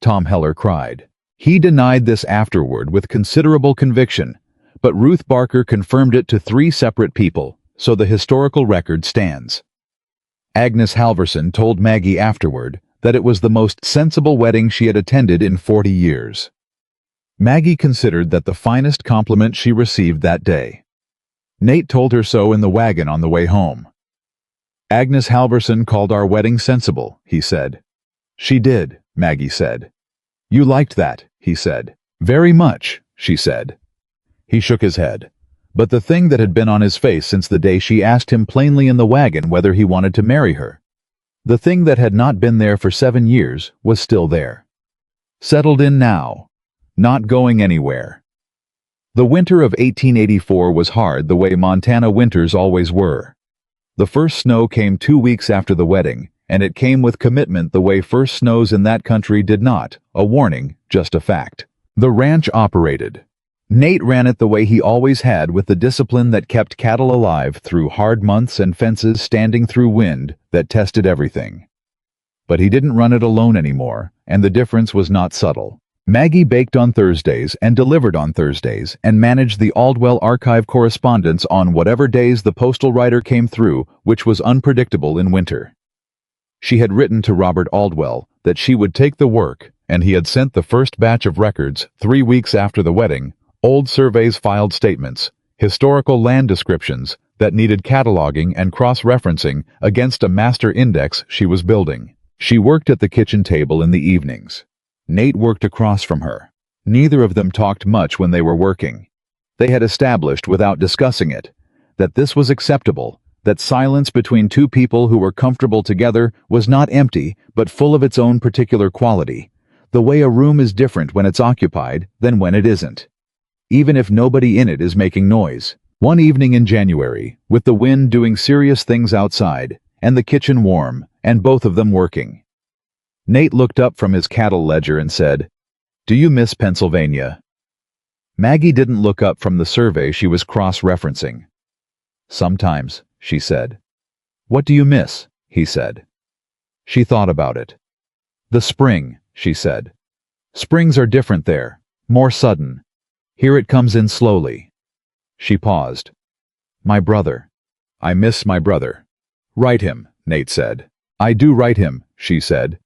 Tom Heller cried. He denied this afterward with considerable conviction, but Ruth Barker confirmed it to 3 separate people, so the historical record stands. Agnes Halverson told Maggie afterward that it was the most sensible wedding she had attended in 40 years. Maggie considered that the finest compliment she received that day. Nate told her so in the wagon on the way home. "Agnes Halverson called our wedding sensible," he said. "She did," Maggie said. "You liked that," he said. "Very much," she said. He shook his head. But the thing that had been on his face since the day she asked him plainly in the wagon whether he wanted to marry her, the thing that had not been there for 7 years, was still there. Settled in now. Not going anywhere. The winter of 1884 was hard the way Montana winters always were. The first snow came 2 weeks after the wedding, and it came with commitment the way first snows in that country did not, a warning, just a fact. The ranch operated. Nate ran it the way he always had, with the discipline that kept cattle alive through hard months and fences standing through wind that tested everything. But he didn't run it alone anymore, and the difference was not subtle. Maggie baked on Thursdays and delivered on Thursdays and managed the Aldwell archive correspondence on whatever days the postal rider came through, which was unpredictable in winter. She had written to Robert Aldwell that she would take the work, and he had sent the first batch of records 3 weeks after the wedding, old surveys, filed statements, historical land descriptions that needed cataloging and cross-referencing against a master index she was building. She worked at the kitchen table in the evenings. Nate worked across from her. Neither of them talked much when they were working. They had established, without discussing it, that this was acceptable, that silence between two people who were comfortable together was not empty but full of its own particular quality, the way a room is different when it's occupied than when it isn't, even if nobody in it is making noise. One evening in January, with the wind doing serious things outside, and the kitchen warm, and both of them working, Nate looked up from his cattle ledger and said, "Do you miss Pennsylvania?" Maggie didn't look up from the survey she was cross-referencing. "Sometimes," she said. "What do you miss?" he said. She thought about it. "The spring," she said. "Springs are different there, more sudden. Here it comes in slowly." She paused. "My brother. I miss my brother." "Write him," Nate said. "I do write him," she said.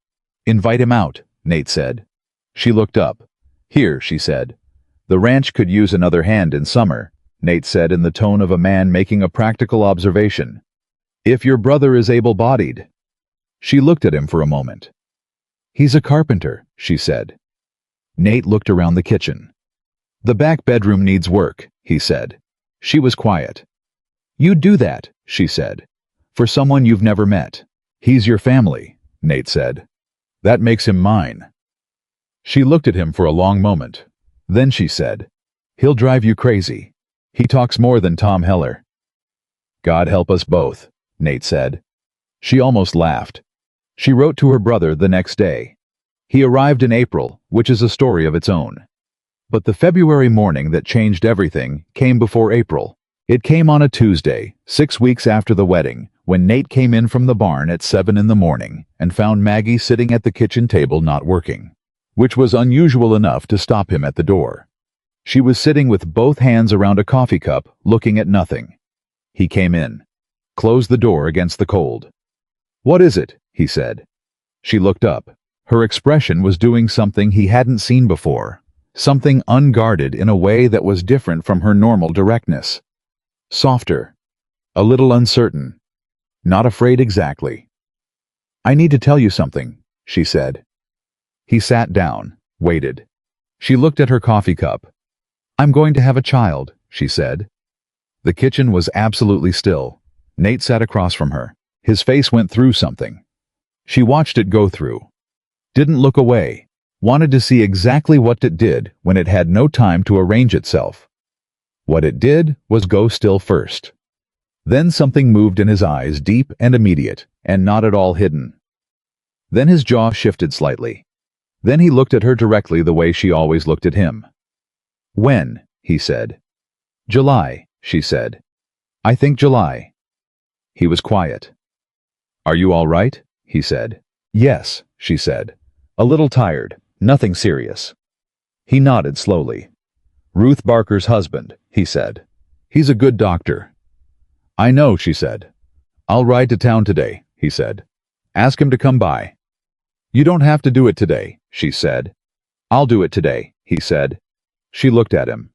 "Invite him out," Nate said. She looked up. "Here," she said. "The ranch could use another hand in summer," Nate said in the tone of a man making a practical observation. "If your brother is able-bodied." She looked at him for a moment. "He's a carpenter," she said. Nate looked around the kitchen. "The back bedroom needs work," he said. She was quiet. "You do that," she said, "for someone you've never met." "He's your family," Nate said. "That makes him mine." She looked at him for a long moment. Then she said, "He'll drive you crazy. He talks more than Tom Heller." "God help us both," Nate said. She almost laughed. She wrote to her brother the next day. He arrived in April, which is a story of its own. But the February morning that changed everything came before April. It came on a Tuesday, 6 weeks after the wedding, when Nate came in from the barn at 7 in the morning and found Maggie sitting at the kitchen table not working, which was unusual enough to stop him at the door. She was sitting with both hands around a coffee cup, looking at nothing. He came in, closed the door against the cold. "What is it?" he said. She looked up. Her expression was doing something he hadn't seen before, something unguarded in a way that was different from her normal directness. Softer, a little uncertain, not afraid exactly. "I need to tell you something," she said. He sat down, waited. She looked at her coffee cup. "I'm going to have a child," she said. The kitchen was absolutely still. Nate sat across from her. His face went through something. She watched it go through. Didn't look away. Wanted to see exactly what it did when it had no time to arrange itself. What it did was go still first. Then something moved in his eyes, deep and immediate, and not at all hidden. Then his jaw shifted slightly. Then he looked at her directly the way she always looked at him. "When?" he said. "July," she said. "I think July." He was quiet. "Are you all right?" he said. "Yes," she said. "A little tired. Nothing serious." He nodded slowly. "Ruth Barker's husband," he said. "He's a good doctor." "I know," she said. "I'll ride to town today," he said. "Ask him to come by." "You don't have to do it today," she said. "I'll do it today," he said. She looked at him.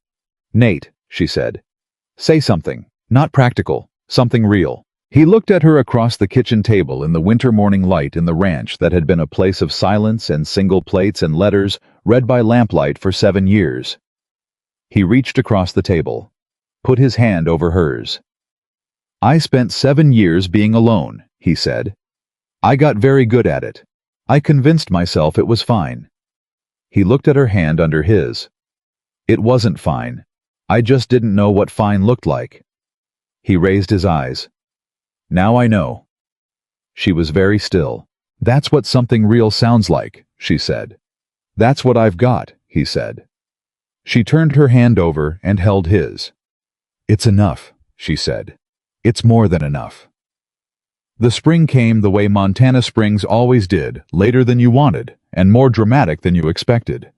"Nate," she said. "Say something, not practical, something real." He looked at her across the kitchen table in the winter morning light in the ranch that had been a place of silence and single plates and letters read by lamplight for 7 years. He reached across the table, put his hand over hers. "I spent 7 years being alone," he said. "I got very good at it. I convinced myself it was fine." He looked at her hand under his. It wasn't fine. I just didn't know what fine looked like." He raised his eyes. "Now I know." She was very still. "That's what something real sounds like," she said. "That's what I've got," he said. She turned her hand over and held his. "It's enough," she said. "It's more than enough." The spring came the way Montana springs always did, later than you wanted, and more dramatic than you expected.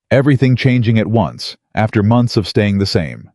Everything changing at once, after months of staying the same.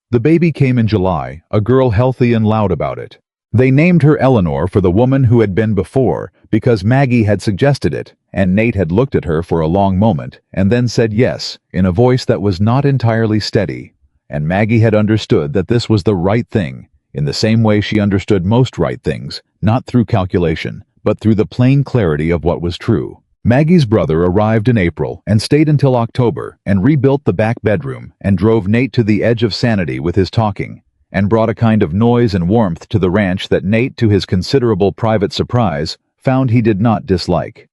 The baby came in July, a girl healthy and loud about it. They named her Eleanor for the woman who had been before, because Maggie had suggested it, and Nate had looked at her for a long moment, and then said yes, in a voice that was not entirely steady. And Maggie had understood that this was the right thing, in the same way she understood most right things, not through calculation, but through the plain clarity of what was true. Maggie's brother arrived in April and stayed until October and rebuilt the back bedroom and drove Nate to the edge of sanity with his talking, and brought a kind of noise and warmth to the ranch that Nate, to his considerable private surprise, found he did not dislike.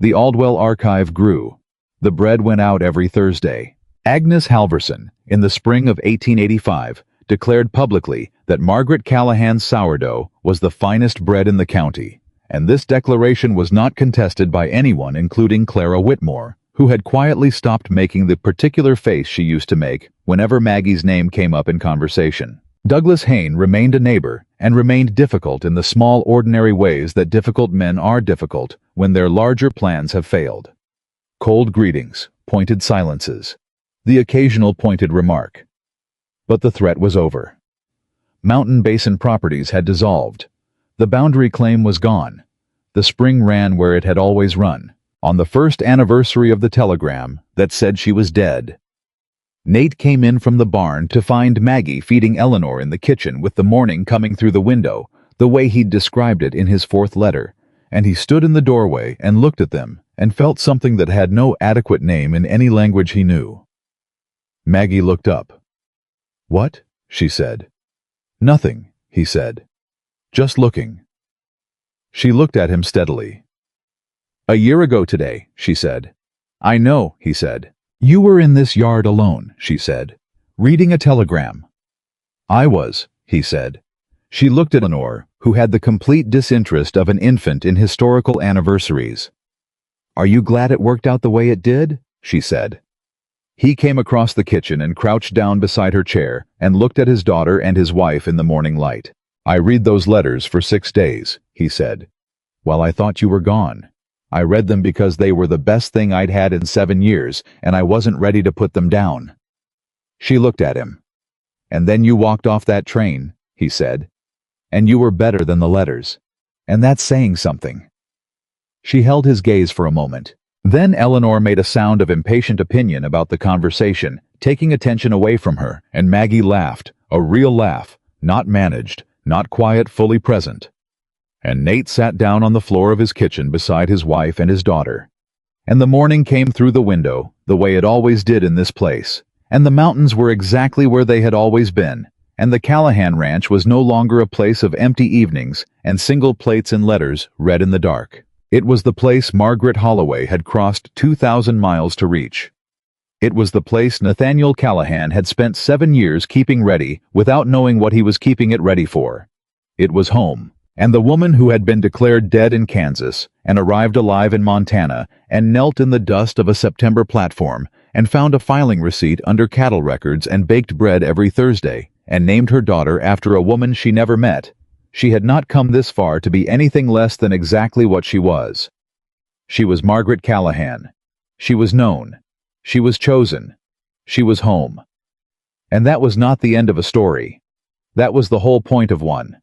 The Aldwell archive grew. The bread went out every Thursday. Agnes Halverson, in the spring of 1885, declared publicly that Margaret Callahan's sourdough was the finest bread in the county, and this declaration was not contested by anyone including Clara Whitmore, who had quietly stopped making the particular face she used to make whenever Maggie's name came up in conversation. Douglas Hayne remained a neighbor and remained difficult in the small ordinary ways that difficult men are difficult when their larger plans have failed. Cold greetings, pointed silences, the occasional pointed remark. But the threat was over. Mountain Basin Properties had dissolved. The boundary claim was gone. The spring ran where it had always run, on the first anniversary of the telegram that said she was dead. Nate came in from the barn to find Maggie feeding Eleanor in the kitchen with the morning coming through the window, the way he'd described it in his fourth letter, and he stood in the doorway and looked at them and felt something that had no adequate name in any language he knew. Maggie looked up. "What?" she said. "Nothing," he said. "Just looking." She looked at him steadily. "A year ago today," she said. "I know," he said. "You were in this yard alone," she said, "reading a telegram." "I was," he said. She looked at Eleanor, who had the complete disinterest of an infant in historical anniversaries. "Are you glad it worked out the way it did?" she said. He came across the kitchen and crouched down beside her chair and looked at his daughter and his wife in the morning light. "I read those letters for 6 days," he said. "While I thought you were gone. I read them because they were the best thing I'd had in 7 years, and I wasn't ready to put them down." She looked at him. "And then you walked off that train," he said. "And you were better than the letters. And that's saying something." She held his gaze for a moment. Then Eleanor made a sound of impatient opinion about the conversation, taking attention away from her, and Maggie laughed, a real laugh, not managed, not quiet, fully present. And Nate sat down on the floor of his kitchen beside his wife and his daughter. And the morning came through the window, the way it always did in this place, and the mountains were exactly where they had always been, and the Callahan Ranch was no longer a place of empty evenings and single plates and letters read in the dark. It was the place Margaret Holloway had crossed 2,000 miles to reach. It was the place Nathaniel Callahan had spent 7 years keeping ready without knowing what he was keeping it ready for. It was home. And the woman who had been declared dead in Kansas and arrived alive in Montana and knelt in the dust of a September platform and found a filing receipt under cattle records and baked bread every Thursday and named her daughter after a woman she never met. She had not come this far to be anything less than exactly what she was. She was Margaret Callahan. She was known. She was chosen. She was home. And that was not the end of a story. That was the whole point of one.